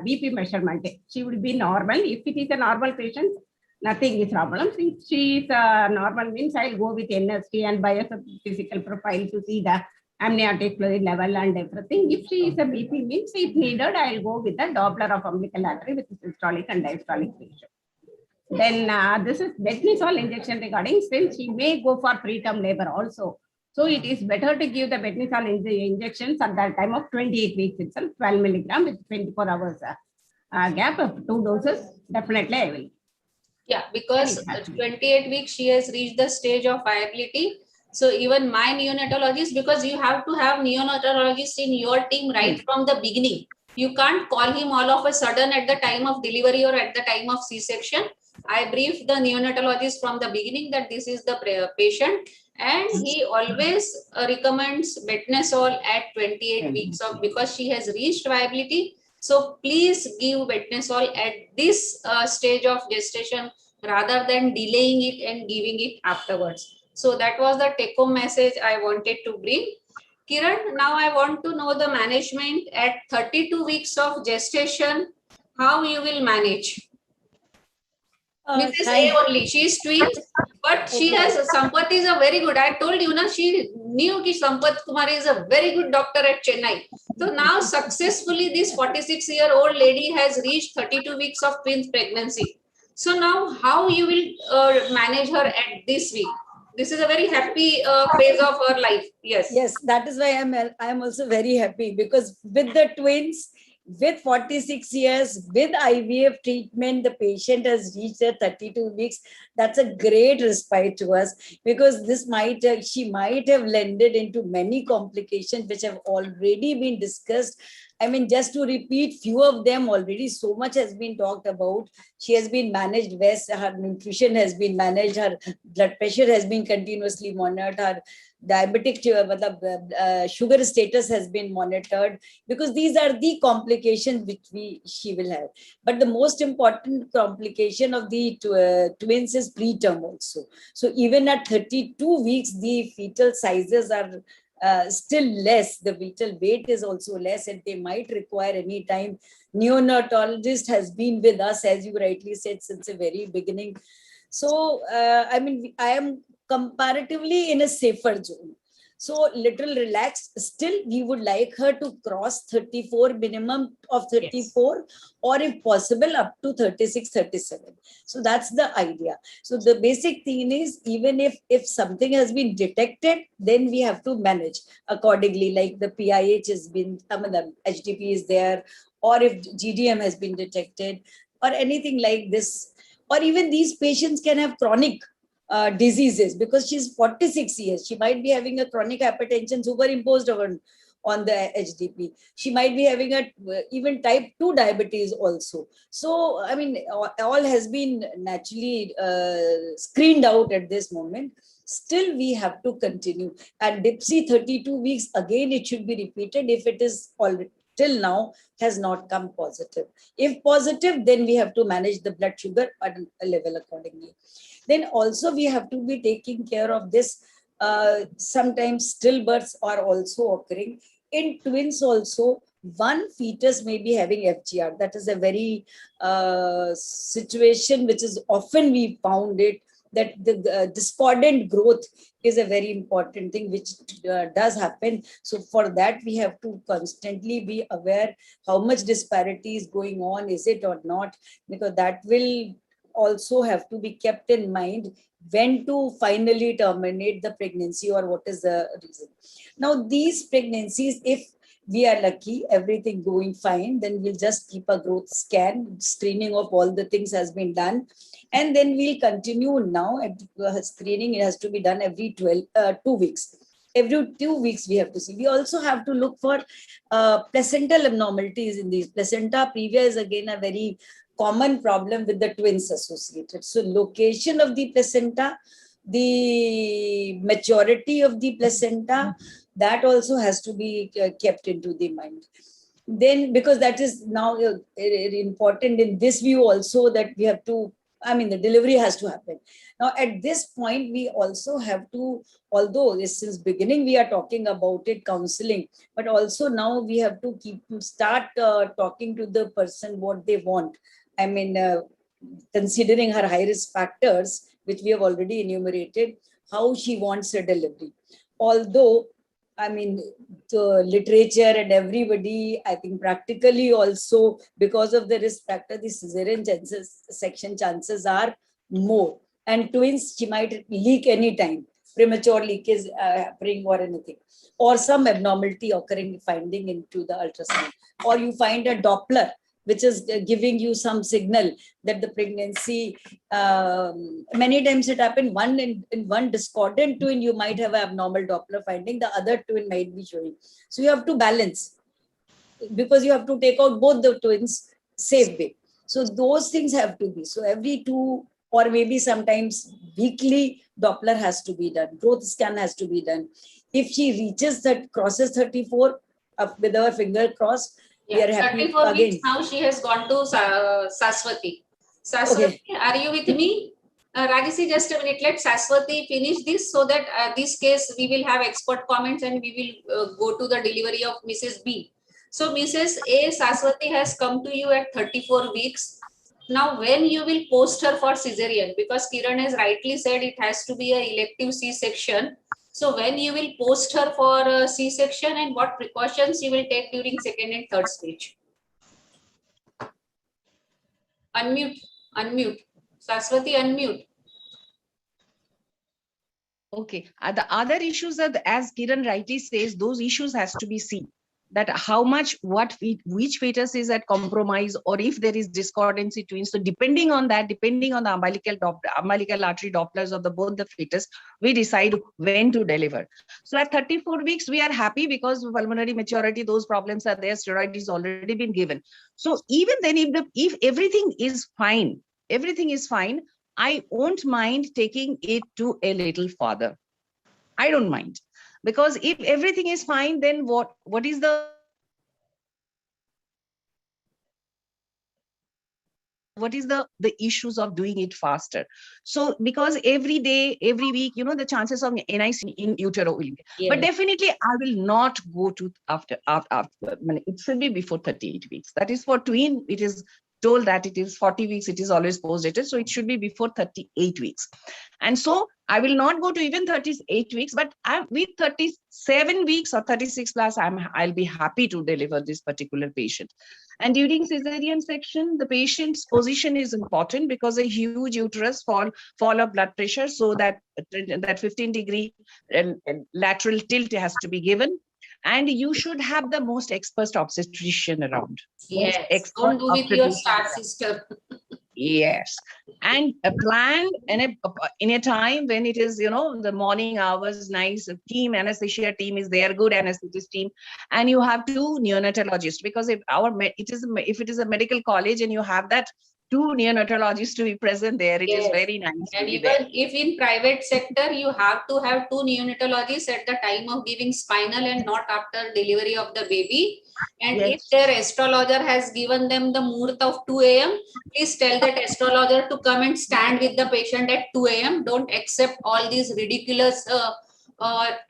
BP measurement. She will be normal. If it is a normal patient, nothing is problem. If she is normal, means I'll go with NST and biophysical profile to see the amniotic fluid level and everything. If she is a BP, means if needed, I'll go with the Doppler of umbilical artery with systolic and diastolic ratio. Then this is Betnesol injection regarding, since she may go for preterm labor also. So it is better to give the Betnesol injections at that time of 28 weeks itself, 12 milligram with 24 hours gap of 2 doses. Definitely I will. Yeah, because 28 weeks she has reached the stage of viability. So even my neonatologist, because you have to have neonatologist in your team right from the beginning. You can't call him all of a sudden at the time of delivery or at the time of C-section. I briefed the neonatologist from the beginning that this is the patient, and he always recommends Betnesol at 28 weeks of, because she has reached viability. So please give Betnesol at this stage of gestation rather than delaying it and giving it afterwards. So that was the take-home message I wanted to bring. Kiran, now I want to know the management at 32 weeks of gestation, how you will manage. Mrs. A only, she is twins, but she has, Sampath is a very good, I told you, na, she knew that Sampath Kumar is a very good doctor at Chennai. So now successfully this 46-year-old lady has reached 32 weeks of twins pregnancy. So now how you will manage her at this week? This is a very happy phase of her life. Yes. Yes, that is why I'm also very happy, because with the twins, with 46 years, with IVF treatment, the patient has reached their 32 weeks. That's a great respite to us, because this might, she might have landed into many complications which have already been discussed. I mean, just to repeat few of them, already so much has been talked about. She has been managed best, her nutrition has been managed, her blood pressure has been continuously monitored, her diabetic sugar status has been monitored, because these are the complications which she will have. But the most important complication of the twins is preterm also. So even at 32 weeks, the fetal sizes are still less, the fetal weight is also less, and they might require any time. Neonatologist has been with us, as you rightly said, since the very beginning. So, I mean, I am comparatively in a safer zone. So little relaxed. Still, we would like her to cross 34, minimum of 34, yes, or if possible, up to 36, 37. So that's the idea. So the basic thing is, even if something has been detected, then we have to manage accordingly, like the PIH has been, the HDP is there, or if GDM has been detected, or anything like this. Or even these patients can have chronic diseases, because she's 46 years. She might be having a chronic hypertension superimposed on the HDP. She might be having even type 2 diabetes also. So, I mean, all has been naturally screened out at this moment. Still, we have to continue. And DIPSI 32 weeks, again, it should be repeated if it is already till now has not come positive. If positive, then we have to manage the blood sugar at a level accordingly. Then also we have to be taking care of this. Sometimes stillbirths are also occurring. In twins also, one fetus may be having FGR. That is a very situation which is often we found it, that the discordant growth is a very important thing which does happen. So for that, we have to constantly be aware how much disparity is going on, is it or not, because that will also have to be kept in mind when to finally terminate the pregnancy or what is the reason. Now, these pregnancies, if we are lucky, everything going fine, then we'll just keep a growth scan, screening of all the things has been done. And then we'll continue now at screening. It has to be done every 2 weeks. Every 2 weeks we have to see. We also have to look for placental abnormalities in these. Placenta previa is again a very common problem with the twins associated. So location of the placenta, the maturity of the placenta, that also has to be kept into the mind. Then, because that is now important in this view also, that we have to, I mean, the delivery has to happen. Now, at this point, we also have to, although since beginning we are talking about it, counseling, but also now we have to start talking to the person what they want. I mean, considering her high risk factors, which we have already enumerated, how she wants her delivery. Although, I mean, the literature and everybody, I think practically also, because of the risk factor, the cesarean section chances are more. And twins, she might leak anytime, premature leakage happening or anything, or some abnormality occurring, finding into the ultrasound, or you find a Doppler, which is giving you some signal that the pregnancy, many times it happened, in one discordant twin, you might have an abnormal Doppler finding, the other twin might be showing. So you have to balance, because you have to take out both the twins safe way. So those things have to be. So every 2 or maybe sometimes weekly Doppler has to be done. Growth scan has to be done. If she reaches that, crosses 34 with her finger crossed, we are happy 34 again. weeks now she has gone to Saswati. Saswati, are you with me? Ragisi, just a minute. Let Saswati finish this so that this case we will have expert comments and we will go to the delivery of Mrs. B. So Mrs. A, Saswati has come to you at 34 weeks. Now, when you will post her for cesarean, because Kiran has rightly said it has to be an elective C-section. So when you will post her for a C-section and what precautions you will take during second and third stage? Unmute, unmute. Saswati, unmute. Okay. The other issues are, as Kiran rightly says, those issues has to be seen. That how much, which fetus is at compromise, or if there is discordancy twins. So depending on that, depending on the umbilical artery Dopplers of both the fetus, we decide when to deliver. So at 34 weeks, we are happy because pulmonary maturity, those problems are there. Steroid is already been given. So even then, if everything is fine, I won't mind taking it to a little farther. I don't mind. Because if everything is fine, then what is the issues of doing it faster? So because every day, every week, the chances of NIC in utero will be. Yes. But definitely I will not go to after it should be before 38 weeks. That is for twin, it is told that it is 40 weeks, it is always post-dated. So it should be before 38 weeks. And so I will not go to even 38 weeks, but with 37 weeks or 36 plus, I'll be happy to deliver this particular patient. And during cesarean section, the patient's position is important because a huge uterus, fall of blood pressure, so that 15-degree lateral tilt has to be given. And you should have the most expert obstetrician around. Yes, don't do with your star sister. Yes, and a plan in a time when it is, the morning hours, nice team, anesthesia team is there, good anesthetist team, and you have 2 neonatologists, because if it is a medical college and you have that 2 neonatologists to be present there, it is very nice. And even if in private sector, you have to have 2 neonatologists at the time of giving spinal and not after delivery of the baby. And if their astrologer has given them the muhurt of 2 a.m., please tell that astrologer to come and stand with the patient at 2 a.m. Don't accept all these ridiculous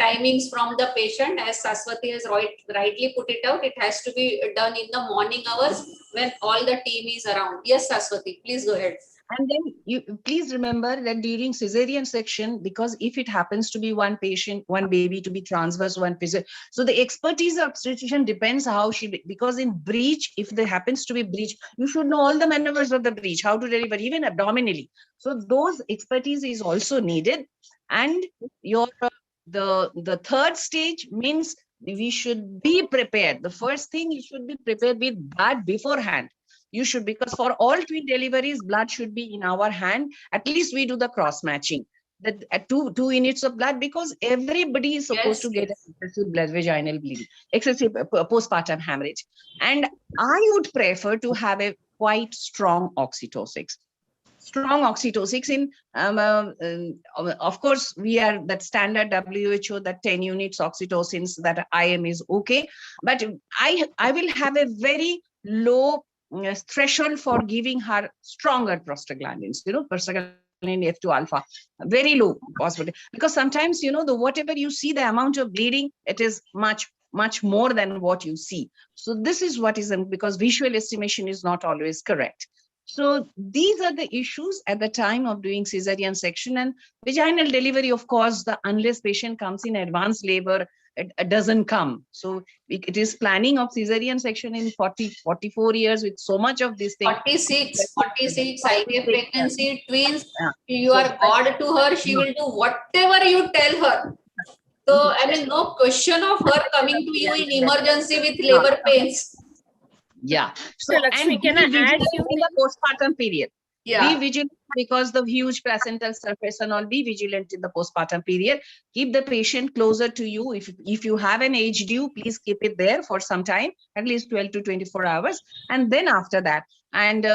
timings from the patient. As Saswati has rightly put it out, it has to be done in the morning hours when all the team is around. Yes, Saswati, please go ahead. And then you please remember that during cesarean section, because if it happens to be one patient, one baby to be transverse, one physician, so the expertise of obstetrician depends how because in breech, if there happens to be breech, you should know all the maneuvers of the breech, how to deliver, even abdominally. So those expertise is also needed. And your the third stage means we should be prepared. The first thing, you should be prepared with blood beforehand. You should, because for all twin deliveries, blood should be in our hand. At least we do the cross matching. That at two units of blood, because everybody is supposed to get excessive blood, vaginal bleeding, excessive postpartum hemorrhage. And I would prefer to have a quite strong oxytocin. Strong oxytocin in, of course, we are that standard WHO, that 10 units oxytocins, that IM is okay. But I will have a very low threshold for giving her stronger prostaglandins, prostaglandin F2 alpha, very low possibility. Because sometimes, the whatever you see, the amount of bleeding, it is much more than what you see. So this is what is, because visual estimation is not always correct. So these are the issues at the time of doing cesarean section. And vaginal delivery, of course, unless patient comes in advanced labor, it doesn't come. So it is planning of cesarean section in 44 years with so much of this thing. 46 IVF pregnancy, twins, you are God to her, she will do whatever you tell her. So, I mean, no question of her coming to you in emergency with labor pains. Yeah. So, Lakshmi, and can I add in the postpartum period. Yeah. Be vigilant, because the huge placental surface and all, be vigilant in the postpartum period. Keep the patient closer to you. If you have an HDU, please keep it there for some time, at least 12 to 24 hours. And then after that, and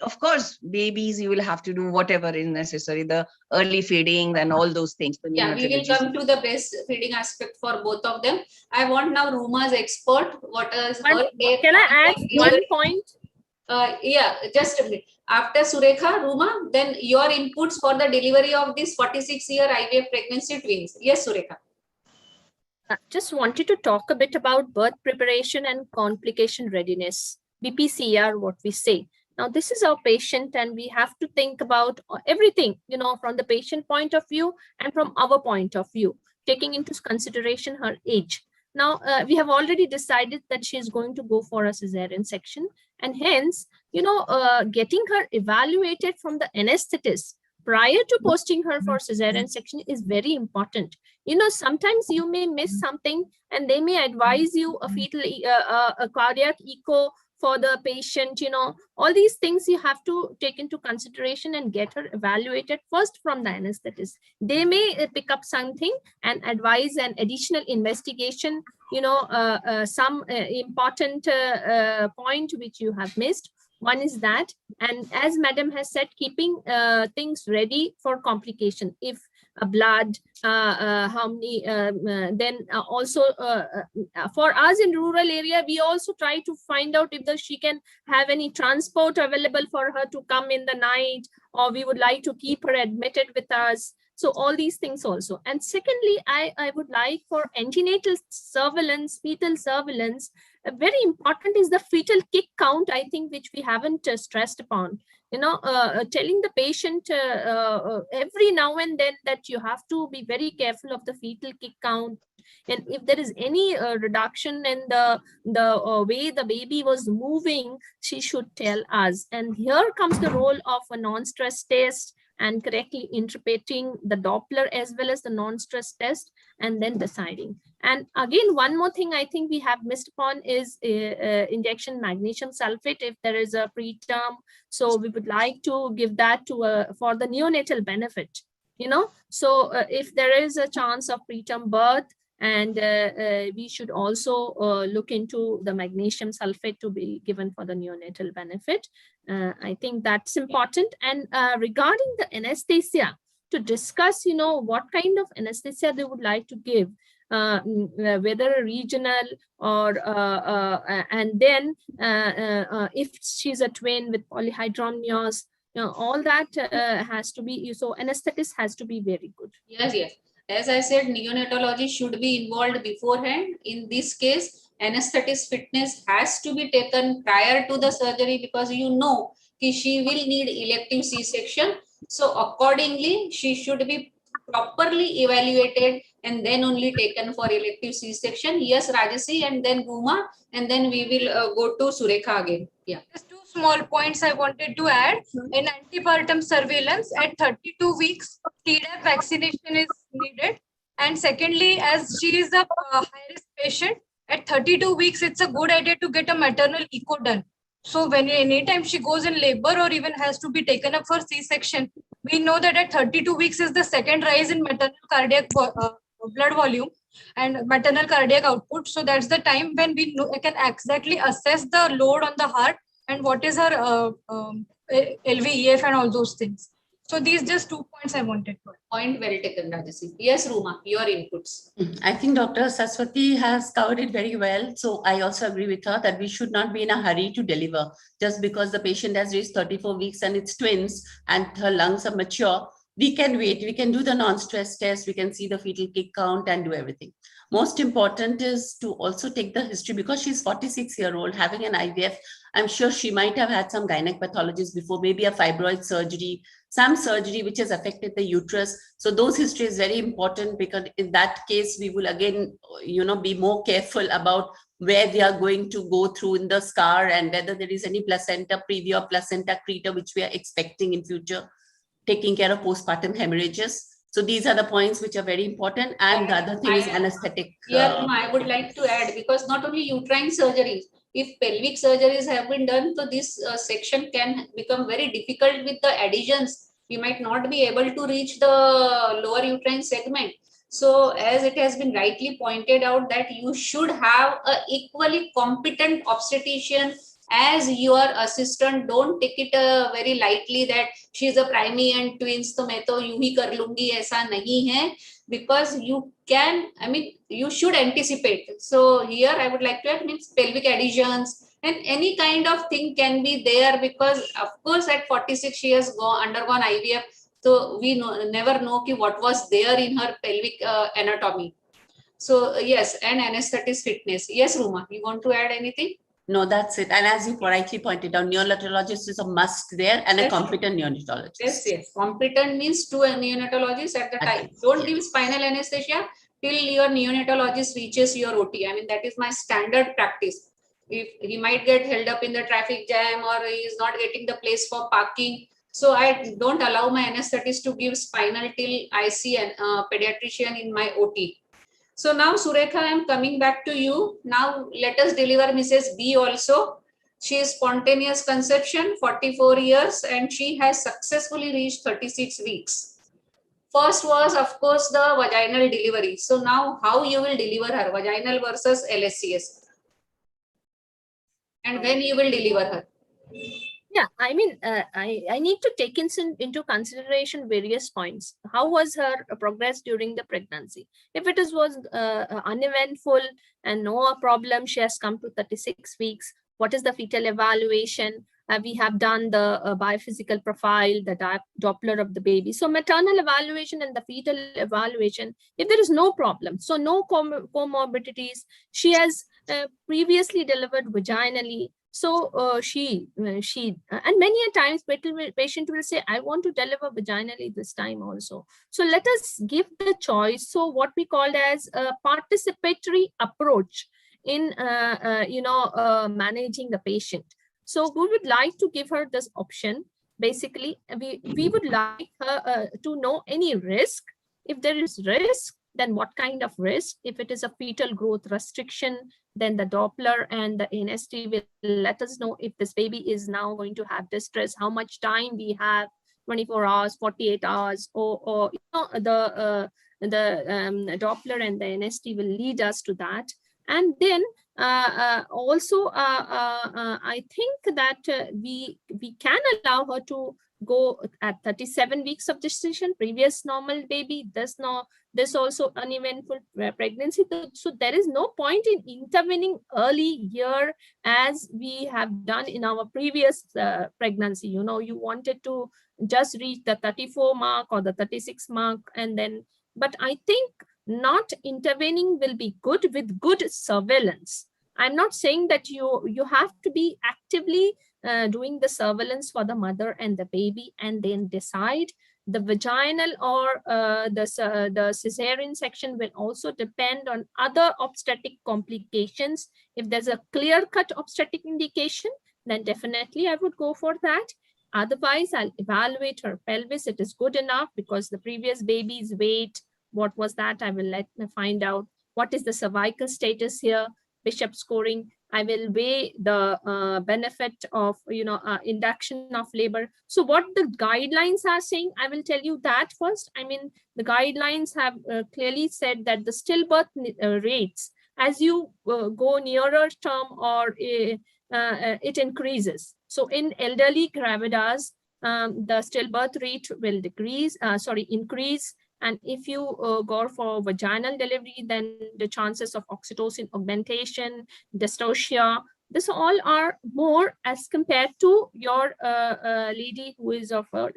of course, babies, you will have to do whatever is necessary, the early feeding and all those things. Yeah, we will come to the breastfeeding aspect for both of them. I want now Ruma's expert. What is her take? Can I add one point? Yeah, just a minute. After Surekha, Ruma, then your inputs for the delivery of this 46-year IVF pregnancy twins. Yes, Surekha. Just wanted to talk a bit about birth preparation and complication readiness, BPCR, what we say. Now, this is our patient, and we have to think about everything, from the patient point of view and from our point of view, taking into consideration her age. Now, we have already decided that she is going to go for a cesarean section, and hence, getting her evaluated from the anesthetist prior to posting her for cesarean section is very important. Sometimes you may miss something, and they may advise you a fetal, a cardiac echo for the patient. All these things you have to take into consideration and get her evaluated first from the anesthetist. They may pick up something and advise an additional investigation, some important point which you have missed. One is that, and as Madam has said, keeping things ready for complication. If blood, how many, then also for us in rural area, we also try to find out if she can have any transport available for her to come in the night, or we would like to keep her admitted with us. So all these things also. And secondly, I would like for antenatal surveillance, fetal surveillance, very important is the fetal kick count, I think, which we haven't stressed upon. Telling the patient every now and then that you have to be very careful of the fetal kick count. And if there is any reduction in the way the baby was moving, she should tell us. And here comes the role of a non-stress test and correctly interpreting the Doppler as well as the non-stress test, and then deciding. And again, one more thing I think we have missed upon is injection magnesium sulfate if there is a preterm. So we would like to give that to for the neonatal benefit. So if there is a chance of preterm birth, and we should also look into the magnesium sulfate to be given for the neonatal benefit. I think that's important. And regarding the anesthesia, to discuss, what kind of anesthesia they would like to give, whether regional or, and then if she's a twin with polyhydramnios, all that has to be, so anesthetist has to be very good. Yes. As I said, neonatology should be involved beforehand. In this case, anesthetist fitness has to be taken prior to the surgery, because you know she will need elective C-section. So accordingly, she should be properly evaluated and then only taken for elective C-section. Yes, Rajasi, and then Ruma, and then we will go to Surekha again. Yeah. Just two small points I wanted to add. In antepartum surveillance at 32 weeks, Tdap vaccination is needed. And secondly, as she is a high-risk patient, at 32 weeks, it's a good idea to get a maternal echo done. So when anytime she goes in labor or even has to be taken up for C-section, we know that at 32 weeks is the second rise in maternal cardiac blood volume and maternal cardiac output. So that's the time when we can exactly assess the load on the heart and what is her LVEF and all those things. So these just 2 points I wanted to. Point well taken, Rajasi. Yes, Ruma, your inputs. I think Dr. Saraswati has covered it very well. So I also agree with her that we should not be in a hurry to deliver. Just because the patient has reached 34 weeks and it's twins and her lungs are mature, we can wait. We can do the non-stress test. We can see the fetal kick count and do everything. Most important is to also take the history, because she's 46-year-old having an IVF. I'm sure she might have had some gynec pathologies before, maybe a fibroid surgery, some surgery which has affected the uterus. So those history is very important, because in that case, we will again, be more careful about where we are going to go through in the scar and whether there is any placenta previa or placenta creta, which we are expecting in future, taking care of postpartum hemorrhages. So these are the points which are very important. And the other thing is anesthetic. Here, I would like to add, because not only uterine surgeries, if pelvic surgeries have been done, so this section can become very difficult with the adhesions. We might not be able to reach the lower uterine segment. So as it has been rightly pointed out, that you should have an equally competent obstetrician as your assistant. Don't take it very lightly that she is a primary and twins, तो मैं तो यूं ही कर लूंगी, ऐसा नहीं है, because you can, you should anticipate. So here I would like to add, means pelvic adhesions and any kind of thing can be there, because of course at 46 she has undergone IVF, so we never know what was there in her pelvic anatomy. So yes, and anesthetist fitness. Yes, Ruma, you want to add anything? No, that's it. And as you rightly pointed out, neonatologist is a must there, and a competent neonatologist. Yes. Competent means two neonatologists at the time. Don't give spinal anesthesia till your neonatologist reaches your OT. That is my standard practice. If he might get held up in the traffic jam or he is not getting the place for parking, so I don't allow my anesthetist to give spinal till I see a pediatrician in my OT. So now, Surekha, I am coming back to you. Now, let us deliver Mrs. B also. She is spontaneous conception, 44 years, and she has successfully reached 36 weeks. First was, of course, the vaginal delivery. So now, how you will deliver her, vaginal versus LSCS? And when you will deliver her? Yeah, I need to take into consideration various points. How was her progress during the pregnancy? If it was uneventful and no problem, she has come to 36 weeks. What is the fetal evaluation? We have done the biophysical profile, the Doppler of the baby. So maternal evaluation and the fetal evaluation, if there is no problem, so no comorbidities, she has previously delivered vaginally. So she and many a times patient will say, I want to deliver vaginally this time also. So let us give the choice. So what we called as a participatory approach in managing the patient. So we would like to give her this option. Basically, we would like her to know any risk. If there is risk, then what kind of risk? If it is a fetal growth restriction, then the Doppler and the NST will let us know if this baby is now going to have distress, how much time we have, 24 hours, 48 hours, or the Doppler and the NST will lead us to that. And then also, I think that we can allow her to go at 37 weeks of gestation, previous normal baby, this also uneventful pregnancy. So there is no point in intervening early here as we have done in our previous pregnancy. You wanted to just reach the 34 mark or the 36 mark, and then, but I think not intervening will be good with good surveillance. I'm not saying that you have to be actively doing the surveillance for the mother and the baby and then decide. The vaginal or the cesarean section will also depend on other obstetric complications. If there's a clear-cut obstetric indication, then definitely I would go for that. Otherwise, I'll evaluate her pelvis. It is good enough because the previous baby's weight, what was that? I will let me find out. What is the cervical status here? Bishop scoring. I will weigh the benefit of induction of labor. So what the guidelines are saying, I will tell you that first. I mean, the guidelines have clearly said that the stillbirth rates, as you go nearer term, or it increases. So in elderly gravidas, the stillbirth rate will increase. And if you go for vaginal delivery, then the chances of oxytocin augmentation, dystocia, this all are more as compared to your lady who is of a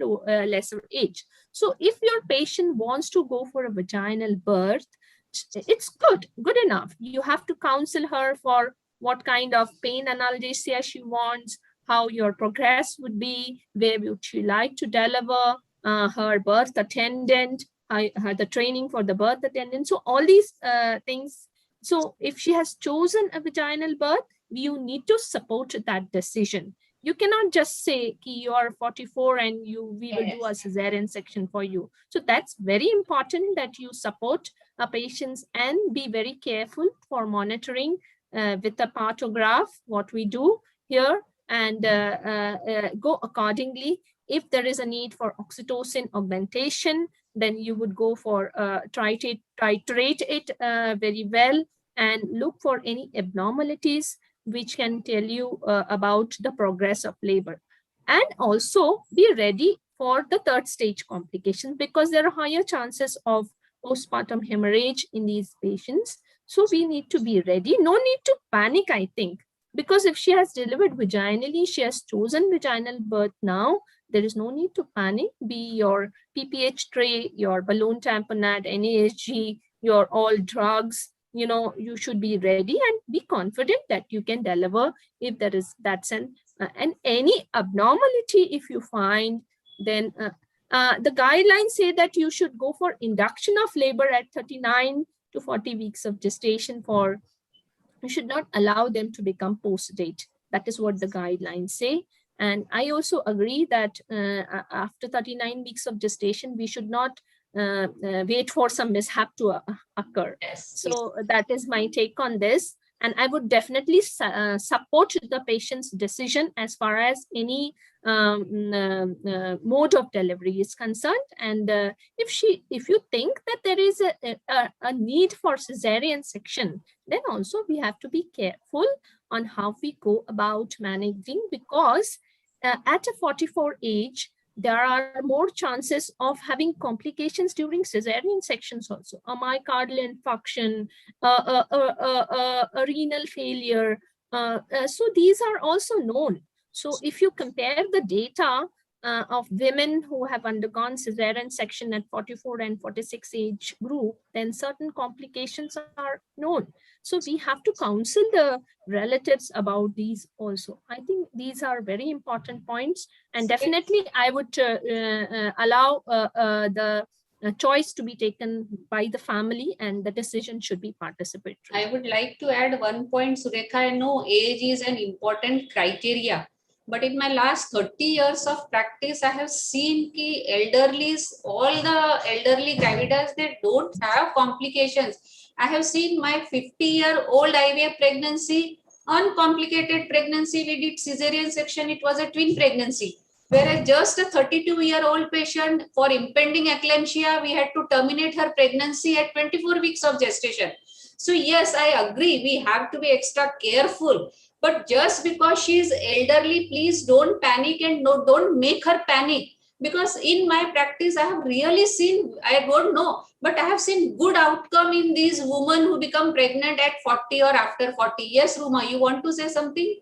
lesser age. So if your patient wants to go for a vaginal birth, it's good enough. You have to counsel her for what kind of pain analgesia she wants, how your progress would be, where would she like to deliver, her birth attendant, the training for the birth attendant. So all these things. So if she has chosen a vaginal birth, you need to support that decision. You cannot just say you are 44 and we will do a cesarean section for you. So that's very important that you support patients and be very careful for monitoring with the partograph, what we do here, and go accordingly. If there is a need for oxytocin augmentation, then you would go for titrate it very well and look for any abnormalities which can tell you about the progress of labor. And also be ready for the third stage complications, because there are higher chances of postpartum hemorrhage in these patients. So we need to be ready. No need to panic, I think, because if she has delivered vaginally, she has chosen vaginal birth now, there is no need to panic. Be your PPH tray, your balloon tamponade, NASG, your all drugs, you should be ready and be confident that you can deliver if there is and any abnormality if you find, then the guidelines say that you should go for induction of labor at 39 to 40 weeks of gestation. You should not allow them to become post-date. That is what the guidelines say. And I also agree that after 39 weeks of gestation, we should not wait for some mishap to occur. So that is my take on this. And I would definitely support the patient's decision as far as any mode of delivery is concerned. And if you think that there is a need for cesarean section, then also we have to be careful on how we go about managing, because at a 44 age, there are more chances of having complications during cesarean sections also. A myocardial infarction, a renal failure. So these are also known. So if you compare the data of women who have undergone cesarean section at 44 and 46 age group, then certain complications are known. So we have to counsel the relatives about these also. I think these are very important points, and definitely I would allow the choice to be taken by the family, and the decision should be participatory. I would like to add one point, Surekha. I know age is an important criteria, but in my last 30 years of practice, I have seen all the elderly gravidas, they don't have complications. I have seen my 50-year-old IVF pregnancy, uncomplicated pregnancy. We did cesarean section. It was a twin pregnancy. Whereas just a 32-year-old patient for impending eclampsia, we had to terminate her pregnancy at 24 weeks of gestation. So yes, I agree. We have to be extra careful. But just because she is elderly, please don't panic, and don't make her panic. Because in my practice, I have really seen, I don't know, but I have seen good outcome in these women who become pregnant at 40 or after 40. Yes, Ruma, you want to say something?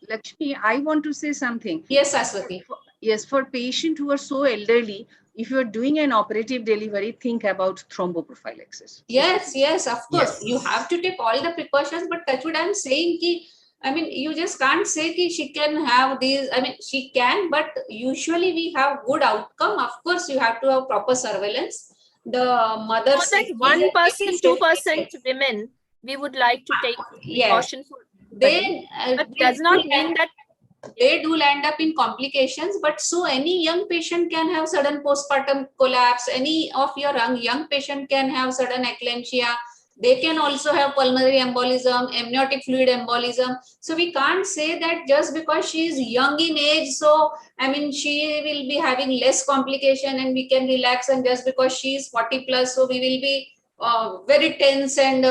Lakshmi, I want to say something. Yes, Aswati. Yes, for patients who are so elderly, if you're doing an operative delivery, think about thromboprophylaxis. Yes, yes, of course. Yes. You have to take all the precautions, but touch wood, I'm saying ki, I mean, you just can't say ki she can have these. I mean, she can, but usually we have good outcome. Of course, you have to have proper surveillance. The mother. More than 1%, 2% women, we would like to take precaution for. They But does not mean that they do land up in complications, but so any young patient can have sudden postpartum collapse. Any of your young patient can have sudden eclampsia. They can also have pulmonary embolism, amniotic fluid embolism. So we can't say that just because she is young in age, so I mean she will be having less complication and we can relax. And just because she is 40 plus, so we will be very tense and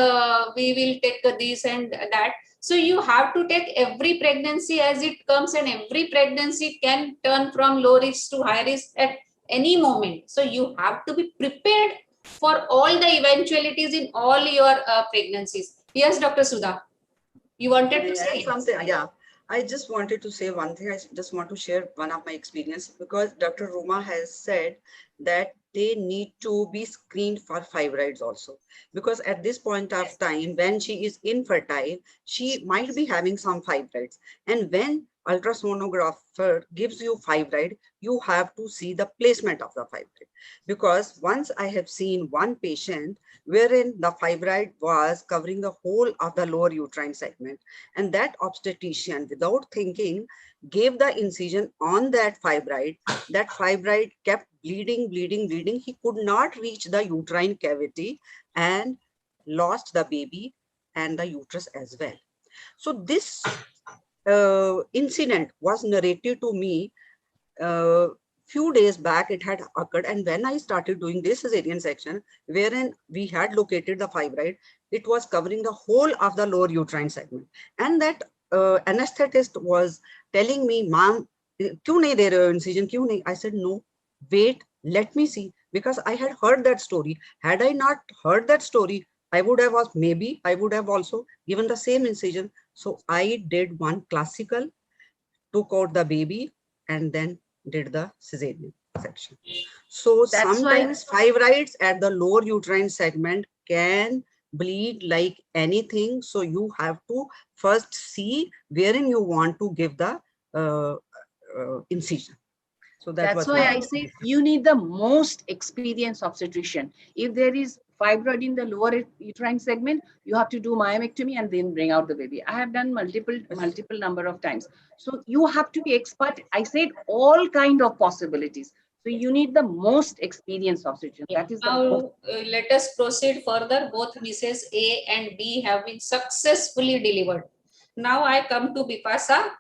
we will take this and that. So you have to take every pregnancy as it comes, and every pregnancy can turn from low risk to high risk at any moment. So you have to be prepared for all the eventualities in all your pregnancies. Yes, Dr. Sudha, you wanted to say something? Yeah, I just wanted to say one thing. I just want to share one of my experience, because Dr. Ruma has said that they need to be screened for fibroids also, because at this point of time when she is infertile, she might be having some fibroids, and when ultrasonographer gives you fibroid, you have to see the placement of the fibroid. Because once I have seen one patient wherein the fibroid was covering the whole of the lower uterine segment, and that obstetrician, without thinking, gave the incision on that fibroid. That fibroid kept bleeding. He could not reach the uterine cavity and lost the baby and the uterus as well. So this incident was narrated to me few days back. It had occurred, and when I started doing this cesarean section, wherein we had located the fibroid, it was covering the whole of the lower uterine segment, and that anesthetist was telling me, "Ma'am, kyun nahi de rahe ho incision, kyun nahi?" I said, "No, wait, let me see," because I had heard that story. Had I not heard that story, I would have asked, maybe I would have also given the same incision. So I did one classical, took out the baby, and then did the cesarean section. So sometimes fibroids at the lower uterine segment can bleed like anything. So you have to first see wherein you want to give the incision. So that's why I say you need the most experienced obstetrician. If there is fibroid in the lower uterine segment, you have to do myomectomy and then bring out the baby. I have done multiple number of times. So you have to be expert. I said all kind of possibilities. So you need the most experienced obstetrician. That is now let us proceed further. Both Mrs. A and B have been successfully delivered. Now I come to Bipasa.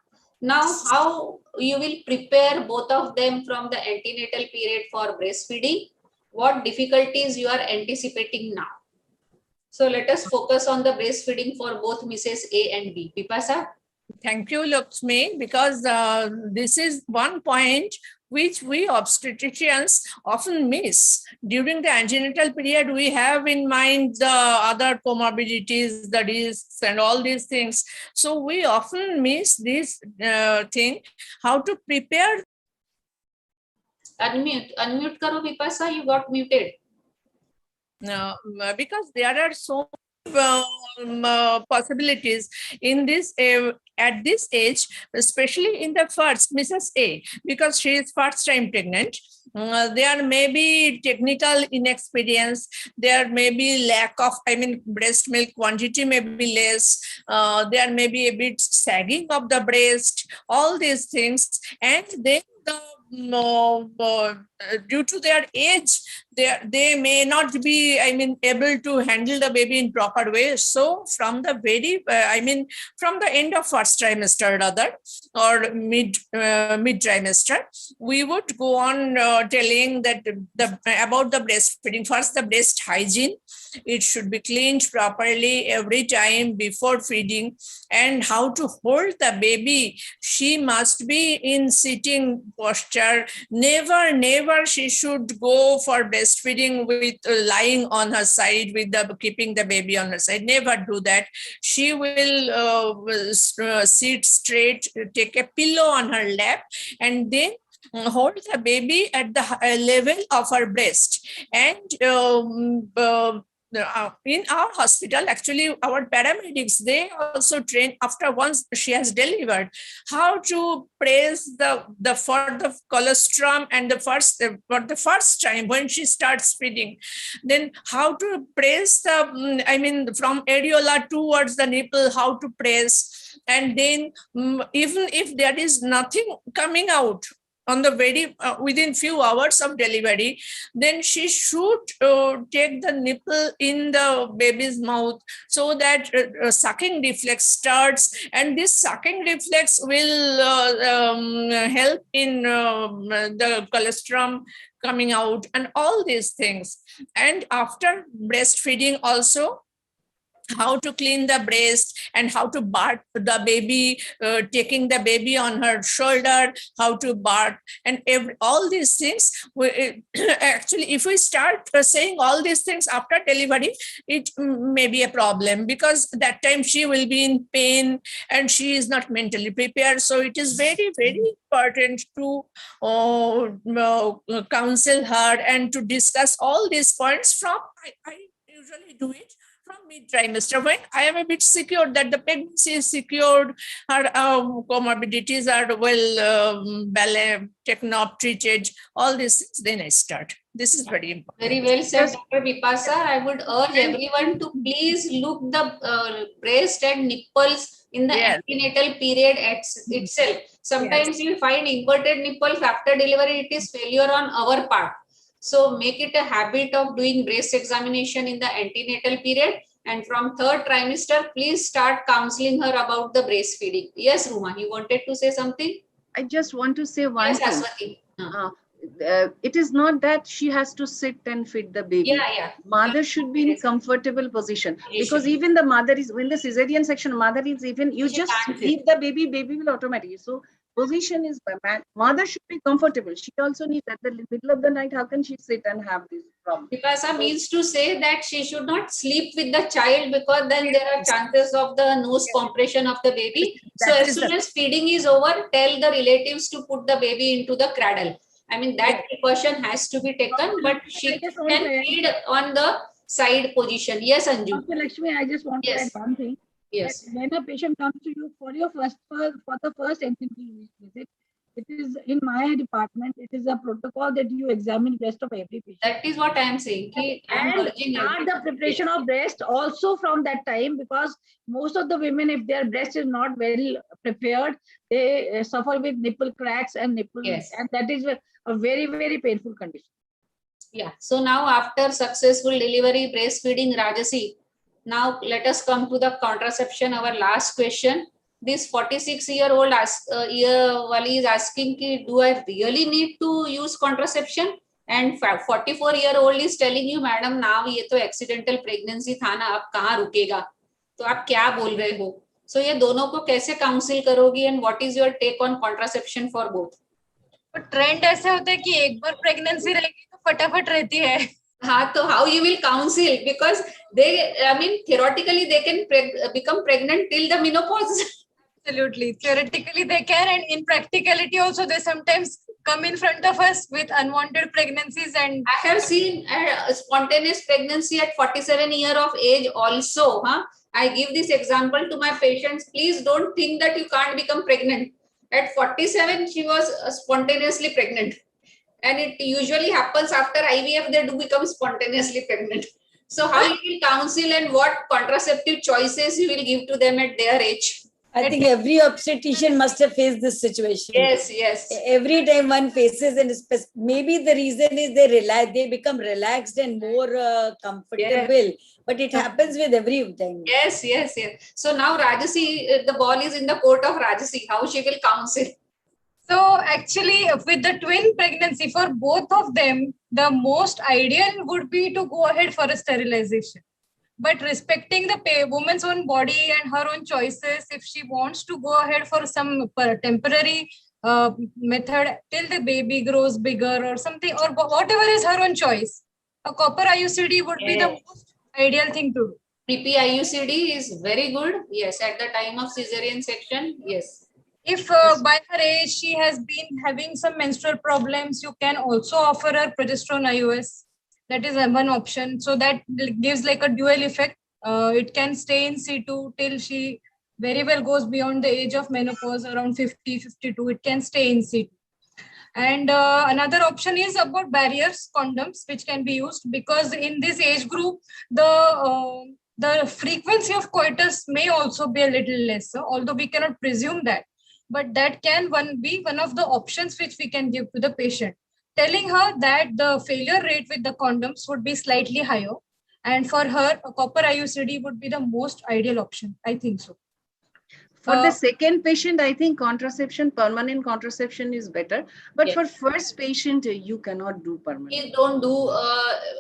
Now, how you will prepare both of them from the antenatal period for breastfeeding? What difficulties you are anticipating now? So let us focus on the breastfeeding for both Mrs. A and B. Bipasa? Thank you, Lakshmi, because this is one point which we obstetricians often miss. During the antenatal period, we have in mind the other comorbidities, the risks and all these things. So we often miss this thing, how to prepare. Unmute karo, Bipasa, you got muted. Because there are so possibilities in this at this age, especially in the first Mrs. A, because she is first time pregnant. There may be technical inexperience, there may be lack of, breast milk quantity may be less, there may be a bit sagging of the breast, all these things, and then due to their age, they may not be, able to handle the baby in proper way. So from the very, from the end of first trimester rather, or mid trimester, we would go on telling that about the breastfeeding. First, the breast hygiene. It should be cleaned properly every time before feeding, and how to hold the baby. She must be in sitting posture. Never she should go for breastfeeding with lying on her side, with the keeping the baby on her side. Never do that. She will sit straight, take a pillow on her lap, and then hold the baby at the level of her breast. And in our hospital, actually, our paramedics, they also train after once she has delivered, how to press the for the colostrum and the first for the first time when she starts feeding, then how to press the I mean from areola towards the nipple, how to press, and then even if there is nothing coming out on the very within few hours of delivery, then she should take the nipple in the baby's mouth so that sucking reflex starts, and this sucking reflex will help in the colostrum coming out and all these things. And after breastfeeding also, how to clean the breast and how to bath the baby, taking the baby on her shoulder, how to bath, and all these things. Actually, if we start saying all these things after delivery, it may be a problem, because that time she will be in pain and she is not mentally prepared. So it is very, very important to counsel her and to discuss all these points from, I usually do it from mid-trimester, when I am a bit secure that the pregnancy is secured, her comorbidities are well taken up, treated, all these things, then I start. This is very important. Very well said, Dr. Vipasa. I would urge everyone to please look the breast and nipples in the antenatal period itself. Sometimes you find inverted nipples after delivery, it is failure on our part. So make it a habit of doing breast examination in the antenatal period, and from third trimester, please start counseling her about the breastfeeding. Yes, Ruma, you wanted to say something? I just want to say one thing. It is not that she has to sit and feed the baby. Mother should be in comfortable position, because even the mother is, when the cesarean section, mother is even, you just leave the baby, baby will automatically. So position is, mother should be comfortable. She also needs, at the middle of the night, how can she sit and have this problem? Vipasa means to say that she should not sleep with the child, because then there are chances of the nose compression of the baby. So as soon as feeding is over, tell the relatives to put the baby into the cradle. I mean, that precaution has to be taken, but she can feed on the side position. Yes, Anju. Dr. Lakshmi, I just want to add one thing. Yes. When a patient comes to you for the first NCP visit, it is in my department, it is a protocol that you examine breast of every patient. That is what I am saying. And start the preparation of breast also from that time, because most of the women, if their breast is not well prepared, they suffer with nipple cracks and nipple, and that is a very, very painful condition. Yeah. So now after successful delivery, breastfeeding, Rajasi, now let us come to the contraception, our last question. This 46-year-old Wali is asking, do I really need to use contraception? And 44-year-old is telling you, madam, now ये तो accidental pregnancy था ना, अब कहाँ रुकेगा? तो आप क्या बोल रहे हो? So ये दोनों को कैसे counsel करोगी, and what is your take on contraception for both? तो ट्रेंड ऐसे होता है कि एक बार प्रेगनेंसी रहेगी तो फटाफट रहती है. हाँ, तो how you will counsel, because they, I mean, theoretically they can become pregnant till the menopause. Absolutely, theoretically they can, and in practicality also they sometimes come in front of us with unwanted pregnancies. And I have seen a spontaneous pregnancy at 47 years of age also. I give this example to my patients. Please don't think that you can't become pregnant. At 47, she was spontaneously pregnant. And it usually happens after IVF, they do become spontaneously pregnant. So how you will counsel, and what contraceptive choices you will give to them at their age? I think every obstetrician must have faced this situation. Yes. Every time one faces, and maybe the reason is they become relaxed and more comfortable. But it happens with every time. Yes. So now Rajasi, the ball is in the court of Rajasi. How she will counsel? So actually, with the twin pregnancy, for both of them, the most ideal would be to go ahead for a sterilization. But respecting the woman's own body and her own choices, if she wants to go ahead for some temporary method till the baby grows bigger or something, or whatever is her own choice, a copper IUCD would be the most ideal thing to do. PP IUCD is very good. Yes, at the time of cesarean section. Yes. If by her age she has been having some menstrual problems, you can also offer her progesterone IUS. That is one option. So that gives like a dual effect. It can stay in situ till she very well goes beyond the age of menopause, around 50, 52. It can stay in situ. And another option is about barriers, condoms, which can be used, because in this age group, the frequency of coitus may also be a little lesser, although we cannot presume that. But that can be one of the options which we can give to the patient, telling her that the failure rate with the condoms would be slightly higher. And for her, a copper IUCD would be the most ideal option. I think so. For the second patient, I think contraception, permanent contraception is better. But Yes. for first patient, you cannot do permanent. Please don't do,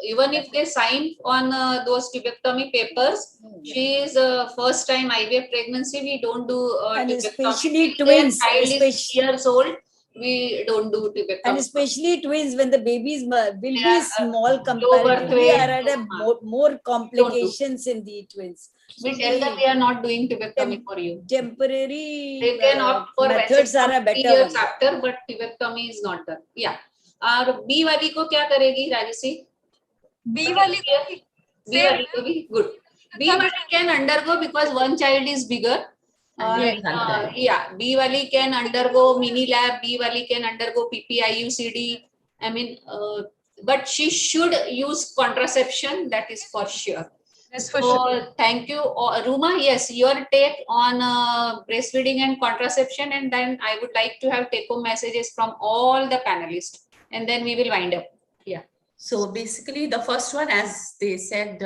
even if they sign on those tubectomy papers, she is first time IVF pregnancy, we don't do And tubectomy. especially Till their twins, child is years old, we don't do tubectomy. And especially twins, when the babies will be small comparatively, weight, are at a more complications in the twins. We tell them we are not doing tubectomy for you. Temporary They can opt for methods are a better years one. after, but tubectomy is not done. Yeah. और B वाली को क्या करेगी Rajshree? B वाली को भी good. B वाली can undergo because one child is bigger. Yeah, B wali can undergo mini lab, B wali can undergo PPIUCD. I mean, but she should use contraception, that is for sure. That's for sure. Thank you. Ruma, yes, your take on breastfeeding and contraception, and then I would like to have take-home messages from all the panelists, and then we will wind up. Yeah. So basically the first one, as they said,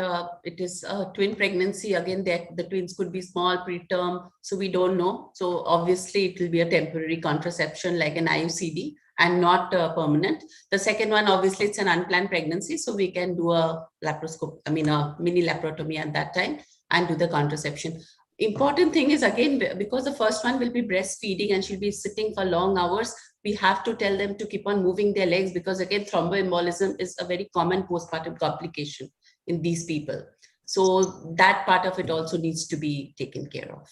it is a twin pregnancy. Again, the twins could be small, preterm, so we don't know. So obviously it will be a temporary contraception like an IUCD and not permanent. The second one, obviously it's an unplanned pregnancy, so we can do a laparoscope, I mean a mini laparotomy at that time and do the contraception. Important thing is, again, because the first one will be breastfeeding and she'll be sitting for long hours, we have to tell them to keep on moving their legs, because again, thromboembolism is a very common postpartum complication in these people. So that part of it also needs to be taken care of.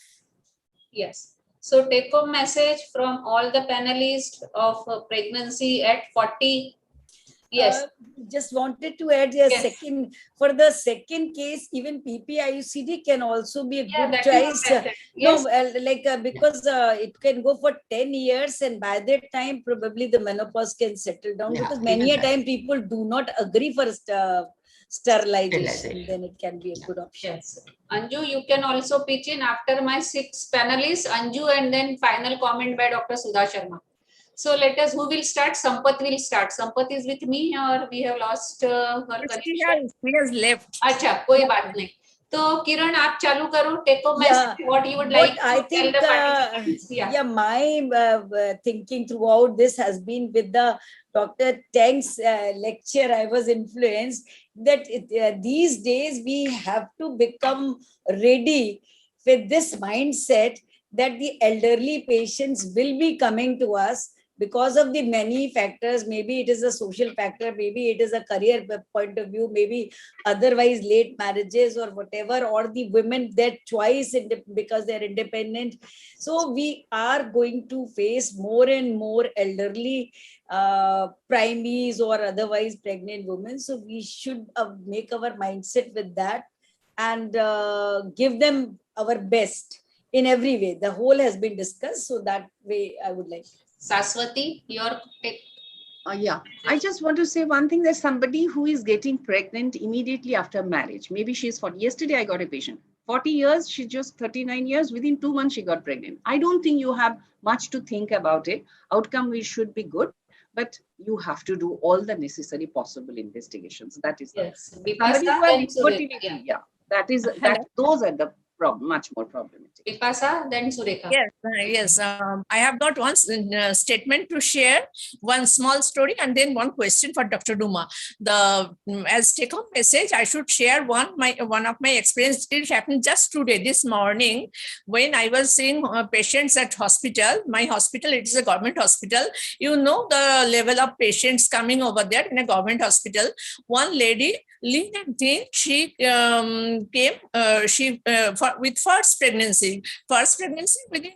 Yes. So take home message from all the panelists of pregnancy at 40. Yes. Just wanted to add a second, for the second case, even PPIUCD can also be a good choice. Yes. No, because it can go for 10 years, and by that time, probably the menopause can settle down, because many a time people do not agree for sterilization. Then it can be a good option. Yes. Anju, you can also pitch in after my 6 panelists, Anju, and then final comment by Dr. Sudha Sharma. So let us, who will start? Sampath will start. Sampath is with me, or we have lost her connection? She has left. अच्छा, कोई बात नहीं. तो Kiran, आप चालू करो. Take a message. What you would like I to think, tell the participants? my thinking throughout this has been with the Dr. Tang's lecture. I was influenced that these days we have to become ready with this mindset that the elderly patients will be coming to us because of the many factors. Maybe it is a social factor, maybe it is a career point of view, maybe otherwise late marriages or whatever, or the women, their choice because they're independent. So we are going to face more and more elderly primees or otherwise pregnant women. So we should make our mindset with that and give them our best in every way. The whole has been discussed, so that way I would like. Saswati, your take. Yeah, I just want to say one thing. There's somebody who is getting pregnant immediately after marriage. Maybe she's 40. Yesterday, I got a patient. 40 years, she's just 39 years. Within 2 months, she got pregnant. I don't think you have much to think about it. Outcome should be good, but you have to do all the necessary possible investigations. That is yes. Those are the problem, much more problematic. Vipasa, then Surekha. Yes. I have got one statement to share, one small story, and then one question for Dr. Duma. As take-home message, I should share one of my experience. It happened just today, this morning, when I was seeing patients at hospital. My hospital, it is a government hospital. You know the level of patients coming over there in a government hospital. One lady, lean and thin, she came with first pregnancy within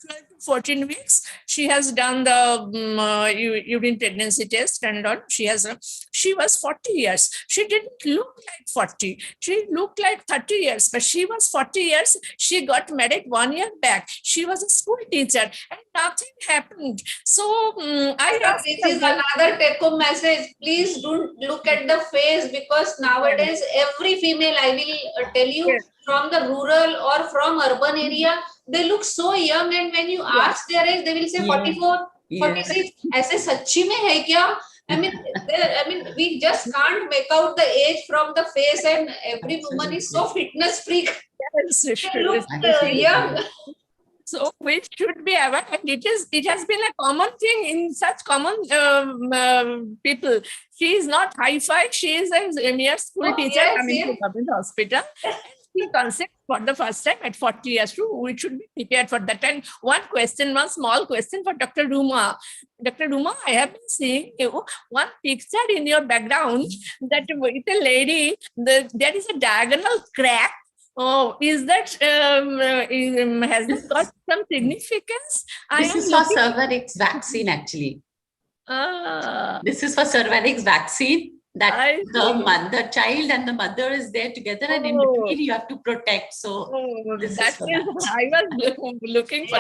12 to 14 weeks, she has done the urine pregnancy test and all. She was 40 years. She didn't look like 40. She looked like 30 years, but she was 40 years. She got married 1 year back. She was a school teacher and nothing happened. So I asked this is another take-home message. Please don't look at the face, because nowadays every female, I will tell you, from the rural or from urban area, they look so young, and when you ask their age, they will say 44, 46. ऐसे सच्ची में है क्या? I mean, we just can't make out the age from the face, and every woman is so fitness freak. Yes, they look young. So we should be aware, and it has been a common thing in such common people. She is not hi-fi. She is a mere school teacher coming to government hospital. She conceived for the first time at 40 years. We should be prepared for that. And one small question for Dr. Ruma. Dr. Ruma, I have been seeing one picture in your background that with a lady, there is a diagonal crack. Oh, is that has this got some significance? This is for cervarix vaccine, actually. This is for cervarix vaccine. That the child and the mother is there together, and in between you have to protect. So this is for that. I was looking for.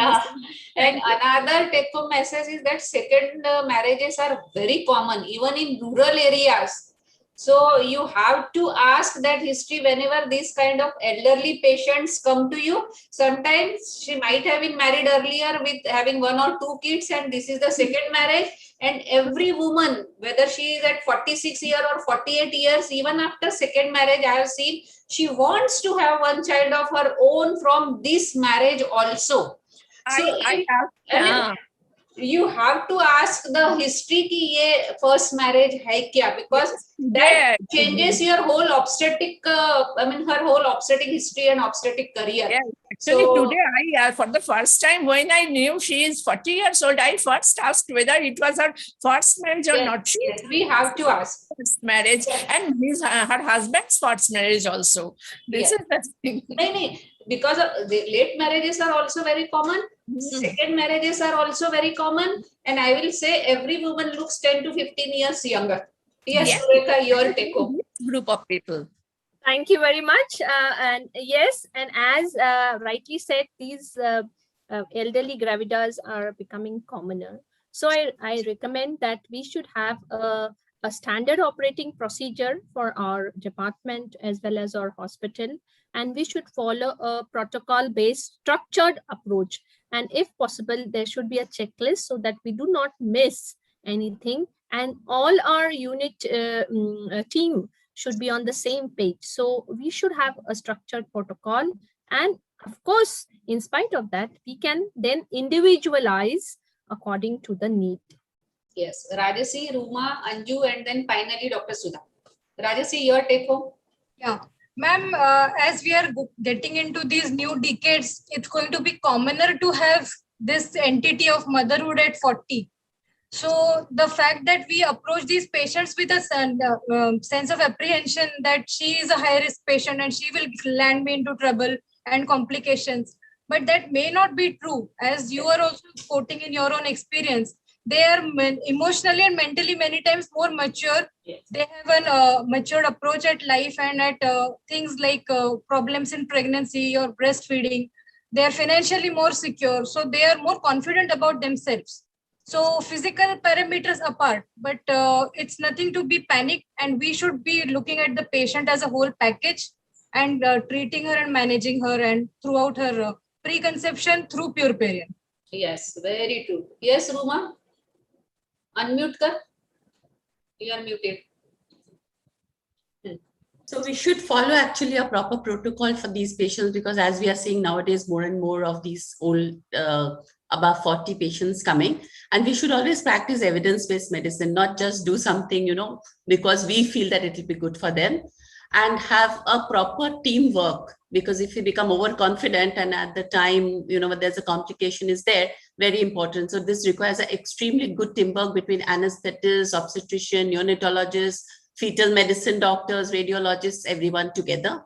And another take-home message is that second marriages are very common, even in rural areas. So you have to ask that history whenever these kind of elderly patients come to you. Sometimes she might have been married earlier with having 1 or 2 kids, and this is the second marriage. And every woman, whether she is at 46 years or 48 years, even after second marriage, I have seen she wants to have one child of her own from this marriage also. So you have to ask the history ki ye first marriage hai kya, because that changes your whole obstetric, her whole obstetric history and obstetric career. Yeah. Actually, today, for the first time, when I knew she is 40 years old, I first asked whether it was her first marriage or not. Yes, we have to ask. First marriage, and her husband's first marriage also. This is the thing. Because the late marriages are also very common. Second marriages are also very common. And I will say every woman looks 10 to 15 years younger. Yes, Surekha, your take home. Group of people. Thank you very much. And yes, and as rightly said, these elderly gravidas are becoming commoner. So I recommend that we should have a standard operating procedure for our department as well as our hospital. And we should follow a protocol-based structured approach. And if possible, there should be a checklist so that we do not miss anything. And all our unit team should be on the same page. So we should have a structured protocol. And of course, in spite of that, we can then individualize according to the need. Yes, Rajasi, Ruma, Anju, and then finally Dr. Sudha. Rajasi, your take home. Yeah. Ma'am, as we are getting into these new decades, it's going to be commoner to have this entity of motherhood at 40. So the fact that we approach these patients with a sense of apprehension that she is a high-risk patient and she will land me into trouble and complications, but that may not be true. As you are also quoting in your own experience, they are emotionally and mentally many times more mature. Yes. They have a matured approach at life and at things like problems in pregnancy or breastfeeding. They are financially more secure. So they are more confident about themselves. So physical parameters apart, but it's nothing to be panicked, and we should be looking at the patient as a whole package and treating her and managing her and throughout her preconception through puerperium. Yes, very true. Yes, Ruma? Unmute kar. You are muted. So we should follow actually a proper protocol for these patients, because as we are seeing nowadays, more and more of these old above 40 patients coming, and we should always practice evidence-based medicine, not just do something, because we feel that it will be good for them, and have a proper teamwork. Because if you become overconfident and at the time, there's a complication is there, very important. So this requires an extremely good teamwork between anesthetists, obstetrician, neonatologists, fetal medicine doctors, radiologists, everyone together.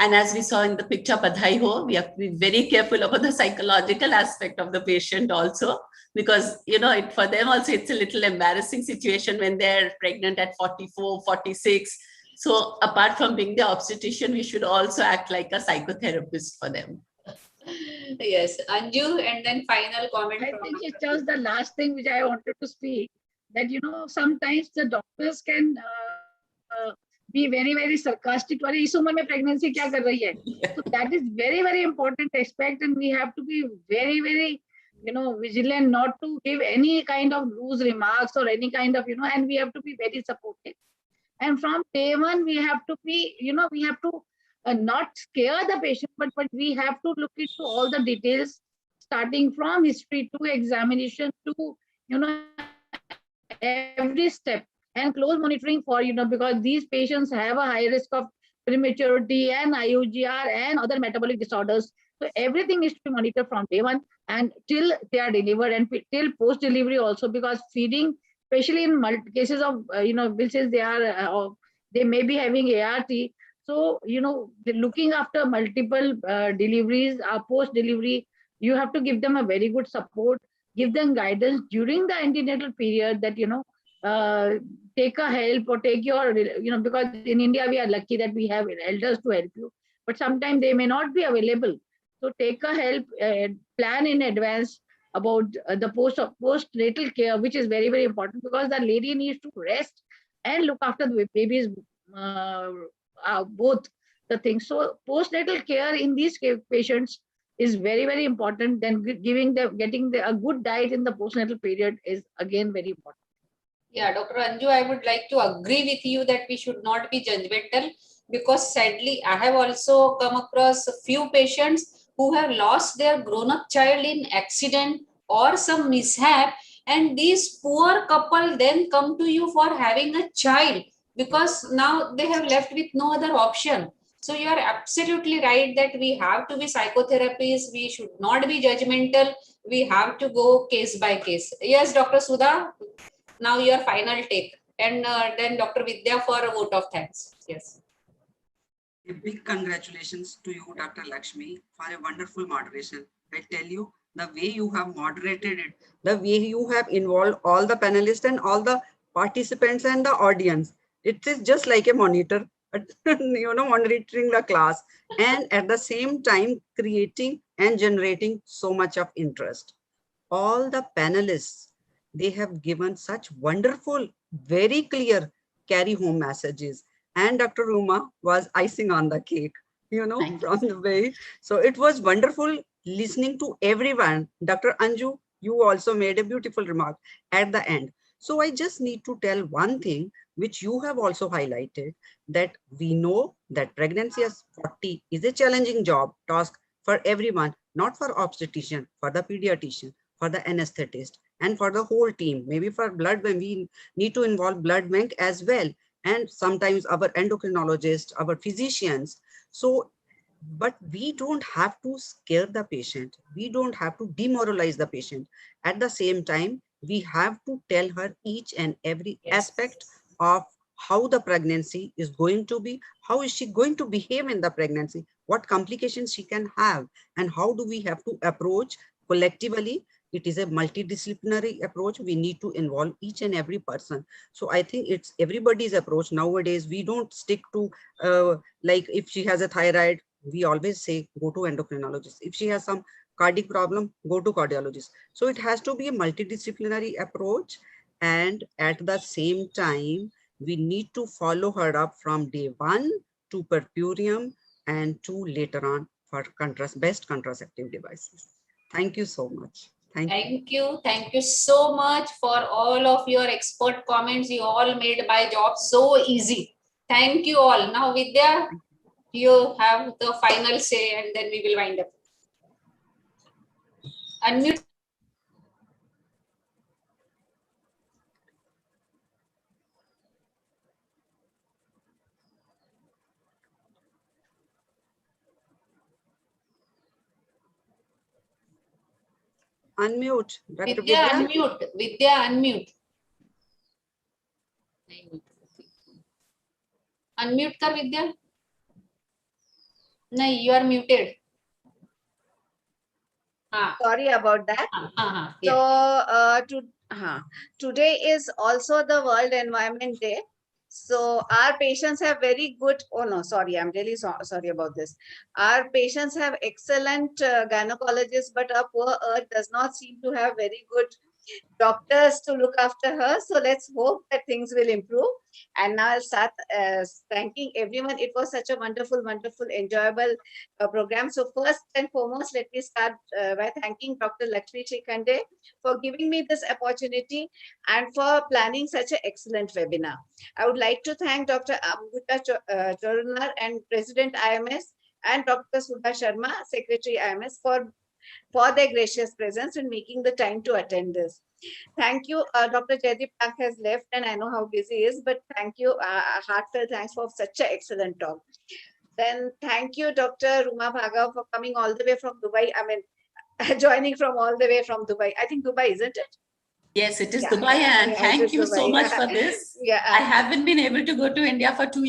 And as we saw in the picture, Badhai ho, we have to be very careful about the psychological aspect of the patient also, because, you know, for them also, it's a little embarrassing situation when they're pregnant at 44, 46. So apart from being the obstetrician, we should also act like a psychotherapist for them. Yes, Anju, and then final comment. I think it's just the last thing which I wanted to speak, that, you know, sometimes the doctors can be very, very sarcastic. अरे इस उम्र में pregnancy क्या कर रही है? So that is very, very important aspect, and we have to be very, very, you know, vigilant not to give any kind of loose remarks or any kind of, you know, and we have to be very supportive. And from day one, we have to be, you know, we have to not scare the patient, but we have to look into all the details, starting from history to examination to, you know, every step, and close monitoring for, you know, because these patients have a high risk of prematurity and IUGR and other metabolic disorders. So everything is to be monitored from day one and till they are delivered, and till post delivery also, because feeding, especially in cases of, you know, which is they are, they may be having ART. So, you know, looking after multiple deliveries, post delivery, you have to give them a very good support, give them guidance during the antenatal period, that, you know, take a help or take your, you know, because in India we are lucky that we have elders to help you, but sometimes they may not be available. So take a help, plan in advance about the postnatal care, which is very, very important, because the lady needs to rest and look after the babies, both the things. So postnatal care in these patients is very, very important. Then getting a good diet in the postnatal period is again very important. Yeah, Dr. Anju, I would like to agree with you that we should not be judgmental, because sadly, I have also come across a few patients who have lost their grown-up child in accident or some mishap, and these poor couple then come to you for having a child, because now they have left with no other option. So you are absolutely right that we have to be psychotherapists. We should not be judgmental. We have to go case by case. Yes, Dr. Sudha, now your final take, and then Dr. Vidya for a vote of thanks. Yes. A big congratulations to you, Dr. Lakshmi, for a wonderful moderation. I tell you, the way you have moderated it, the way you have involved all the panelists and all the participants and the audience, it is just like a monitor, you know, monitoring the class, and at the same time creating and generating so much of interest. All the panelists, they have given such wonderful, very clear carry home messages. And Dr. Ruma was icing on the cake, you know, from the way. So it was wonderful listening to everyone. Dr. Anju, you also made a beautiful remark at the end. So I just need to tell one thing, which you have also highlighted, that we know that pregnancy at 40 is a challenging task for everyone, not for obstetrician, for the pediatrician, for the anesthetist, and for the whole team. Maybe for blood bank, we need to involve blood bank as well, and sometimes our endocrinologists, our physicians. So, but we don't have to scare the patient. We don't have to demoralize the patient. At the same time, we have to tell her each and every aspect of how the pregnancy is going to be, how is she going to behave in the pregnancy, what complications she can have, and how do we have to approach collectively. It is a multidisciplinary approach. We need to involve each and every person. So I think it's everybody's approach nowadays. We don't stick to like if she has a thyroid, we always say go to endocrinologist. If she has some cardiac problem, go to cardiologist. So it has to be a multidisciplinary approach. And at the same time, we need to follow her up from day one to purpurium and to later on for best contraceptive devices. Thank you so much. Thank you. Thank you so much for all of your expert comments. You all made my job so easy. Thank you all. Now, Vidya, you have the final say, and then we will wind up. Unmute. Unmute. Dr. Vidya, unmute. Vidya, unmute. Unmute kar, Vidya. No, you are muted. Sorry about that. So today is also the World Environment Day. So our patients have very good, oh no, sorry, I'm really sorry about this. Our patients have excellent gynecologists, but our poor earth does not seem to have very good doctors to look after her. So let's hope that things will improve. And now I'll start thanking everyone. It was such a wonderful, wonderful, enjoyable program. So first and foremost, let me start by thanking Dr. Lakshmi Shikhande for giving me this opportunity and for planning such an excellent webinar. I would like to thank Dr. Ambuja Chorunar and President IMS and Dr. Sudha Sharma, Secretary IMS, for their gracious presence and making the time to attend this. Thank you. Dr. Jaideep Pak has left and I know how busy he is, but thank you. Heartfelt thanks for such an excellent talk. Then thank you, Dr. Ruma Bhagav, for coming all the way from Dubai. I mean, joining from all the way from Dubai. I think Dubai, isn't it? Yes, it is Dubai, and thank you so much for this. Yeah. I haven't been able to go to India for 2 years.